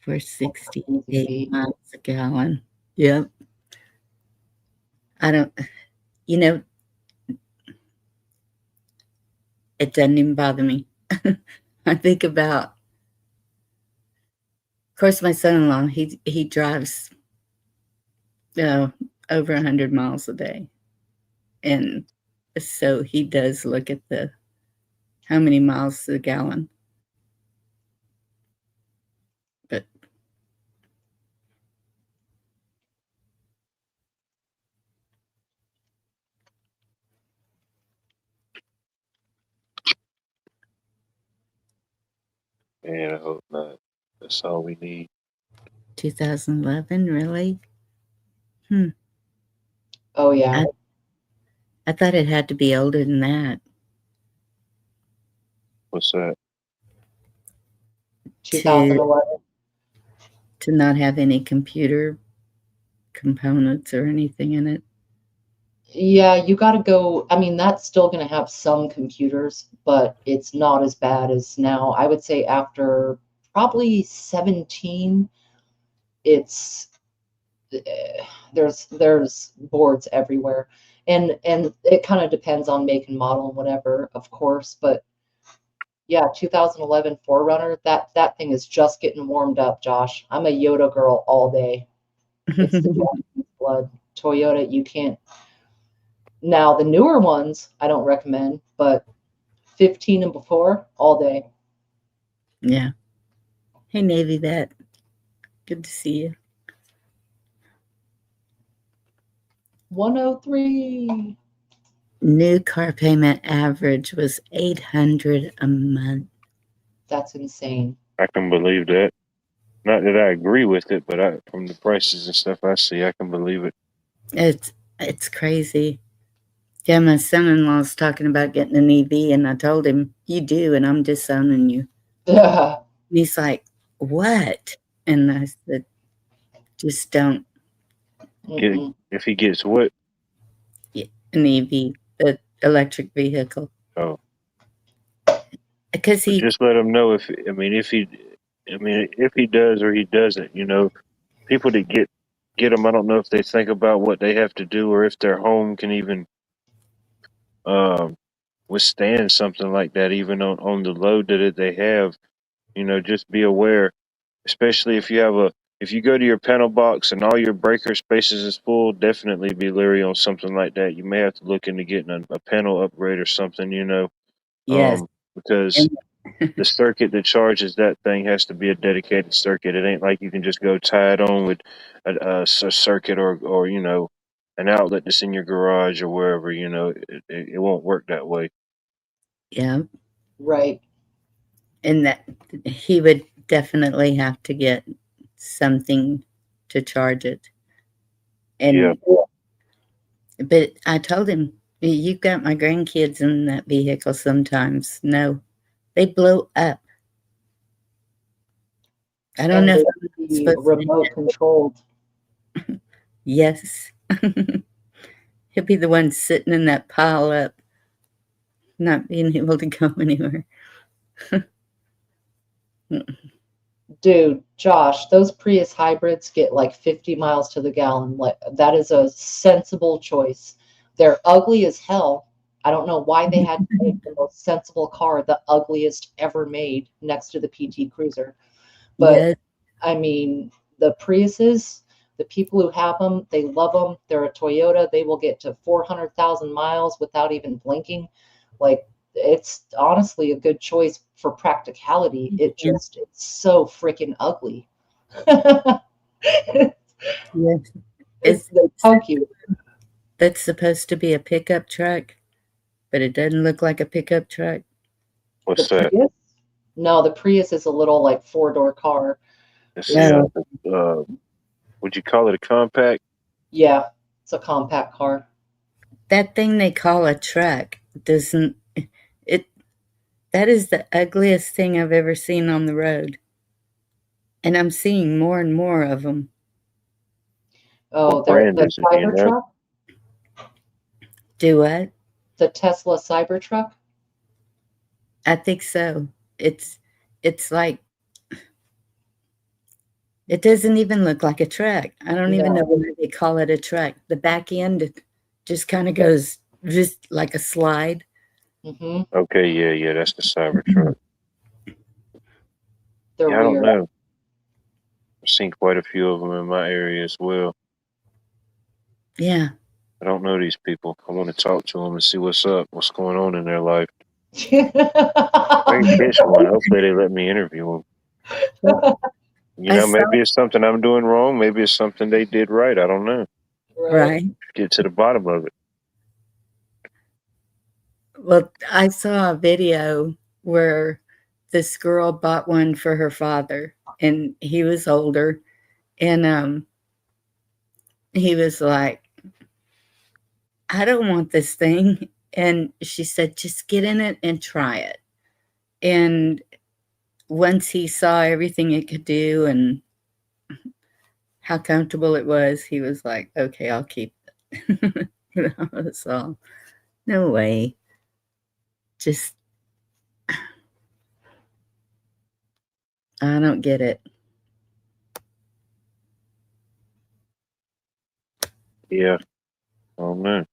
Speaker 2: For 68 miles a gallon. Yep. I don't, you know, it doesn't even bother me. I think about, of course, my son-in-law, he drives over 100 miles a day. And so he does look at how many miles a gallon. But
Speaker 5: Man, I hope not. That's all we need.
Speaker 2: 2011, really?
Speaker 6: Oh, yeah.
Speaker 2: I thought it had to be older than that.
Speaker 5: What's that?
Speaker 6: 2011.
Speaker 2: To not have any computer components or anything in it.
Speaker 6: Yeah, you got to go. I mean, that's still going to have some computers, but it's not as bad as now. I would say after probably 17, it's there's boards everywhere, and it kind of depends on make and model and whatever, of course. But yeah, 2011 4Runner, that thing is just getting warmed up, Josh. I'm a Yoda girl all day. It's the Japanese blood. Toyota, you can't. Now, the newer ones, I don't recommend, but 15 and before, all day.
Speaker 2: Yeah. Hey, Navy Vet. Good to see you.
Speaker 6: 103.
Speaker 2: New car payment average was $800 a month.
Speaker 6: That's insane.
Speaker 5: I can believe that. Not that I agree with it, but from the prices and stuff I see, I can believe it.
Speaker 2: It's crazy. Yeah, my son-in-law's talking about getting an EV, and I told him, you do, and I'm disowning you.
Speaker 6: Yeah.
Speaker 2: And he's like, what? And I said, just don't.
Speaker 5: If he gets what?
Speaker 2: An EV, an electric vehicle.
Speaker 5: Oh.
Speaker 2: Because he
Speaker 5: just let him know if he does or he doesn't, people that get them, I don't know if they think about what they have to do or if their home can even withstand something like that, even on the load that they have. Just be aware, especially if you go to your panel box and all your breaker spaces is full, definitely be leery on something like that. You may have to look into getting a panel upgrade or something,
Speaker 2: Yes.
Speaker 5: Because the circuit that charges that thing has to be a dedicated circuit. It ain't like you can just go tie it on with a circuit or an outlet that's in your garage or wherever. It won't work that way.
Speaker 2: Yeah.
Speaker 6: Right.
Speaker 2: And that he would definitely have to get something to charge it. And But I told him, you've got my grandkids in that vehicle sometimes. No, they blow up. I don't
Speaker 6: And
Speaker 2: know
Speaker 6: they
Speaker 2: if
Speaker 6: can
Speaker 2: I'm
Speaker 6: be
Speaker 2: supposed to.
Speaker 6: remote controlled.
Speaker 2: Yes. He'll be the one sitting in that pile up, not being able to go anywhere.
Speaker 6: Dude, Josh, those Prius hybrids get like 50 miles to the gallon. Like that is a sensible choice. They're ugly as hell. I don't know why they had to make the most sensible car, the ugliest ever made, next to the PT Cruiser. But
Speaker 2: Yes.
Speaker 6: I mean, the Priuses, the people who have them, they love them. They're a Toyota. They will get to 400,000 miles without even blinking. Like, it's honestly a good choice for practicality. It's so freaking ugly.
Speaker 2: Yes.
Speaker 6: They punk you.
Speaker 2: That's supposed to be a pickup truck, but it doesn't look like a pickup truck.
Speaker 5: What's
Speaker 6: The
Speaker 5: that?
Speaker 6: Prius? No, the Prius is a little like four-door car.
Speaker 5: It's
Speaker 2: No.
Speaker 5: would you call it a compact?
Speaker 6: Yeah, it's a compact car.
Speaker 2: That thing they call a truck doesn't it that is the ugliest thing I've ever seen on the road. And I'm seeing more and more of them.
Speaker 6: Oh,
Speaker 5: What
Speaker 6: they're
Speaker 5: brand
Speaker 6: the
Speaker 5: is it? Do you know?
Speaker 6: Cybertruck?
Speaker 2: Do what?
Speaker 6: The Tesla Cybertruck?
Speaker 2: I think so. It's like it doesn't even look like a truck. I don't even know why they call it a truck. The back end just kind of goes just like a slide.
Speaker 6: Mm-hmm.
Speaker 5: Okay, yeah, that's the Cybertruck.
Speaker 6: They're
Speaker 5: Yeah, I don't
Speaker 6: weird.
Speaker 5: know. I've seen quite a few of them in my area as well.
Speaker 2: Yeah.
Speaker 5: I don't know these people. I want to talk to them and see what's up, what's going on in their life. I can catch one. Hopefully they let me interview them. You know, maybe it's something I'm doing wrong. Maybe it's something they did right. I don't know.
Speaker 2: Right.
Speaker 5: Get to the bottom of it.
Speaker 2: Well, I saw a video where this girl bought one for her father, and he was older, and he was like, I don't want this thing. And she said, just get in it and try it. And once he saw everything it could do and how comfortable it was, he was like, okay, I'll keep it. So, no way. Just, I don't get it.
Speaker 5: Yeah. I don't know.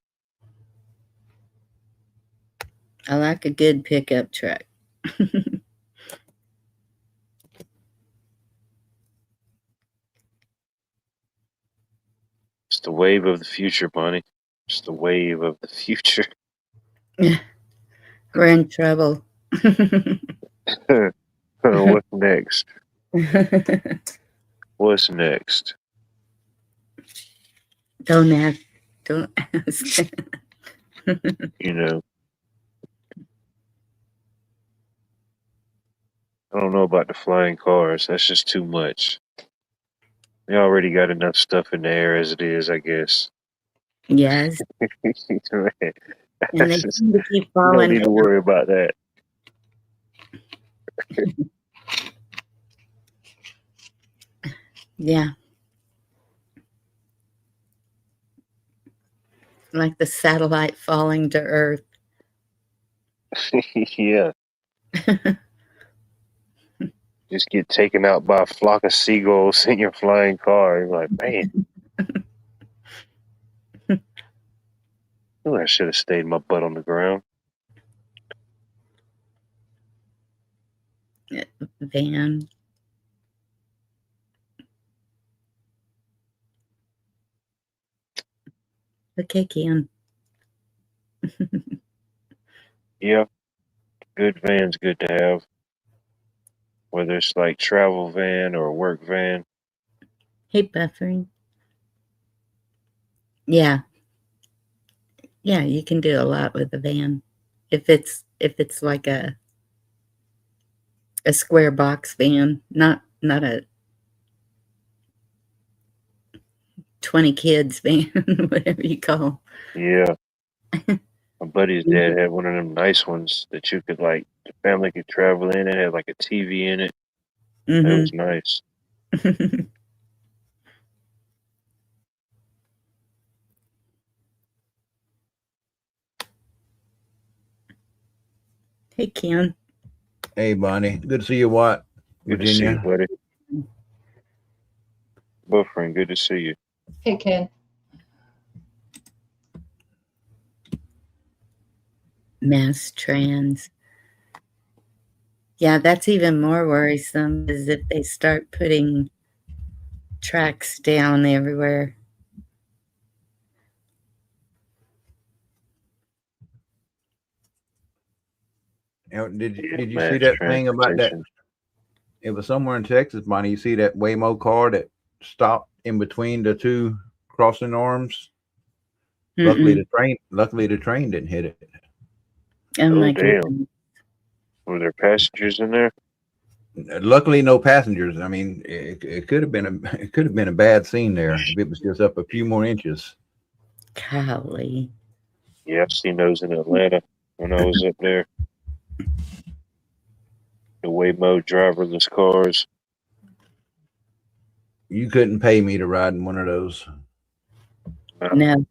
Speaker 2: I like a good pickup truck.
Speaker 5: It's the wave of the future, Bonnie. It's the wave of the future.
Speaker 2: We're in trouble.
Speaker 5: What's next? What's next?
Speaker 2: Don't ask. Don't ask.
Speaker 5: You know, I don't know about the flying cars. That's just too much. We already got enough stuff in the air as it is, I guess.
Speaker 2: Yes.
Speaker 5: Man,
Speaker 2: And they
Speaker 5: just,
Speaker 2: seem to keep
Speaker 5: you don't
Speaker 2: falling
Speaker 5: need to
Speaker 2: down.
Speaker 5: worry about that.
Speaker 2: Yeah. Like the satellite falling to Earth.
Speaker 5: Yeah. Just get taken out by a flock of seagulls in your flying car. You're like, man. Oh, I should have stayed my butt on the ground.
Speaker 2: Van. Okay, Ken.
Speaker 5: Yeah. Good van's good to have. Whether it's like travel van or work van.
Speaker 2: Hey, buffering. Yeah. Yeah, you can do a lot with a van. If it's like a square box van, not a 20 kids van, whatever you call
Speaker 5: Yeah. My buddy's dad had one of them nice ones that you could like the family could travel in. It had like a TV in it. It
Speaker 2: them.
Speaker 5: was nice.
Speaker 2: Hey, Ken.
Speaker 7: Hey, Bonnie. Good to see you, Watt,
Speaker 5: Good to see you,
Speaker 7: Virginia.
Speaker 5: buddy. Buffering, good to see you.
Speaker 6: Hey, Ken.
Speaker 2: Mass trans. Yeah, that's even more worrisome is if they start putting tracks down everywhere.
Speaker 7: Did
Speaker 5: Yeah,
Speaker 7: you
Speaker 5: mass
Speaker 7: see that thing about that?
Speaker 5: transportation.
Speaker 7: It was somewhere in Texas, Bonnie. You see that Waymo car that stopped in between the two crossing arms? Luckily, the train didn't hit it.
Speaker 2: Oh
Speaker 5: Oh,
Speaker 2: my
Speaker 5: damn.
Speaker 2: goodness.
Speaker 5: Were there passengers in there?
Speaker 7: Luckily, no passengers. I mean, it could have been a bad scene there if it was just up a few more inches.
Speaker 2: Golly.
Speaker 5: Yeah, I've seen those in Atlanta when I was up there. The Waymo driverless cars.
Speaker 7: You couldn't pay me to ride in one of those.
Speaker 2: No.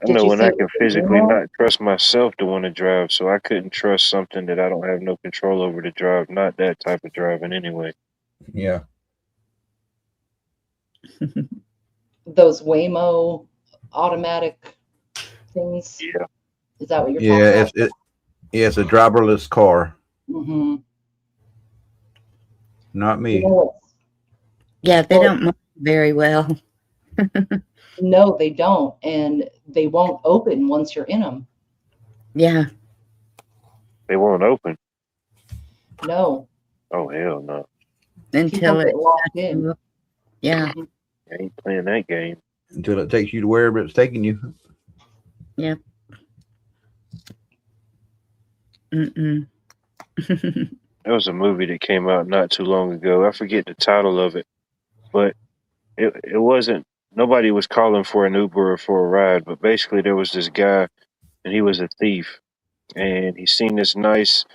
Speaker 5: I
Speaker 6: Did
Speaker 5: know
Speaker 6: you
Speaker 5: when
Speaker 6: say
Speaker 5: I
Speaker 6: it
Speaker 5: can
Speaker 6: was a
Speaker 5: physically
Speaker 6: Waymo?
Speaker 5: not trust myself to want to drive, so I couldn't trust something that I don't have no control over to drive. Not that type of driving, anyway.
Speaker 7: Yeah.
Speaker 6: Those Waymo automatic things?
Speaker 5: Yeah,
Speaker 6: Is that what you're
Speaker 7: Yeah,
Speaker 6: talking about?
Speaker 7: it's a driverless car.
Speaker 6: Mm-hmm.
Speaker 7: Not
Speaker 6: You
Speaker 7: me.
Speaker 6: know what's
Speaker 2: Yeah, they
Speaker 6: Well-
Speaker 2: don't move very well.
Speaker 6: No, they don't, and they won't open once you're in them.
Speaker 2: Yeah.
Speaker 5: they won't open.
Speaker 6: No,
Speaker 5: Oh hell no!
Speaker 2: Until
Speaker 6: people
Speaker 2: it.
Speaker 6: get locked in.
Speaker 2: Yeah.
Speaker 5: I ain't playing that game.
Speaker 7: Until it takes you to wherever it's taking you.
Speaker 2: Mm-mm.
Speaker 5: There was a movie that came out not too long ago. I forget the title of it, but it wasn't. Nobody was calling for an Uber or for a ride, but basically there was this guy, and he was a thief, and he seen this nice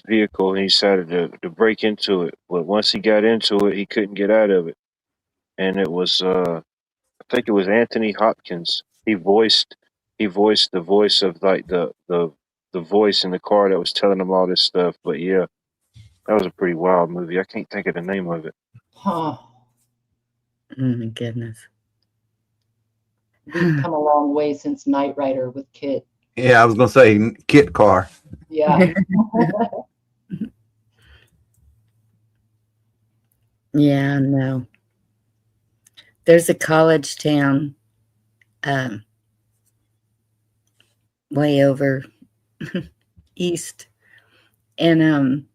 Speaker 5: vehicle, and he decided to break into it. But once he got into it, he couldn't get out of it, and it was I think it was Anthony Hopkins. He voiced the voice of like the voice in the car that was telling him all this stuff. But yeah, that was a pretty wild movie. I can't think of the name of it.
Speaker 6: Huh.
Speaker 2: Oh my goodness.
Speaker 6: We've come a long way since Knight Rider with Kit.
Speaker 7: Yeah, I was gonna say Kit car.
Speaker 6: Yeah.
Speaker 2: Yeah, no. There's a college town way over east, and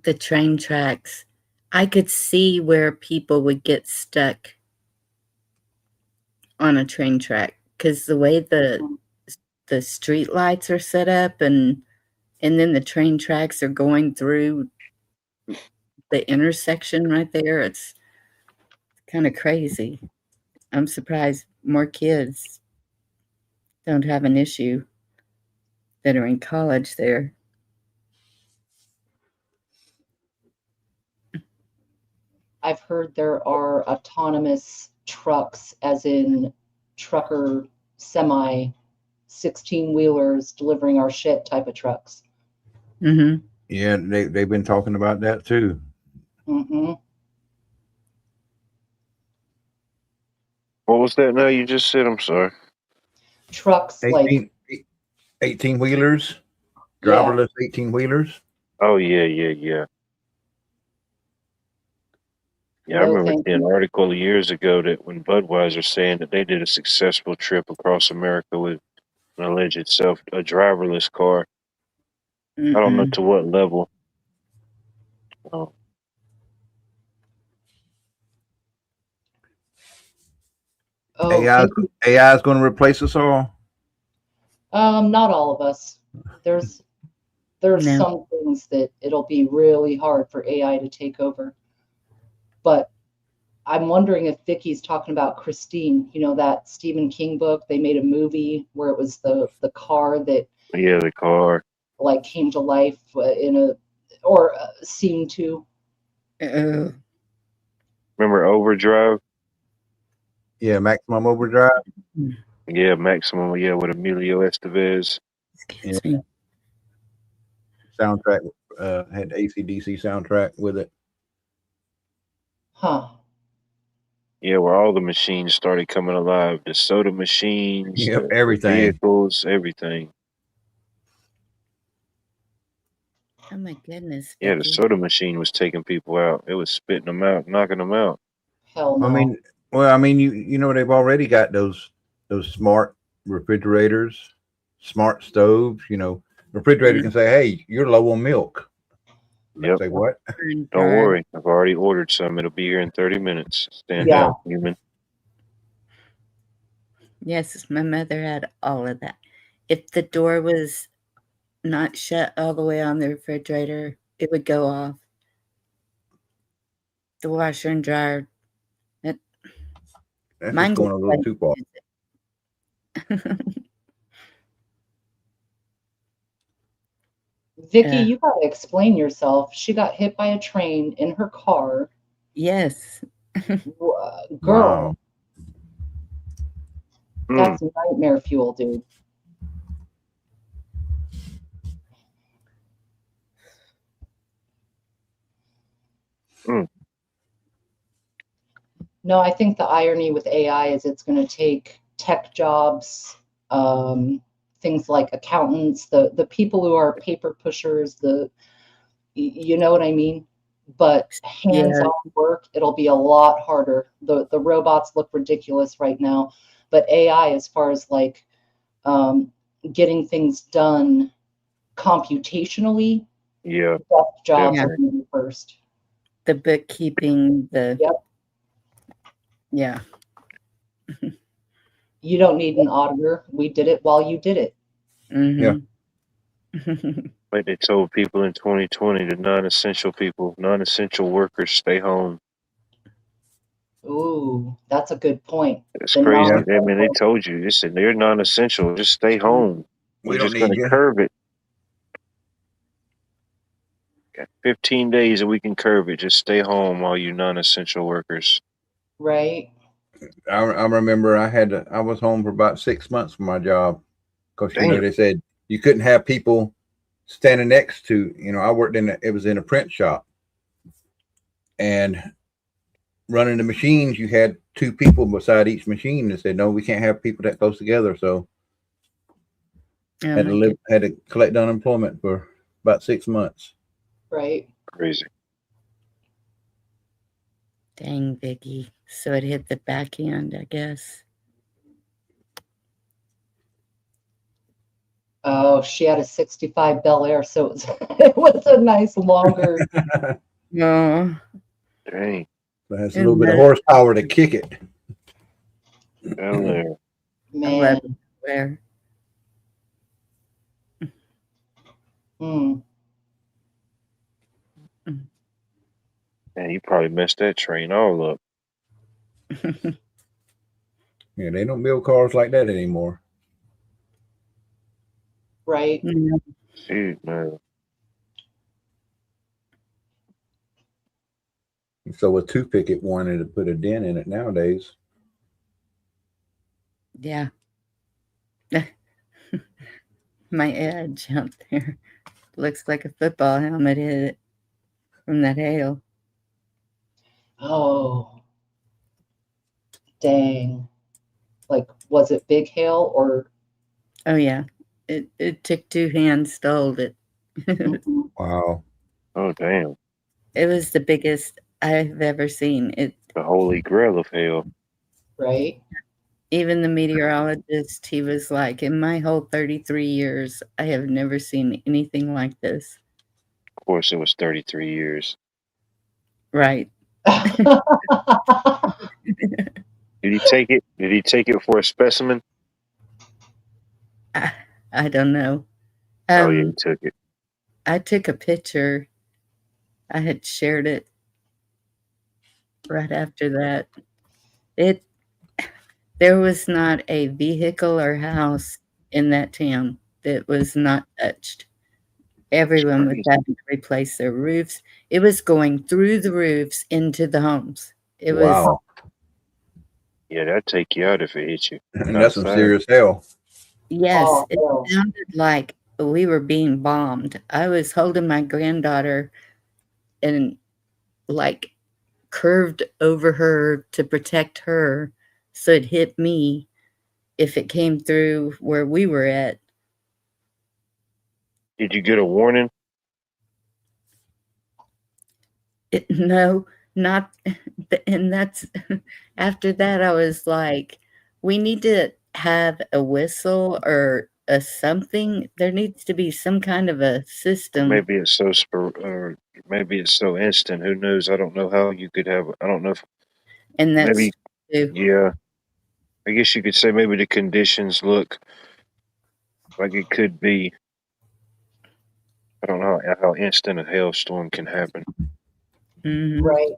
Speaker 2: the train tracks, I could see where people would get stuck on a train track because the way the street lights are set up and then the train tracks are going through the intersection right there. It's kind of crazy. I'm surprised more kids don't have an issue that are in college there.
Speaker 6: I've heard there are autonomous trucks, as in trucker semi 16-wheelers delivering our shit type of trucks.
Speaker 2: Mm-hmm.
Speaker 7: Yeah, they've been talking about that too.
Speaker 6: Mm-hmm.
Speaker 5: What was that now you just said? I'm sorry.
Speaker 6: Trucks like
Speaker 7: 18 wheelers,
Speaker 6: yeah,
Speaker 7: driverless 18 wheelers.
Speaker 5: Oh yeah. Yeah, I
Speaker 6: No,
Speaker 5: remember
Speaker 6: thank
Speaker 5: seeing an
Speaker 6: you.
Speaker 5: article years ago that when Budweiser saying that they did a successful trip across America with an alleged a driverless car. I don't know
Speaker 2: Mm-mm.
Speaker 5: to what level. Oh,
Speaker 6: Oh,
Speaker 7: AI
Speaker 6: thank you.
Speaker 7: is going to replace us all.
Speaker 6: Not all of us. There's There's
Speaker 2: No.
Speaker 6: some things that it'll be really hard for AI to take over. But I'm wondering if Vicky's talking about Christine, that Stephen King book. They made a movie where it was the car that
Speaker 5: Yeah, the car.
Speaker 6: like came to life seemed to.
Speaker 2: Oh,
Speaker 5: Remember Overdrive?
Speaker 7: Yeah, Maximum Overdrive.
Speaker 5: Yeah, Maximum. Yeah, with Emilio Estevez.
Speaker 2: excuse me.
Speaker 7: Soundtrack had the AC/DC soundtrack with it.
Speaker 6: Huh.
Speaker 5: Yeah, where all the machines started coming alive. The soda machines,
Speaker 7: Yep,
Speaker 5: the
Speaker 7: everything.
Speaker 5: vehicles, everything.
Speaker 2: Oh my goodness.
Speaker 5: Yeah, the
Speaker 2: Vicky.
Speaker 5: soda machine was taking people out. It was spitting them out, knocking them out.
Speaker 6: Hell no.
Speaker 7: I mean, you know, they've already got those smart refrigerators, smart stoves. You know, refrigerator can say, "Hey, you're low on milk."
Speaker 5: Yep.
Speaker 7: Say what?
Speaker 5: Don't worry. I've already ordered some. It'll be here in 30 minutes. Stand
Speaker 6: Yeah.
Speaker 5: out, human.
Speaker 2: Yes, my mother had all of that. If the door was not shut all the way on the refrigerator, it would go off. The washer and dryer.
Speaker 7: That's
Speaker 2: Mine
Speaker 7: just going a
Speaker 2: goes
Speaker 7: little too far.
Speaker 6: Vicky,
Speaker 2: Yeah.
Speaker 6: you gotta explain yourself. She got hit by a train in her car.
Speaker 2: Yes.
Speaker 6: Girl,
Speaker 7: Wow.
Speaker 6: that's nightmare fuel, dude. No, I think the irony with AI is it's going to take tech jobs, things like accountants, the people who are paper pushers, you know what I mean? But hands-on work, it'll be a lot harder. The robots look ridiculous right now, but AI, as far as like getting things done computationally,
Speaker 5: Yeah.
Speaker 6: tech jobs
Speaker 2: Yeah.
Speaker 6: are going to be first.
Speaker 2: The bookkeeping,
Speaker 6: Yep.
Speaker 2: Yeah.
Speaker 6: You don't need an auditor. We did it while you did it.
Speaker 2: Mhm.
Speaker 5: Like they told people in 2020, the non-essential people, non-essential workers, stay home.
Speaker 6: Ooh, that's a good point.
Speaker 5: It's
Speaker 6: The
Speaker 5: crazy.
Speaker 6: non-
Speaker 5: I mean, they told you, they said they're non-essential. Just stay home.
Speaker 7: We
Speaker 5: We're
Speaker 7: don't
Speaker 5: just
Speaker 7: need
Speaker 5: going to
Speaker 7: you.
Speaker 5: curve it. Got 15 days and we can curve it. Just stay home, all you non-essential workers.
Speaker 6: Right.
Speaker 7: I remember I was home for about 6 months from my job because you know
Speaker 5: Damn.
Speaker 7: they said you couldn't have people standing next to, you know, I worked it was in a print shop, and running the machines you had 2 people beside each machine. They said no, we can't have people that close together, so
Speaker 2: Oh
Speaker 7: had
Speaker 2: my
Speaker 7: to had to collect unemployment for about 6 months.
Speaker 6: Right.
Speaker 5: Crazy.
Speaker 2: Dang, Vicky. So it hit the backhand, I guess.
Speaker 6: Oh, she had a 65 Bel Air, so it was a nice longer.
Speaker 2: No.
Speaker 5: Dang.
Speaker 7: It has a little bit of horsepower to kick it.
Speaker 5: Down there.
Speaker 6: Man.
Speaker 2: Where?
Speaker 5: Man, you probably messed that train all up.
Speaker 7: Yeah, they don't build cars like that anymore.
Speaker 6: Right.
Speaker 5: Shoot, man.
Speaker 7: So a toothpick it wanted to put a dent in it nowadays.
Speaker 2: Yeah. My edge out there looks like a football helmet hit it from that hail.
Speaker 6: Oh. Dang. Like, was it big hail or?
Speaker 2: Oh yeah. It took 2 hands to hold it.
Speaker 7: Wow.
Speaker 5: Oh, damn.
Speaker 2: It was the biggest I've ever seen. It
Speaker 5: The holy grail of hell.
Speaker 6: Right.
Speaker 2: Even the meteorologist, he was like, in my whole 33 years, I have never seen anything like this.
Speaker 5: Of course, it was 33 years.
Speaker 2: Right.
Speaker 5: Did he take it? Did he take it for a specimen?
Speaker 2: I don't know.
Speaker 5: Oh, yeah, he took it.
Speaker 2: I took a picture. I had shared it right after that. There was not a vehicle or house in that town that was not touched. Everyone was
Speaker 5: Crazy.
Speaker 2: having to replace their roofs. It was going through the roofs into the homes. It was,
Speaker 7: Wow.
Speaker 5: Yeah, that'd take you out if it hit you.
Speaker 7: And that's some
Speaker 5: Outside.
Speaker 7: serious hell.
Speaker 2: yes,
Speaker 6: Oh,
Speaker 2: it
Speaker 6: hell.
Speaker 2: sounded like we were being bombed. I was holding my granddaughter and like curved over her to protect her so it hit me if it came through where we were at.
Speaker 5: Did you get a warning?
Speaker 2: No, not, and that's after that. I was like, we need to have a whistle or a something. There needs to be some kind of a system.
Speaker 5: Maybe it's so or maybe it's so instant. Who knows? I don't know how you could have. I don't know if
Speaker 2: And that's
Speaker 5: maybe.
Speaker 2: true.
Speaker 5: Yeah, I guess you could say maybe the conditions look like it could be. I don't know how instant a hailstorm can happen.
Speaker 2: Mhm.
Speaker 6: Right.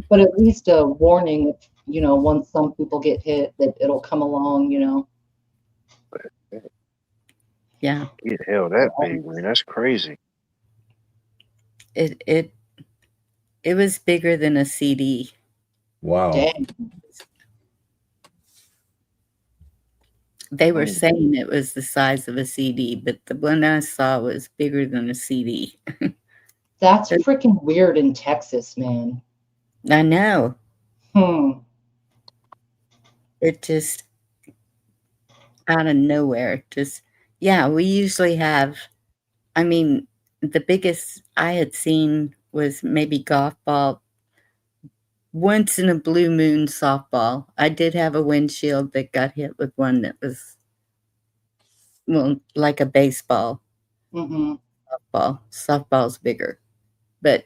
Speaker 6: But at least a warning, if, once some people get hit, that it'll come along,
Speaker 2: Yeah,
Speaker 5: Get hell that big, man. That's crazy.
Speaker 2: it was bigger than a CD.
Speaker 7: Wow.
Speaker 6: Dang.
Speaker 2: They were
Speaker 5: Oh.
Speaker 2: saying it was the size of a CD, but the one I saw was bigger than a CD.
Speaker 6: That's freaking weird in Texas, man.
Speaker 2: I know. It just out of nowhere. Just, yeah, we usually have, I mean, the biggest I had seen was maybe golf ball. Once in a blue moon softball. I did have a windshield that got hit with one that was, well, like a baseball.
Speaker 6: Mm-hmm.
Speaker 2: Softball's bigger. But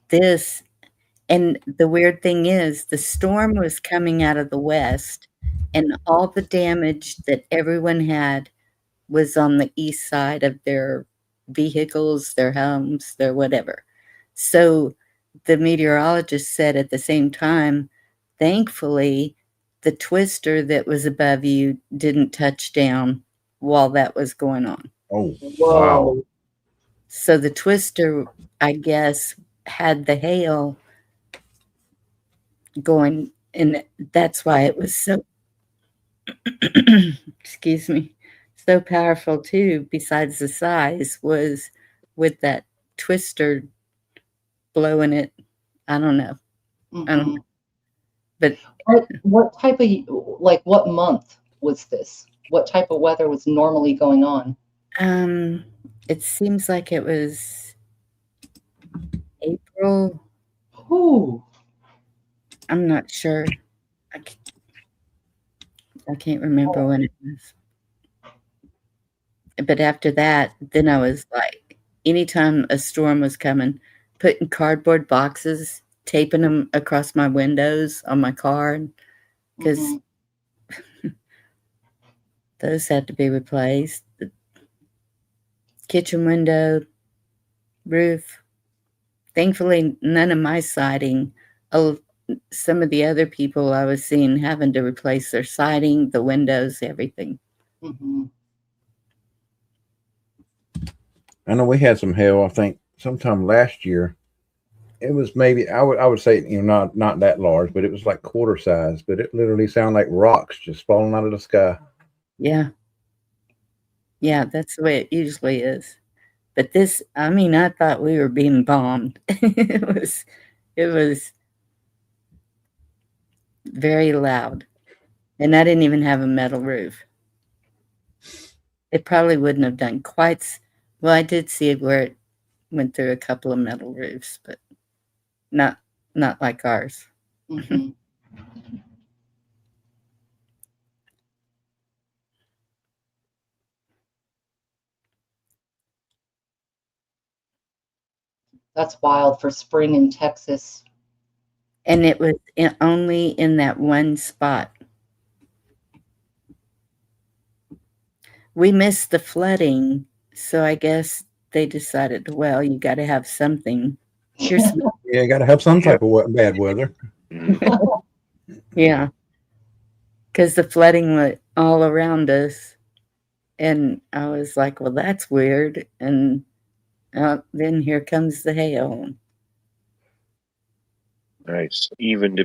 Speaker 2: this, and the weird thing is, the storm was coming out of the west, and all the damage that everyone had was on the east side of their vehicles, their homes, their whatever. So the meteorologist said at the same time, thankfully, the twister that was above you didn't touch down while that was going on.
Speaker 7: Oh,
Speaker 6: Whoa.
Speaker 7: wow.
Speaker 2: So the twister, I guess, had the hail going, and that's why it was so, excuse me, so powerful too, besides the size, was with that twister blowing it. I don't know. I don't
Speaker 6: Mhm.
Speaker 2: know. But
Speaker 6: What type of, what month was this? What type of weather was normally going on?
Speaker 2: it seems like it was April.
Speaker 6: Ooh.
Speaker 2: I'm not sure. I can't remember when it was. But after that, then I was like, anytime a storm was coming, putting cardboard boxes, taping them across my windows on my car, because
Speaker 6: Mhm.
Speaker 2: those had to be replaced. The kitchen window, roof. Thankfully, none of my siding. Oh, some of the other people I was seeing having to replace their siding, the windows, everything.
Speaker 6: Mhm.
Speaker 7: I know we had some hail, I think sometime last year. It was maybe I would say, not that large, but it was like quarter size, but it literally sounded like rocks just falling out of the sky.
Speaker 2: Yeah. Yeah, that's the way it usually is. But this, I mean, I thought we were being bombed. It was very loud. And I didn't even have a metal roof. It probably wouldn't have done quite, well, I did see it where it went through a couple of metal roofs, but not like ours.
Speaker 6: Mhm. That's wild for spring in Texas.
Speaker 2: And it was only in that one spot. We missed the flooding, so I guess they decided, well, you got to have something. Here's
Speaker 7: Yeah, you got to have some type of bad weather.
Speaker 5: Mhm.
Speaker 2: yeah, because the flooding was all around us, and I was like, well, that's weird. And then here comes the hail.
Speaker 5: Nice. Even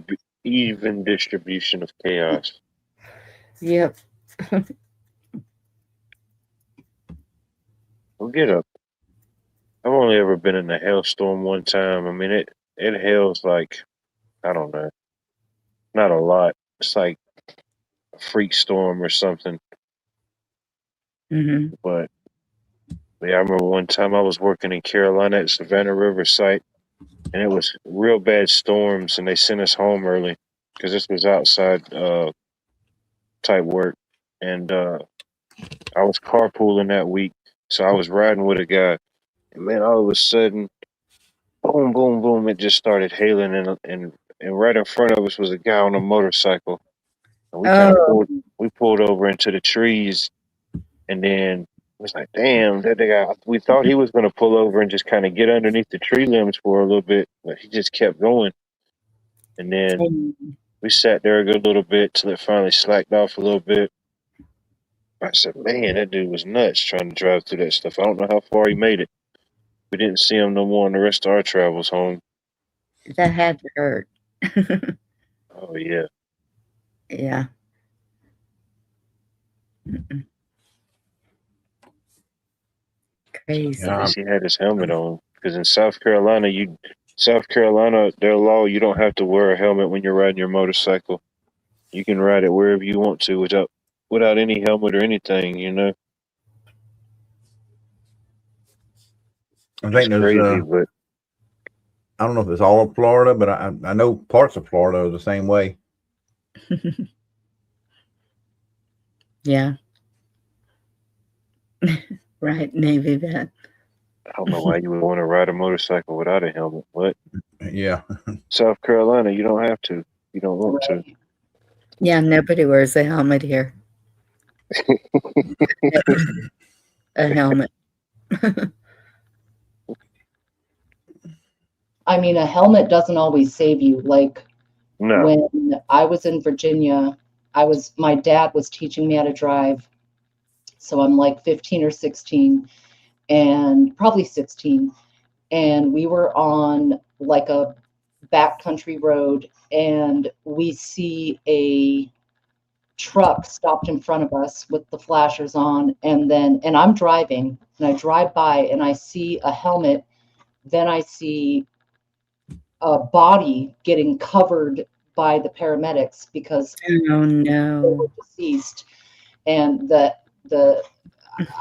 Speaker 5: distribution of chaos.
Speaker 2: Yep.
Speaker 5: We'll get up. I've only ever been in a hailstorm one time. I mean, it hails like, I don't know, not a lot. It's like a freak storm or something.
Speaker 2: hmm
Speaker 5: But yeah, I remember one time I was working in Carolina at Savannah River site, and it was real bad storms, and they sent us home early because this was outside type work, and I was carpooling that week, so I was riding with a guy, and man, all of a sudden, boom, boom, boom, it just started hailing, and right in front of us was a guy on a motorcycle, and we kind of
Speaker 2: Oh,
Speaker 5: pulled over into the trees, and then it was like, damn, that guy. We thought he was going to pull over and just kind of get underneath the tree limbs for a little bit, but he just kept going, and then we sat there a good little bit till it finally slacked off a little bit. I said, man, that dude was nuts trying to drive through that stuff. I don't know how far he made it. We didn't see him no more on the rest of our travels home.
Speaker 2: that had to hurt.
Speaker 5: Oh, yeah.
Speaker 2: Yeah. Mm-mm. Crazy.
Speaker 5: At least he had his helmet on. Because in South Carolina, their law, you don't have to wear a helmet when you're riding your motorcycle. You can ride it wherever you want to without any helmet or anything, you know?
Speaker 7: I
Speaker 5: It's
Speaker 7: think there's,
Speaker 5: crazy, but
Speaker 7: I don't know if it's all of Florida, but I know parts of Florida are the same way.
Speaker 2: Yeah. Right, Navy vet.
Speaker 5: I don't know why you would want to ride a motorcycle without a helmet. But
Speaker 7: Yeah.
Speaker 5: South Carolina, you don't have to. You don't want to.
Speaker 6: Right.
Speaker 2: Yeah, nobody wears a helmet here. A helmet.
Speaker 6: I mean, a helmet doesn't always save you. Like
Speaker 5: No.
Speaker 6: when I was in Virginia, my dad was teaching me how to drive. So I'm like 15 or 16 and probably 16. And we were on like a backcountry road and we see a truck stopped in front of us with the flashers on. And I'm driving and I drive by and I see a helmet. Then I see a body getting covered by the paramedics because
Speaker 2: Oh
Speaker 6: they were
Speaker 2: no.
Speaker 6: deceased. And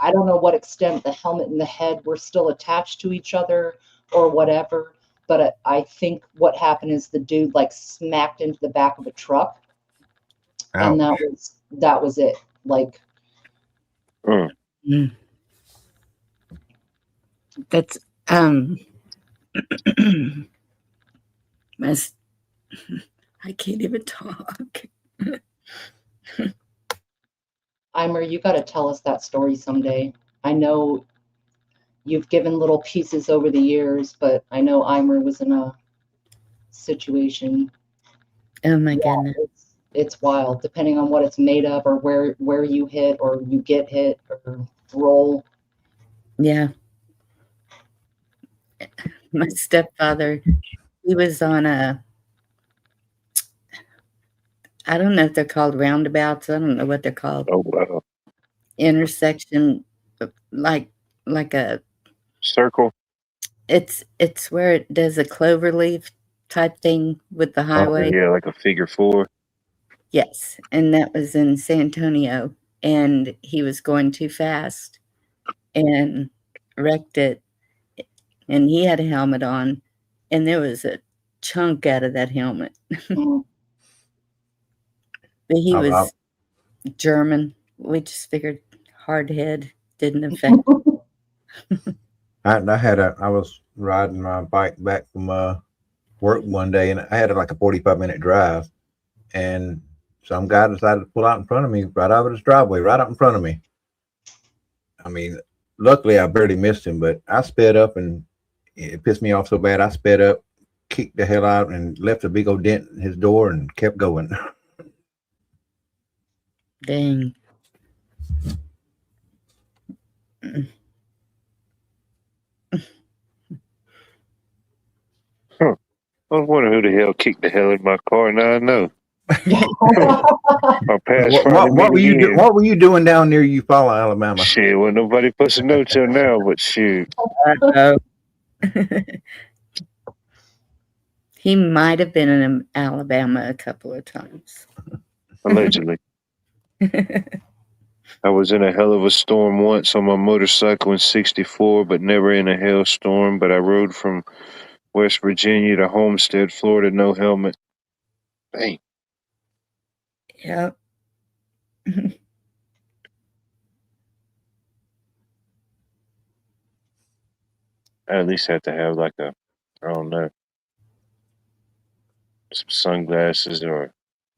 Speaker 6: I don't know what extent the helmet and the head were still attached to each other or whatever, but I think what happened is the dude like smacked into the back of a truck, and
Speaker 7: Ouch.
Speaker 6: that was it. Like,
Speaker 2: Mm. That's must I can't even talk.
Speaker 6: Eimer, you got to tell us that story someday. I know you've given little pieces over the years, but I know Eimer was in a situation.
Speaker 2: Oh my goodness.
Speaker 6: It's wild, depending on what it's made of or where you hit or you get hit or roll.
Speaker 2: Yeah. My stepfather, he was on I don't know if they're called roundabouts. I don't know what they're called.
Speaker 5: Oh, wow.
Speaker 2: Intersection, like a
Speaker 5: Circle.
Speaker 2: it's where it does a clover leaf type thing with the
Speaker 5: Oh,
Speaker 2: highway.
Speaker 5: yeah, like a figure four.
Speaker 2: Yes, and that was in San Antonio, and he was going too fast and wrecked it, and he had a helmet on, and there was a chunk out of that helmet.
Speaker 6: Mhm.
Speaker 2: But he
Speaker 7: I've-
Speaker 2: was German. We just figured hard head didn't affect.
Speaker 7: I was riding my bike back from work one day, and I had like a 45-minute drive, and some guy decided to pull out in front of me, right out of his driveway, right out in front of me. I mean, luckily I barely missed him, but I sped up and it pissed me off so bad. I sped up, kicked the hell out, and left a big old dent in his door and kept going.
Speaker 2: Dang.
Speaker 5: I was wondering who the hell kicked the hell in my car. Now I know. Our past
Speaker 7: What were you What were you doing down near Eufaula, Alabama?
Speaker 5: Shit, well, nobody puts a note till now, but shoot.
Speaker 2: Uh-oh. He might have been in Alabama a couple of times.
Speaker 5: Allegedly. I was in a hell of a storm once on my motorcycle in 64, but never in a hailstorm. But I rode from West Virginia to Homestead, Florida, no helmet. Dang.
Speaker 2: Yep.
Speaker 5: I at least had to have like I don't know, some sunglasses or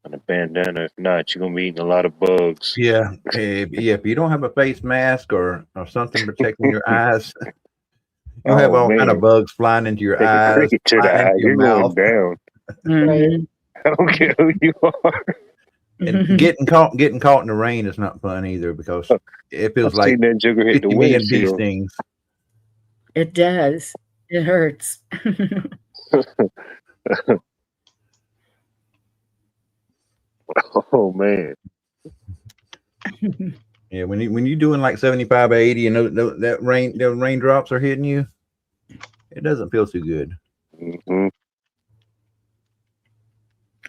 Speaker 5: a bandana. If not, you're going to be eating a lot of bugs.
Speaker 7: Yeah. If you don't have a face mask or something protecting your eyes, you'll have all kind of bugs flying into your eyes,
Speaker 5: to the eye. You're
Speaker 7: mouth.
Speaker 5: going down.
Speaker 2: Mhm.
Speaker 5: I don't care who you are.
Speaker 7: And getting caught in the rain is not fun either because it feels
Speaker 5: I've
Speaker 7: like
Speaker 5: seen that jigger hit the
Speaker 7: 50 million bee
Speaker 5: windshield.
Speaker 7: stings.
Speaker 2: It does. It hurts.
Speaker 5: Oh man.
Speaker 7: Yeah, when you're doing like 75 or 80 and the raindrops are hitting you, it doesn't feel too good.
Speaker 5: Mm-hmm.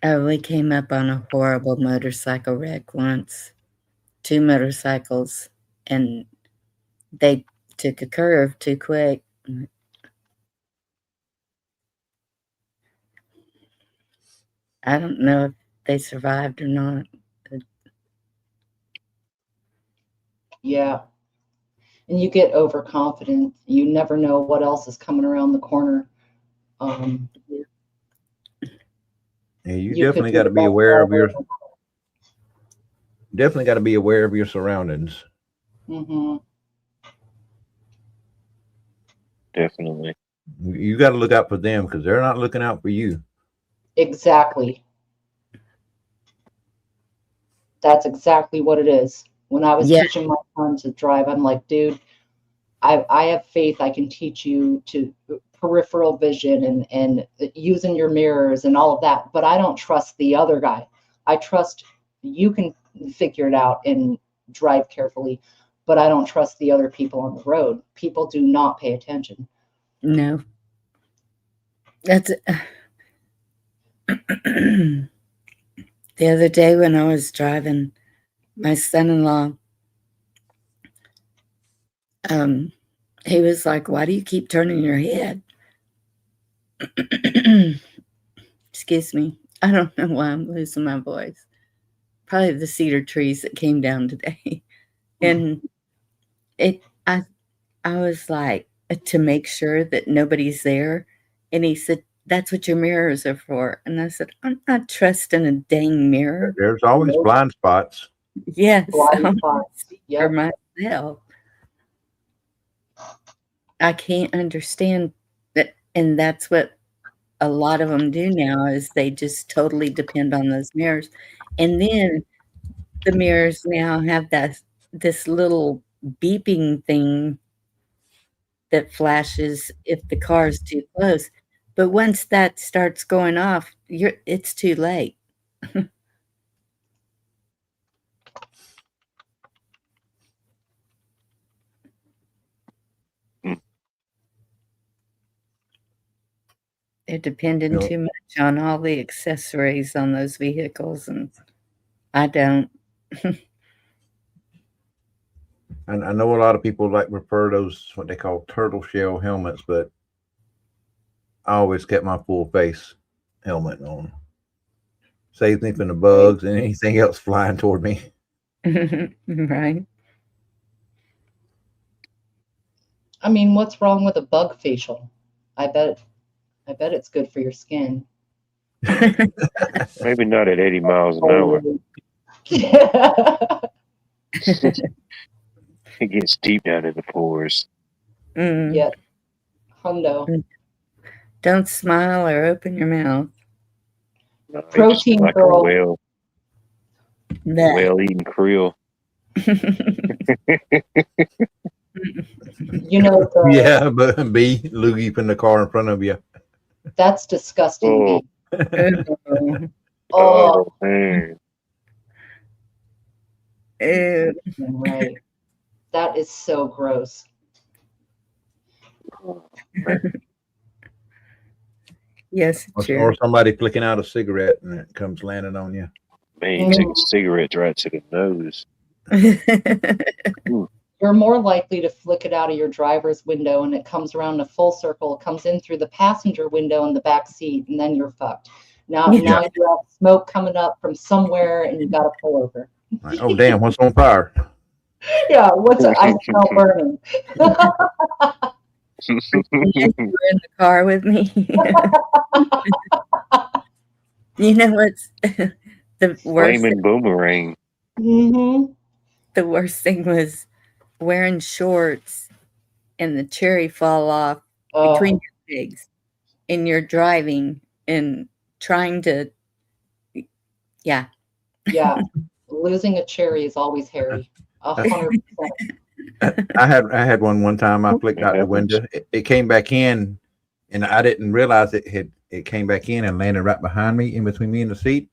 Speaker 2: Oh, we came up on a horrible motorcycle wreck once. 2 motorcycles, and they took a curve too quick. I don't know if they survived or not.
Speaker 6: Yeah. And you get overconfident. You never know what else is coming around the corner.
Speaker 7: Yeah, you definitely got to be aware of your surroundings.
Speaker 6: Mm-hmm.
Speaker 5: Definitely.
Speaker 7: You got to look out for them because they're not looking out for you.
Speaker 6: Exactly. That's exactly what it is. When I was teaching my son to drive, I'm like, dude, I have faith I can teach you to peripheral vision and using your mirrors and all of that, but I don't trust the other guy. I trust you can figure it out and drive carefully, but I don't trust the other people on the road. People do not pay attention.
Speaker 2: No. That's the other day when I was driving, my son-in-law, he was like, why do you keep turning your head? Excuse me. I don't know why I'm losing my voice. Probably the cedar trees that came down today. And I was like, to make sure that nobody's there. And he said, that's what your mirrors are for. And I said, I'm not trusting a dang mirror.
Speaker 7: There's always blind spots.
Speaker 2: Yes.
Speaker 6: Blind spots.
Speaker 2: For myself. I can't understand that. And that's what a lot of them do now is they just totally depend on those mirrors. And then the mirrors now have this little beeping thing that flashes if the car is too close. But once that starts going off, it's too late. They're depending too much on all the accessories on those vehicles, and I don't.
Speaker 7: And I know a lot of people prefer those what they call turtle shell helmets, but I always kept my full face helmet on. Saves me from the bugs and anything else flying toward me.
Speaker 2: Right.
Speaker 6: I mean, what's wrong with a bug facial? I bet it's good for your skin.
Speaker 5: Maybe not at 80 miles an hour. It gets deep down in the pores.
Speaker 2: Mm.
Speaker 6: Yet, hundo.
Speaker 2: Don't smile or open your mouth.
Speaker 5: No, you just
Speaker 6: Protein
Speaker 5: like
Speaker 6: girl.
Speaker 5: a
Speaker 2: Bleh.
Speaker 5: whale eating krill.
Speaker 6: You know,
Speaker 7: Yeah, but B, loogie in the car in front of you.
Speaker 6: that's disgusting.
Speaker 5: Oh.
Speaker 6: B.
Speaker 2: Oh,
Speaker 6: Oh,
Speaker 5: Man.
Speaker 2: ew.
Speaker 6: right. That is so gross.
Speaker 2: Yes,
Speaker 7: Or
Speaker 2: true.
Speaker 7: somebody flicking out a cigarette and it comes landing on you.
Speaker 5: Man, you took a cigarette right to the nose.
Speaker 6: You're more likely to flick it out of your driver's window and it comes around a full circle, comes in through the passenger window in the back seat, and then you're fucked. Now you have smoke coming up from somewhere and you got to pull over.
Speaker 7: Like, oh, damn, what's on fire?
Speaker 6: Yeah, I smell burning.
Speaker 2: You were in the car with me. You know what's the worst?
Speaker 5: Flaming boomerang.
Speaker 6: Mm-hmm.
Speaker 2: The worst thing was wearing shorts and the cherry fall off between your legs, and you're driving and trying to. Yeah.
Speaker 6: Yeah, losing a cherry is always hairy. 100%.
Speaker 7: I had one time. I flicked out the window. It came back in, and I didn't realize it came back in and landed right behind me, in between me and the seat.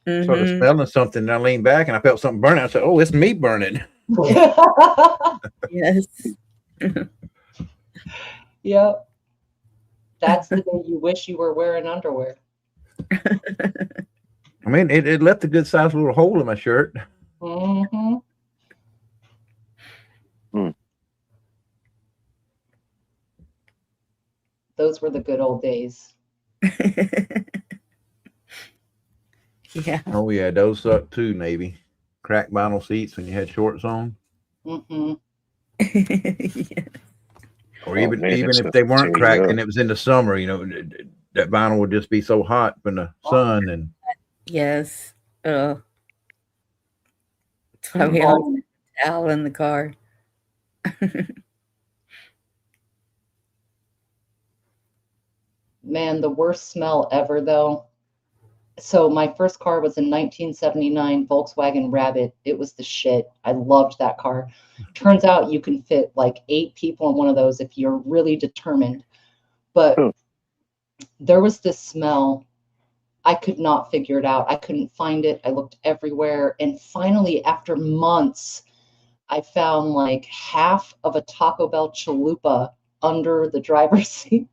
Speaker 7: Started smelling something, and I leaned back and I felt something burning. I said, "Oh, it's me burning."
Speaker 2: Yes.
Speaker 6: Yep. That's the day you wish you were wearing underwear.
Speaker 7: I mean, it left a good sized little hole in my shirt.
Speaker 6: Mm-hmm. Those were the good old days.
Speaker 2: Yeah.
Speaker 7: Oh yeah, those sucked too, Navy. Cracked vinyl seats when you had shorts on.
Speaker 6: Mm-hmm.
Speaker 2: Yeah.
Speaker 7: Or
Speaker 5: Oh,
Speaker 7: even
Speaker 5: man,
Speaker 7: even
Speaker 5: that's
Speaker 7: if
Speaker 5: a
Speaker 7: they weren't cracked
Speaker 5: tear you
Speaker 7: and it was in the summer, that vinyl would just be so hot from the sun. And
Speaker 2: Yes. That's why we all have a towel in the car.
Speaker 6: Man, the worst smell ever, though. So my first car was a 1979 Volkswagen Rabbit. It was the shit. I loved that car. Turns out you can fit like 8 people in one of those if you're really determined. But there was this smell. I could not figure it out. I couldn't find it. I looked everywhere. And finally, after months, I found like half of a Taco Bell chalupa under the driver's seat.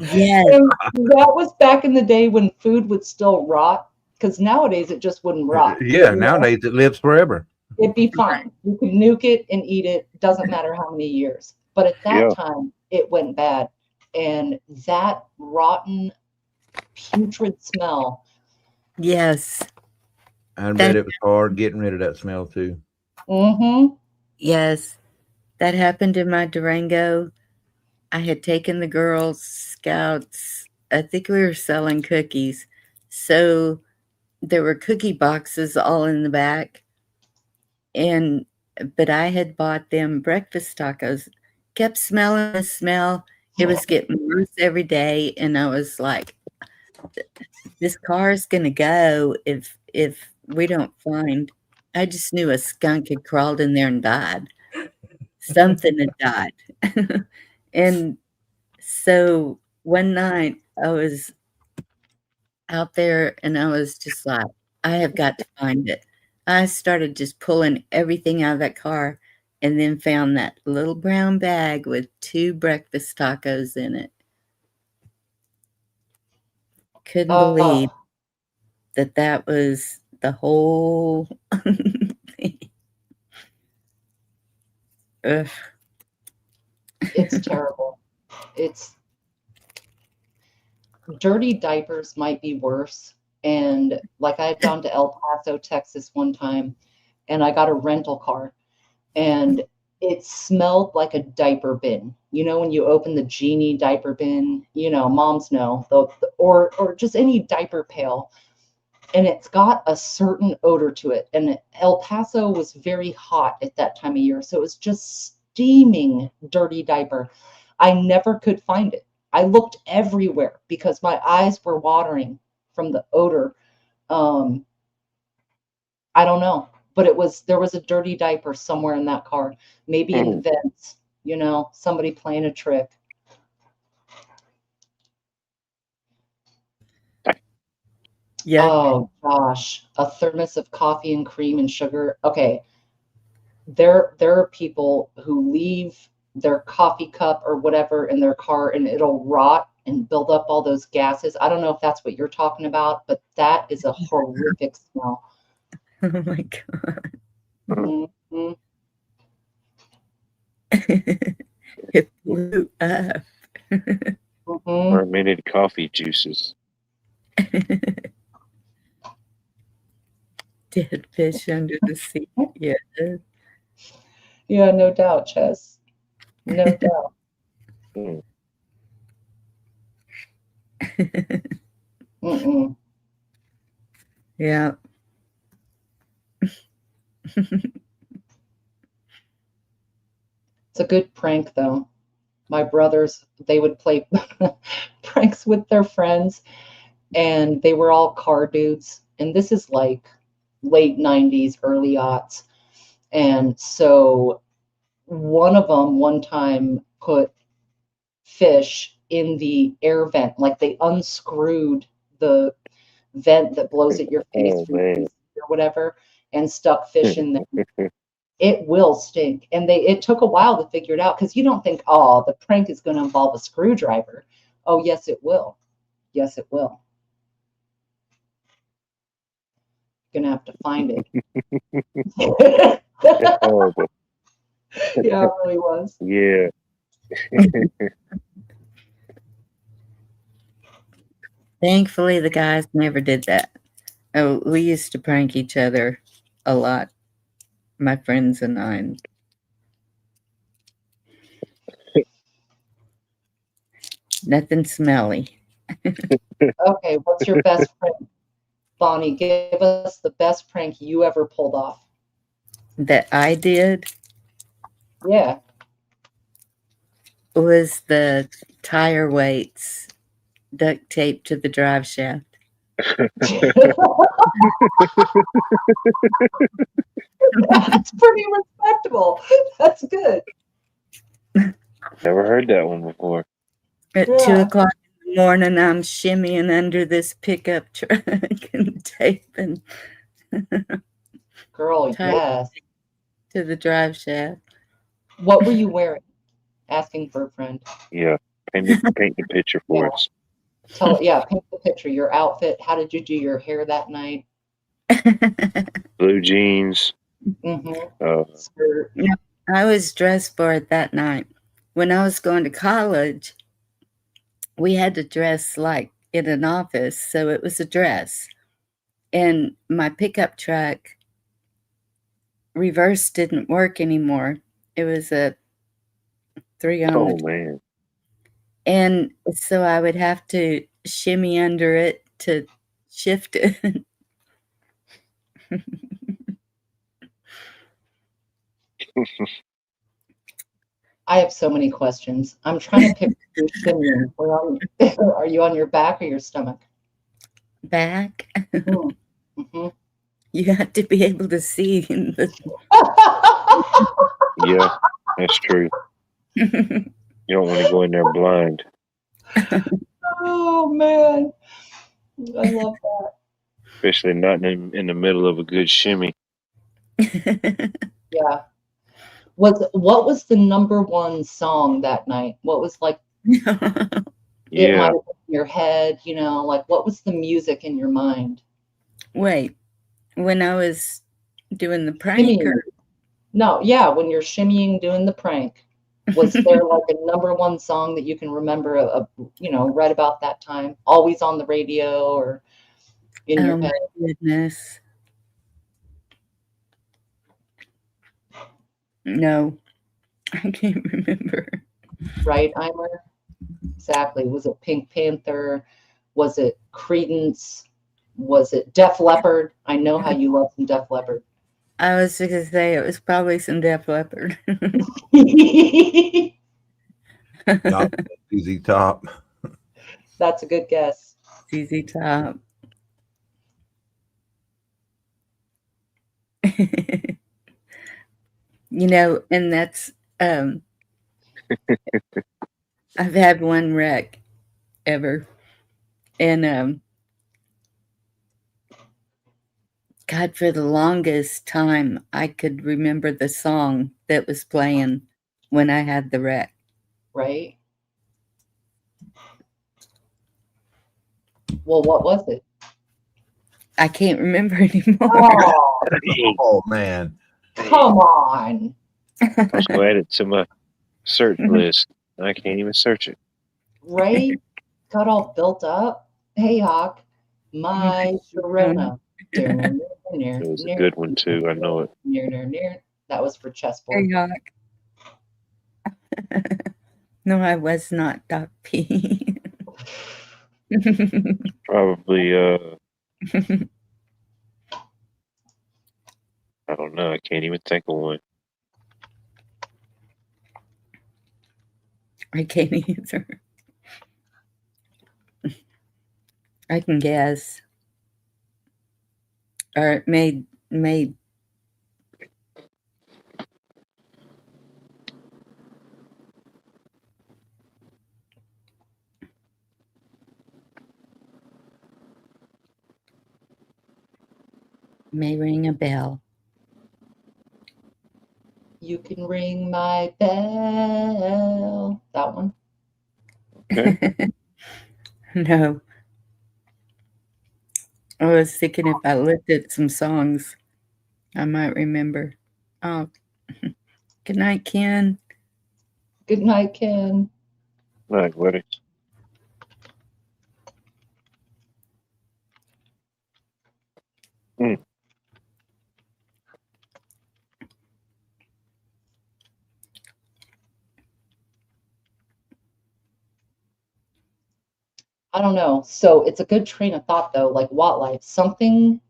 Speaker 2: Yes.
Speaker 6: And that was back in the day when food would still rot, because nowadays it just wouldn't rot.
Speaker 7: yeah, nowadays it lives forever.
Speaker 6: It'd be fine. You can nuke it and eat it. Doesn't matter how many years. But at that time, it went bad. And that rotten, putrid smell.
Speaker 2: Yes.
Speaker 7: I bet it was hard getting rid of that smell too.
Speaker 6: Mm-hmm.
Speaker 2: Yes. That happened in my Durango. I had taken the Girl Scouts. I think we were selling cookies. So there were cookie boxes all in the back. But I had bought them breakfast tacos. Kept smelling the smell. It was getting worse every day. And I was like, this car is going to go if we don't find. I just knew a skunk had crawled in there and died. Something had died. And so one night I was out there and I was just like, I have got to find it. I started just pulling everything out of that car and then found that little brown bag with 2 breakfast tacos in it. Couldn't believe that was the whole thing. Ugh.
Speaker 6: It's terrible. It's dirty diapers might be worse. And like I had gone to El Paso, Texas one time, and I got a rental car, and it smelled like a diaper bin. You know, when you open the Genie diaper bin, moms know, or just any diaper pail. and it's got a certain odor to it. And El Paso was very hot at that time of year, so it was just steaming dirty diaper. I never could find it. I looked everywhere because my eyes were watering from the odor. I don't know, but there was a dirty diaper somewhere in that car, maybe in the vents, somebody playing a trick.
Speaker 2: Yeah.
Speaker 6: Oh gosh, a thermos of coffee and cream and sugar. Okay. There are people who leave their coffee cup or whatever in their car and it'll rot and build up all those gases. I don't know if that's what you're talking about, but that is a horrific smell.
Speaker 2: Oh my God.
Speaker 6: Mhm.
Speaker 2: It blew up.
Speaker 6: Mhm.
Speaker 5: Fermented coffee juices.
Speaker 2: Dead fish under the sea. Yeah.
Speaker 6: Yeah, no doubt, Chess. No doubt.
Speaker 5: Mm.
Speaker 6: Mm-mm.
Speaker 2: Yeah.
Speaker 6: It's a good prank, though. My brothers, they would play pranks with their friends, and they were all car dudes. And this is like late 90s, early aughts. And so one of them one time put fish in the air vent, like they unscrewed the vent that blows at your face
Speaker 5: Oh,
Speaker 6: from
Speaker 5: man.
Speaker 6: or whatever, and stuck fish in there. It will stink. And it took a while to figure it out because you don't think, oh, the prank is going to involve a screwdriver. Oh, yes, it will. Yes, it will. Gonna have to find it.
Speaker 5: That's horrible.
Speaker 6: Yeah, it really was.
Speaker 5: Yeah.
Speaker 2: Thankfully, the guys never did that. Oh, we used to prank each other a lot, my friends and I. Nothing smelly.
Speaker 6: Okay, what's your best prank? Bonnie, give us the best prank you ever pulled off.
Speaker 2: That I did
Speaker 6: Yeah.
Speaker 2: was the tire weights duct taped to the drive shaft.
Speaker 6: That's pretty respectable. That's good.
Speaker 5: Never heard that one before.
Speaker 2: At
Speaker 6: Yeah.
Speaker 2: 2 o'clock in the morning, I'm shimmying under this pickup truck and taping
Speaker 6: Girl,
Speaker 2: Tight.
Speaker 6: yes.
Speaker 2: to the drive shaft.
Speaker 6: What were you wearing? Asking for a friend.
Speaker 5: Yeah. Paint the picture for
Speaker 6: Yeah.
Speaker 5: us.
Speaker 6: Paint the picture. Your outfit. How did you do your hair that night?
Speaker 5: Blue jeans.
Speaker 6: Mm-hmm. Skirt.
Speaker 2: I was dressed for it that night. When I was going to college, we had to dress like in an office, so it was a dress. And my pickup truck reverse didn't work anymore. It was a 3 on
Speaker 5: Oh,
Speaker 2: the
Speaker 5: man.
Speaker 2: and so I would have to shimmy under it to shift it.
Speaker 6: I have so many questions. I'm trying to pick your shimmying. Are you on your back or your stomach?
Speaker 2: Back.
Speaker 6: Mm-hmm.
Speaker 2: You have to be able to see in the
Speaker 5: Yeah, that's true. You don't want to go in there blind.
Speaker 6: Oh man, I love that.
Speaker 5: Especially not in the middle of a good shimmy.
Speaker 6: Yeah. What was the number one song that night? What was like it might
Speaker 5: Yeah.
Speaker 6: have been in your head, like what was the music in your mind?
Speaker 2: Wait, when I was doing the prank
Speaker 6: Shimmying.
Speaker 2: or
Speaker 6: No, yeah, when you're shimmying doing the prank, was there like a number one song that you can remember right about that time? Always on the radio or in your
Speaker 2: oh my
Speaker 6: head?
Speaker 2: goodness. No, I can't remember.
Speaker 6: Right, Eimer? Exactly. Was it Pink Panther? Was it Creedence? Was it Def Leppard? I know how you love some Def Leppard.
Speaker 2: I was just gonna say it was probably some Def Leppard.
Speaker 7: Not ZZ Top.
Speaker 6: That's a good guess.
Speaker 2: ZZ Top. You know, and that's I've had one wreck ever. And God, for the longest time I could remember the song that was playing when I had the wreck.
Speaker 6: Right? Well, what was it?
Speaker 2: I can't remember anymore.
Speaker 6: Oh,
Speaker 7: Oh man.
Speaker 6: come on.
Speaker 5: I was going to add it to my search list. I can't even search it.
Speaker 6: Right? Got all built up. Hey, Hawk. My Sharona.
Speaker 5: It was a good one too. I know it.
Speaker 6: That was for chessboard.
Speaker 2: Hey, Hawk. No, I was not Doc P.
Speaker 5: Probably. I don't know. I can't even think of one.
Speaker 2: I can't either. I can guess. Or it may ring a bell.
Speaker 6: You can ring my bell. That one.
Speaker 5: Okay.
Speaker 2: No. I was thinking if I looked at some songs, I might remember. Oh, good night, Ken.
Speaker 6: Good night, Ken.
Speaker 5: Like what?
Speaker 6: I don't know. So it's a good train of thought, though. Like Watt Life, something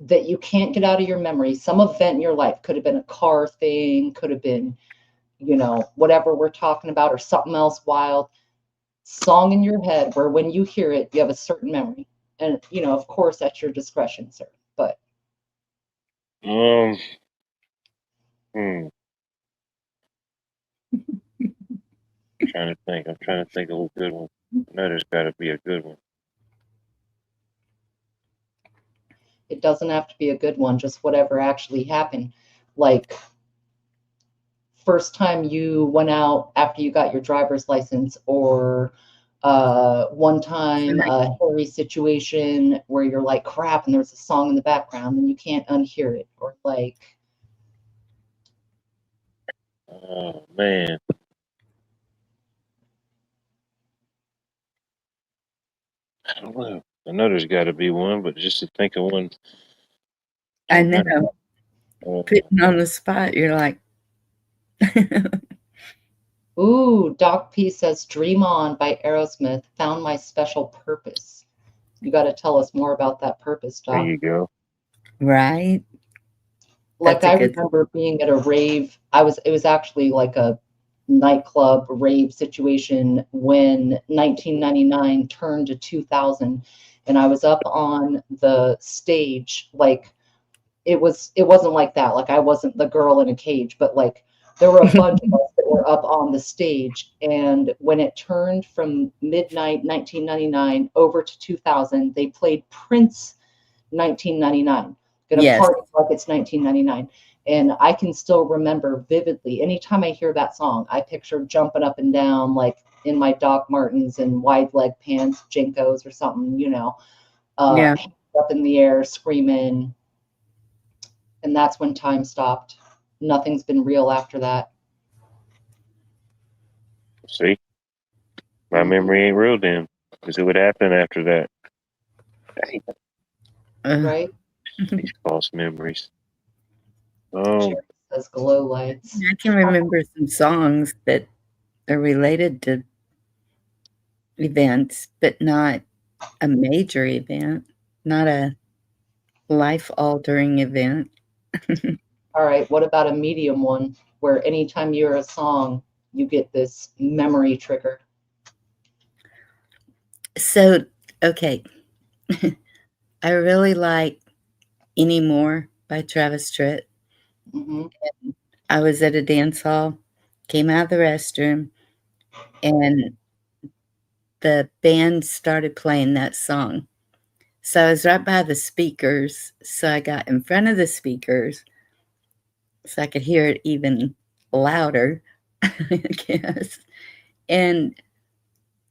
Speaker 6: that you can't get out of your memory. Some event in your life could have been a car thing, could have been, you know, whatever we're talking about, or something else wild. Song in your head where when you hear it, you have a certain memory. And, you know, of course, at your discretion, sir. But
Speaker 5: Hmm. I'm trying to think of a good one. I know there's got to be a good one.
Speaker 6: it doesn't have to be a good one, just whatever actually happened. Like, first time you went out after you got your driver's license, or one time a hairy situation where you're like, crap, and there's a song in the background and you can't unhear it, or like,
Speaker 5: Oh man. I don't know. I know there's got to be one, but just to think of one.
Speaker 2: I know. Putting on the spot, you're like,
Speaker 6: ooh, Doc P says Dream On by Aerosmith, found my special purpose. You got to tell us more about that purpose, Doc.
Speaker 5: There you go.
Speaker 2: right?
Speaker 6: Like,
Speaker 2: That's a
Speaker 6: I
Speaker 2: good-
Speaker 6: remember being at a rave. It was actually like a nightclub rave situation when 1999 turned to 2000, and I was up on the stage. Like, it wasn't like that. Like, I wasn't the girl in a cage, but like there were a bunch of us that were up on the stage. And when it turned from midnight 1999 over to 2000, they played Prince 1999. Gonna
Speaker 2: Yes.
Speaker 6: party like it's 1999. And I can still remember vividly, anytime I hear that song, I picture jumping up and down, like in my Doc Martens and wide leg pants, Jinkos or something, you know,
Speaker 2: Yeah.
Speaker 6: hands up in the air, screaming. And that's when time stopped. Nothing's been real after that.
Speaker 5: See, my memory ain't real then, because it would happen after that. Dang,
Speaker 6: Right?
Speaker 5: these false memories. Oh,
Speaker 6: Jerry says glow lights.
Speaker 2: I can remember some songs that are related to events, but not a major event, not a life-altering event.
Speaker 6: All right, what about a medium one where anytime you hear a song, you get this memory trigger?
Speaker 2: So, okay. I really like Anymore by Travis Tritt.
Speaker 6: Hmm.
Speaker 2: I was at a dance hall, came out of the restroom, and the band started playing that song. So I was right by the speakers. So I got in front of the speakers so I could hear it even louder, I guess. And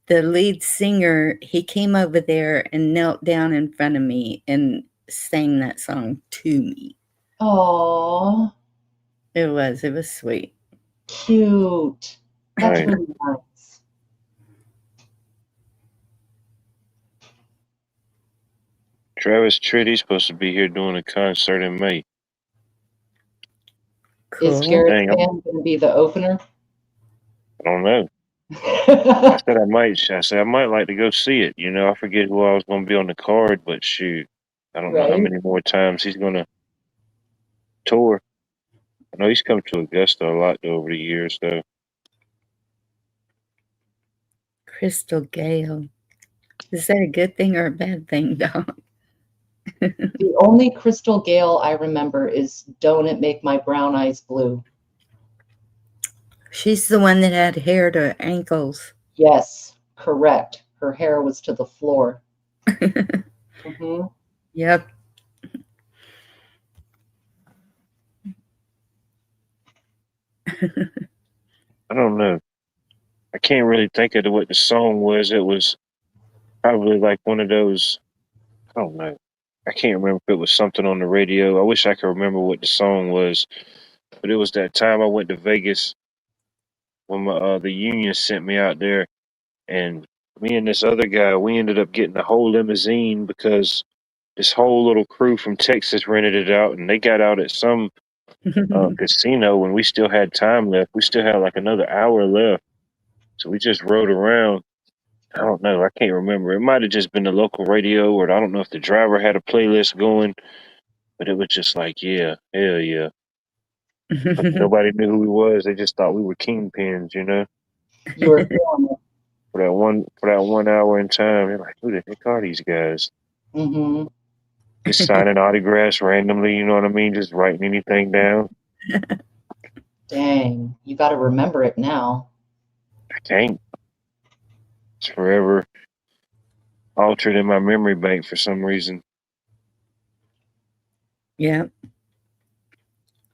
Speaker 2: the lead singer, he came over there and knelt down in front of me and sang that song to me.
Speaker 6: Oh,
Speaker 2: It was sweet.
Speaker 6: cute. That's
Speaker 5: Right.
Speaker 6: really nice.
Speaker 5: Travis Tritt, he's supposed to be here doing a concert in May.
Speaker 6: Is
Speaker 2: Cool.
Speaker 6: Garrett's
Speaker 5: Dang,
Speaker 6: band going to be the opener?
Speaker 5: I don't know. I said I might like to go see it. You know, I forget who I was going to be on the card, but shoot, I don't know how
Speaker 6: Right.
Speaker 5: many more times he's going to tour. I know he's come to Augusta a lot over the years, though.
Speaker 2: Crystal Gale. Is that a good thing or a bad thing, Doc?
Speaker 6: The only Crystal Gale I remember is Don't It Make My Brown Eyes Blue.
Speaker 2: She's the one that had hair to ankles.
Speaker 6: Yes, correct. Her hair was to the floor. Hmm.
Speaker 2: Yep.
Speaker 5: I don't know. I can't really think of what the song was. It was probably like one of those. I don't know. I can't remember if it was something on the radio. I wish I could remember what the song was, but it was that time I went to Vegas when the union sent me out there, and me and this other guy, we ended up getting the whole limousine because this whole little crew from Texas rented it out, and they got out at some casino when we still had time left. We still had like another hour left, so we just rode around. I don't know. I can't remember. It might have just been the local radio, or I don't know if the driver had a playlist going, but it was just like, yeah, hell yeah. Nobody knew who he was. They just thought we were kingpins, you know.
Speaker 6: You were feeling it.
Speaker 5: For that 1 hour in time, they're like, who the heck are these guys?
Speaker 6: Hmm.
Speaker 5: Just signing autographs randomly, you know what I mean? Just writing anything down.
Speaker 6: Dang, you got to remember it now.
Speaker 5: I can't. It's forever altered in my memory bank for some reason.
Speaker 2: Yep.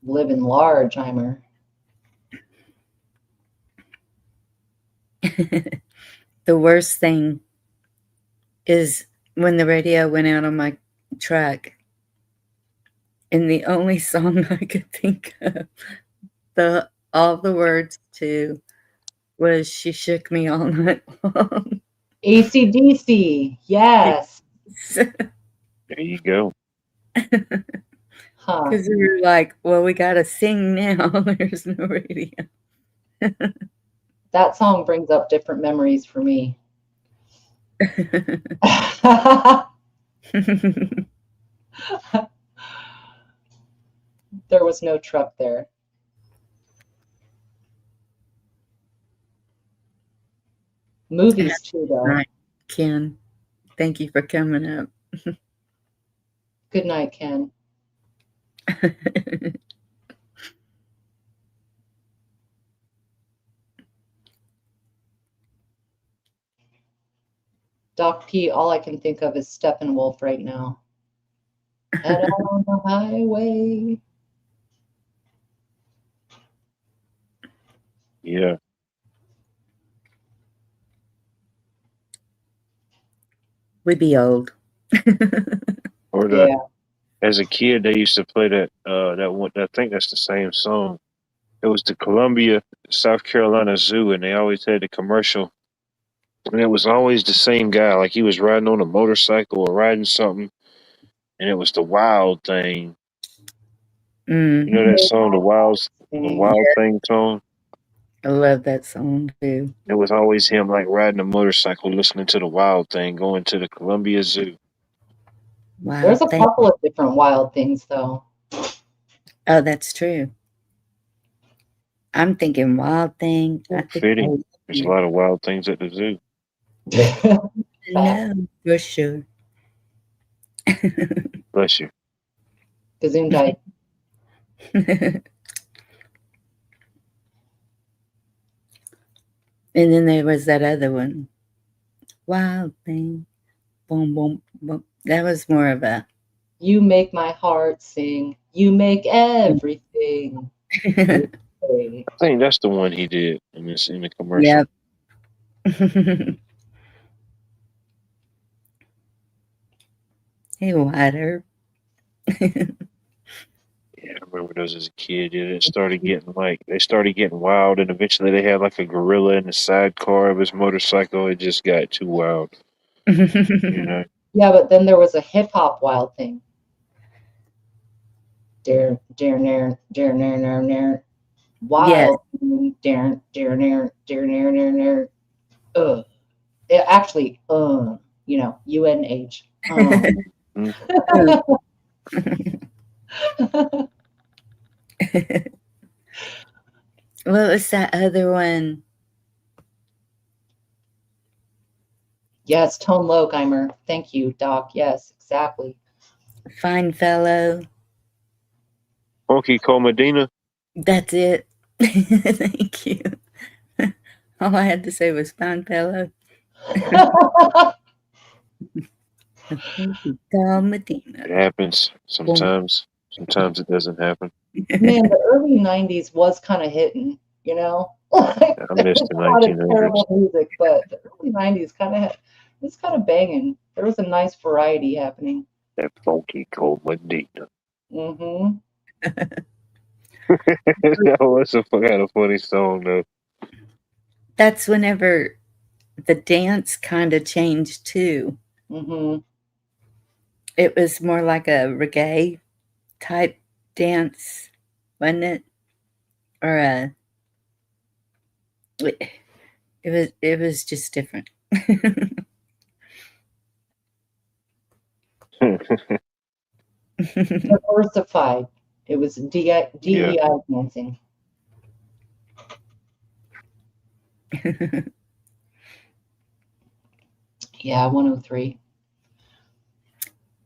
Speaker 6: Living large, Heimer.
Speaker 2: The worst thing is when the radio went out on my truck, and the only song I could think of, all the words to, was "She Shook Me All Night Long."
Speaker 6: AC/DC, yes.
Speaker 5: There you go.
Speaker 6: Huh.
Speaker 2: Because we were like, well, we got to sing now. There's no radio.
Speaker 6: That song brings up different memories for me. There was no truck there. Movies too, though.
Speaker 2: Right, Ken. Thank you for coming up.
Speaker 6: Good night, Ken. Doc P, all I can think of is Steppenwolf right now. And on the highway.
Speaker 5: Yeah.
Speaker 2: We'd be old.
Speaker 5: Or the
Speaker 6: Yeah.
Speaker 5: as a kid they used to play that one. I think that's the same song. It was the Columbia, South Carolina Zoo, and they always had the commercial. And it was always the same guy, like he was riding on a motorcycle or riding something, and it was the Wild Thing.
Speaker 2: Mm.
Speaker 5: You know that song, the Wild Thing song.
Speaker 2: I love that song too.
Speaker 5: It was always him like riding a motorcycle, listening to the Wild Thing, going to the Columbia Zoo.
Speaker 2: Wow.
Speaker 6: There's a couple of different Wild Things, though.
Speaker 2: Oh, that's true. I'm thinking Wild Thing. I think
Speaker 5: Fitting. There's a lot of wild things at the zoo.
Speaker 2: no, for sure.
Speaker 5: Bless you.
Speaker 6: Gesundheit.
Speaker 2: And then there was that other one, Wild Thing. Boom, boom, boom. That was more of a.
Speaker 6: You make my heart sing. You make everything.
Speaker 5: I think that's the one he did in the commercial.
Speaker 2: Yep. Hey, Water.
Speaker 5: Yeah, I remember those as a kid. Yeah, they started getting wild, and eventually they had like a gorilla in the sidecar of his motorcycle. It just got too wild, you know.
Speaker 6: Yeah, but then there was a hip hop Wild Thing. Dare, dare, nair, dare, nair, nair, nair. Wild, dare, dare, nair, dare, nair, nair, nair. It actually, you know, UNH.
Speaker 2: What was that other one?
Speaker 6: Yes, Tone Low, Geimer. Thank you, Doc. Yes, exactly.
Speaker 2: Fine Fellow.
Speaker 5: Funky Comedina.
Speaker 2: That's it. Thank you. All I had to say was Fine Fellow. Medina.
Speaker 5: It happens sometimes. Sometimes it doesn't happen.
Speaker 6: Man, the early 90s was kind of hitting, you know? Like,
Speaker 5: I missed the
Speaker 6: a lot of
Speaker 5: 1900s.
Speaker 6: terrible music, but the early 90s was kind of banging. There was a nice variety happening.
Speaker 5: That Funky Comedina.
Speaker 6: Mm-hmm.
Speaker 5: That was a kind of funny song, though.
Speaker 2: That's whenever the dance kind of changed too.
Speaker 6: Mm-hmm.
Speaker 2: It was more like a reggae type dance, wasn't it? Or it was just different.
Speaker 6: Diversified. It was DEI dancing. Yeah, 103.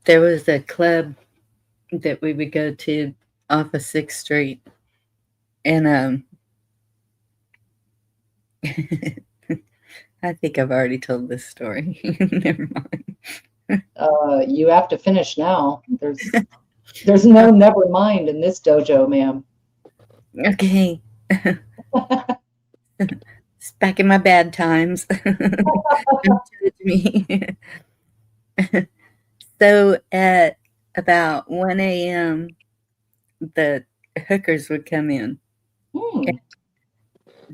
Speaker 2: There was a club that we would go to off of 6th Street. And I think I've already told this story. Never mind.
Speaker 6: You have to finish now. There's no never mind in this dojo, ma'am.
Speaker 2: Okay. It's back in my bad times. Don't judge me. So at about 1 a.m., the hookers would come in.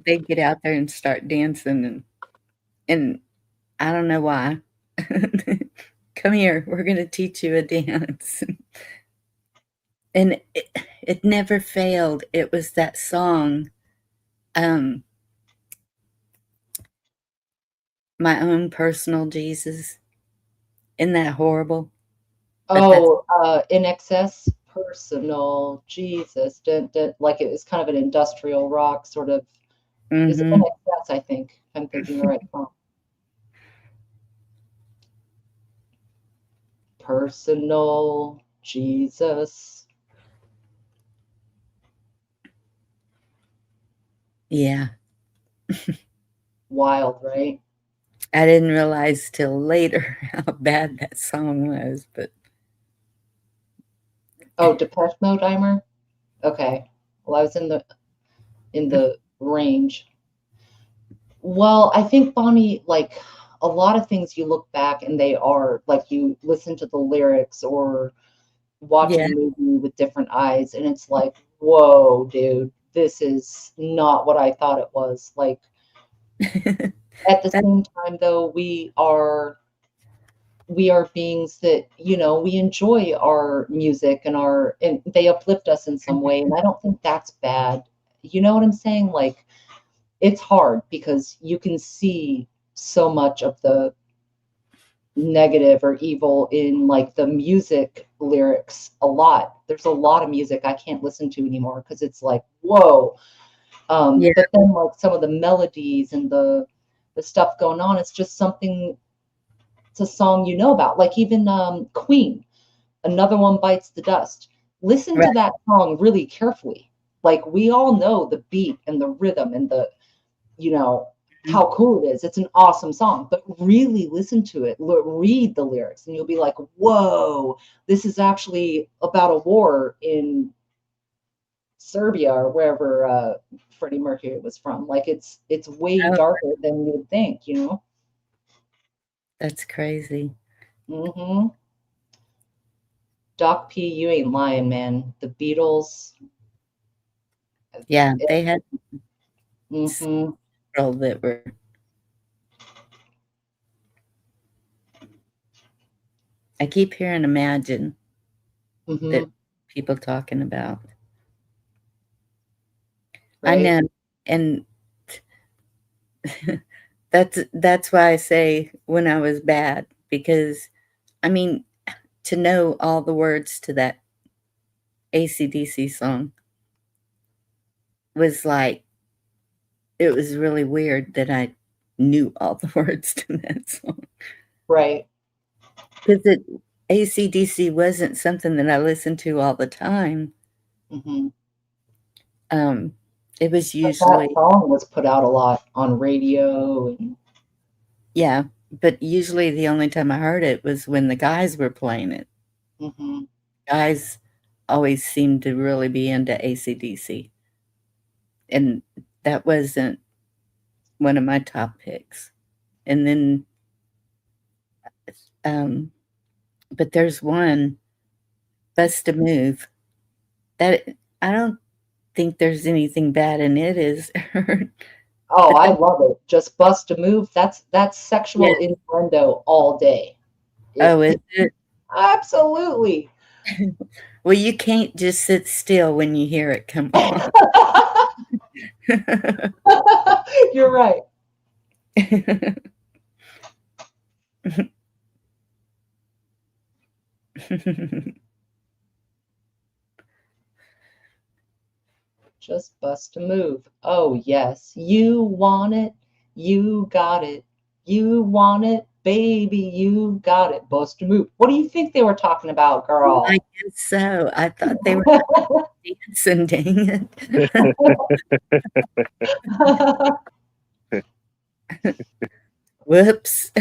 Speaker 2: They'd get out there and start dancing, and I don't know why. Come here, we're going to teach you a dance. And it never failed. It was that song, My Own Personal Jesus. Isn't that horrible?
Speaker 6: Oh, In Excess, Personal Jesus. Like it was kind of an industrial rock sort of. Is it In Excess, I think. I'm thinking the right song. Personal Jesus.
Speaker 2: Yeah.
Speaker 6: Wild, right?
Speaker 2: I didn't realize till later how bad that song was, but.
Speaker 6: Oh, Depeche Mode, Eimer? Okay. Well, I was in the range. Well, I think, Bonnie, like a lot of things you look back and they are like you listen to the lyrics or watch a movie with different eyes, and it's like, whoa, dude, this is not what I thought it was. Like, at the same time, though, we are beings that, you know, we enjoy our music and they uplift us in some way, and I don't think that's bad. You know what I'm saying? Like, it's hard because you can see so much of the negative or evil in like the music lyrics a lot. There's a lot of music I can't listen to anymore because it's like, whoa.
Speaker 2: Yeah.
Speaker 6: But then like some of the melodies and the stuff going on, it's just something, it's a song you know about. Like even Queen, Another One Bites the Dust. Listen to
Speaker 2: Right.
Speaker 6: that song really carefully. Like we all know the beat and the rhythm and the, you know, how cool it is. It's an awesome song, but really listen to it, read the lyrics, and you'll be like, whoa, this is actually about a war in Serbia or wherever Freddie Mercury was from. Like it's way
Speaker 2: Oh,
Speaker 6: darker than you would think, you know?
Speaker 2: that's crazy.
Speaker 6: Mm-hmm. Doc P, you ain't lying, man. The Beatles.
Speaker 2: Yeah, they had
Speaker 6: Mm-hmm.
Speaker 2: several that were. I keep hearing Imagine
Speaker 6: Mm-hmm.
Speaker 2: that people talking about. I
Speaker 6: Right?
Speaker 2: know, and that's why I say when I was bad, because I mean, to know all the words to that AC/DC song was like, it was really weird that I knew all the words to that song.
Speaker 6: Right.
Speaker 2: Because AC/DC wasn't something that I listened to all the time.
Speaker 6: Mm-hmm.
Speaker 2: It was
Speaker 6: But
Speaker 2: usually,
Speaker 6: that song was put out a lot on radio and
Speaker 2: yeah, but usually the only time I heard it was when the guys were playing it.
Speaker 6: mm-hmm.
Speaker 2: Guys always seemed to really be into AC/DC, and that wasn't one of my top picks. And then, but there's one, Bust a Move, that I don't think there's anything bad in it, is there?
Speaker 6: Oh,
Speaker 2: But
Speaker 6: I love it. Just Bust a Move. That's
Speaker 2: yeah.
Speaker 6: sexual innuendo all day.
Speaker 2: Oh, is it?
Speaker 6: Absolutely.
Speaker 2: Well, you can't just sit still when you hear it come on.
Speaker 6: You're right. Just bust a move. Oh, yes. You want it. You got it. You want it, baby. You got it. Bust a move. What do you think they were talking about, girl?
Speaker 2: I guess so. I thought they were dancing, dang it. Whoops.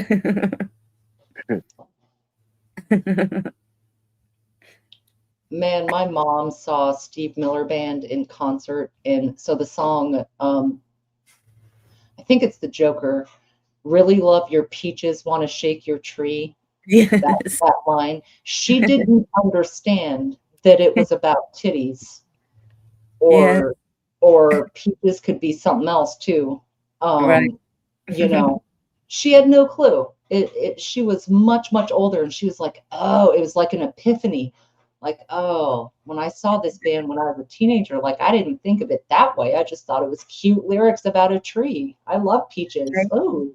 Speaker 6: Man, my mom saw Steve Miller Band in concert, and so the song, I think it's the Joker, really love your peaches, want to shake your tree.
Speaker 2: Yes.
Speaker 6: That line. She didn't understand that it was about titties,
Speaker 2: Yeah.
Speaker 6: or peaches could be something else too.
Speaker 2: Right.
Speaker 6: You know, she had no clue. She was much, much older, and she was like, oh, it was like an epiphany. Like, oh, when I saw this band when I was a teenager, like I didn't think of it that way. I just thought it was cute lyrics about a tree. I love peaches.
Speaker 2: Right.
Speaker 6: Oh.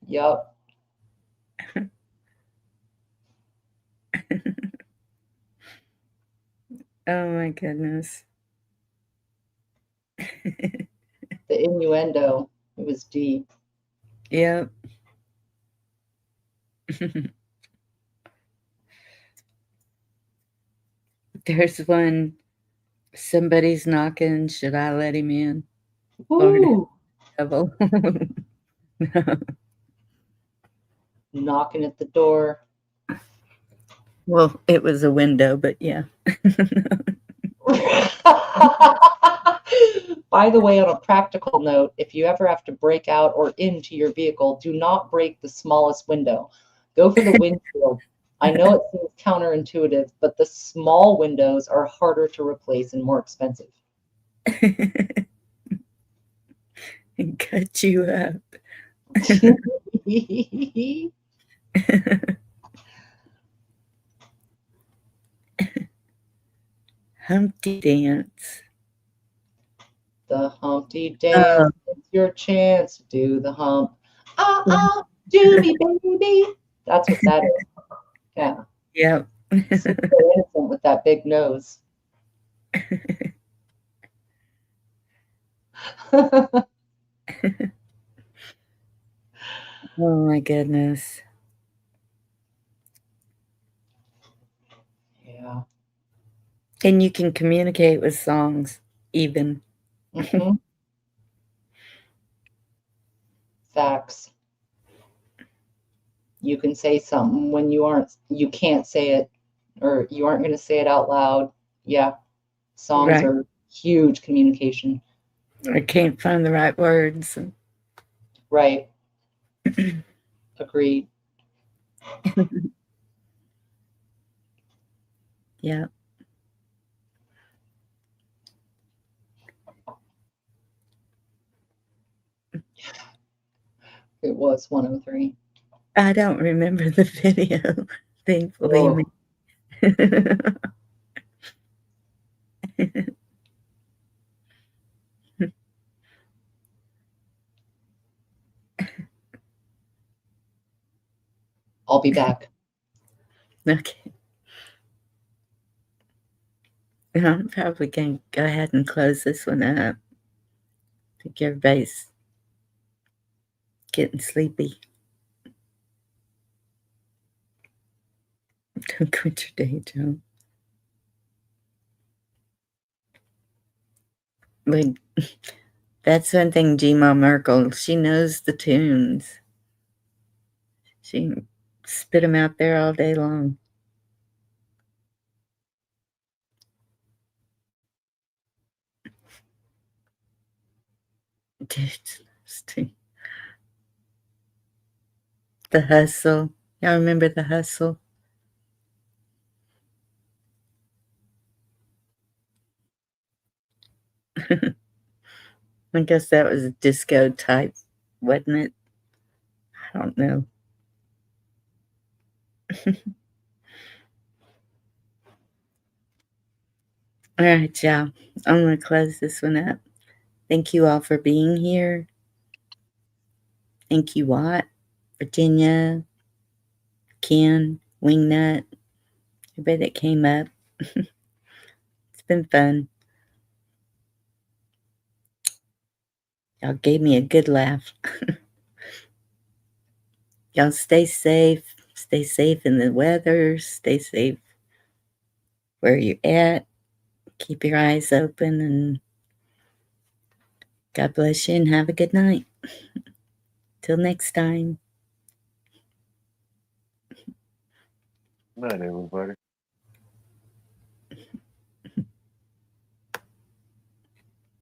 Speaker 6: Yep.
Speaker 2: Oh my goodness.
Speaker 6: The innuendo, it was deep.
Speaker 2: Yep. There's one, somebody's knocking, should I let him in? Lord
Speaker 6: Ooh,
Speaker 2: devil.
Speaker 6: knocking at the door.
Speaker 2: Well, it was a window, but yeah.
Speaker 6: By the way, on a practical note, if you ever have to break out or into your vehicle, do not break the smallest window. Go for the windshield. I know it seems counterintuitive, but the small windows are harder to replace and more expensive.
Speaker 2: And cut you up. Humpty Dance.
Speaker 6: The Humpty Dance. It's your chance to do the hump. Do me, baby. That's what that is. Yeah.
Speaker 2: Yep.
Speaker 6: Seems so innocent with that big nose.
Speaker 2: Oh my goodness.
Speaker 6: Yeah.
Speaker 2: And you can communicate with songs even.
Speaker 6: Mhm. Facts. You can say something when you can't say it, or you aren't going to say it out loud. Yeah. Songs
Speaker 2: Right.
Speaker 6: are huge communication.
Speaker 2: I can't find the right words.
Speaker 6: Right. Agreed.
Speaker 2: Yeah.
Speaker 6: It was 103.
Speaker 2: I don't remember the video, thankfully.
Speaker 6: I'll be back.
Speaker 2: Okay. I'm probably going to go ahead and close this one up. I think everybody's getting sleepy. Don't quit your day job. But that's one thing, G-Ma Merkel, she knows the tunes. She spit them out there all day long. The Hustle. Y'all remember The Hustle? I guess that was a disco type, wasn't it? I don't know. All right, y'all. I'm going to close this one up. Thank you all for being here. Thank you, Watt, Virginia, Ken, Wingnut, everybody that came up. It's been fun. Y'all gave me a good laugh. Y'all stay safe. Stay safe in the weather. Stay safe where you're at. Keep your eyes open, and God bless you and have a good night. Till next time.
Speaker 5: Night, everybody.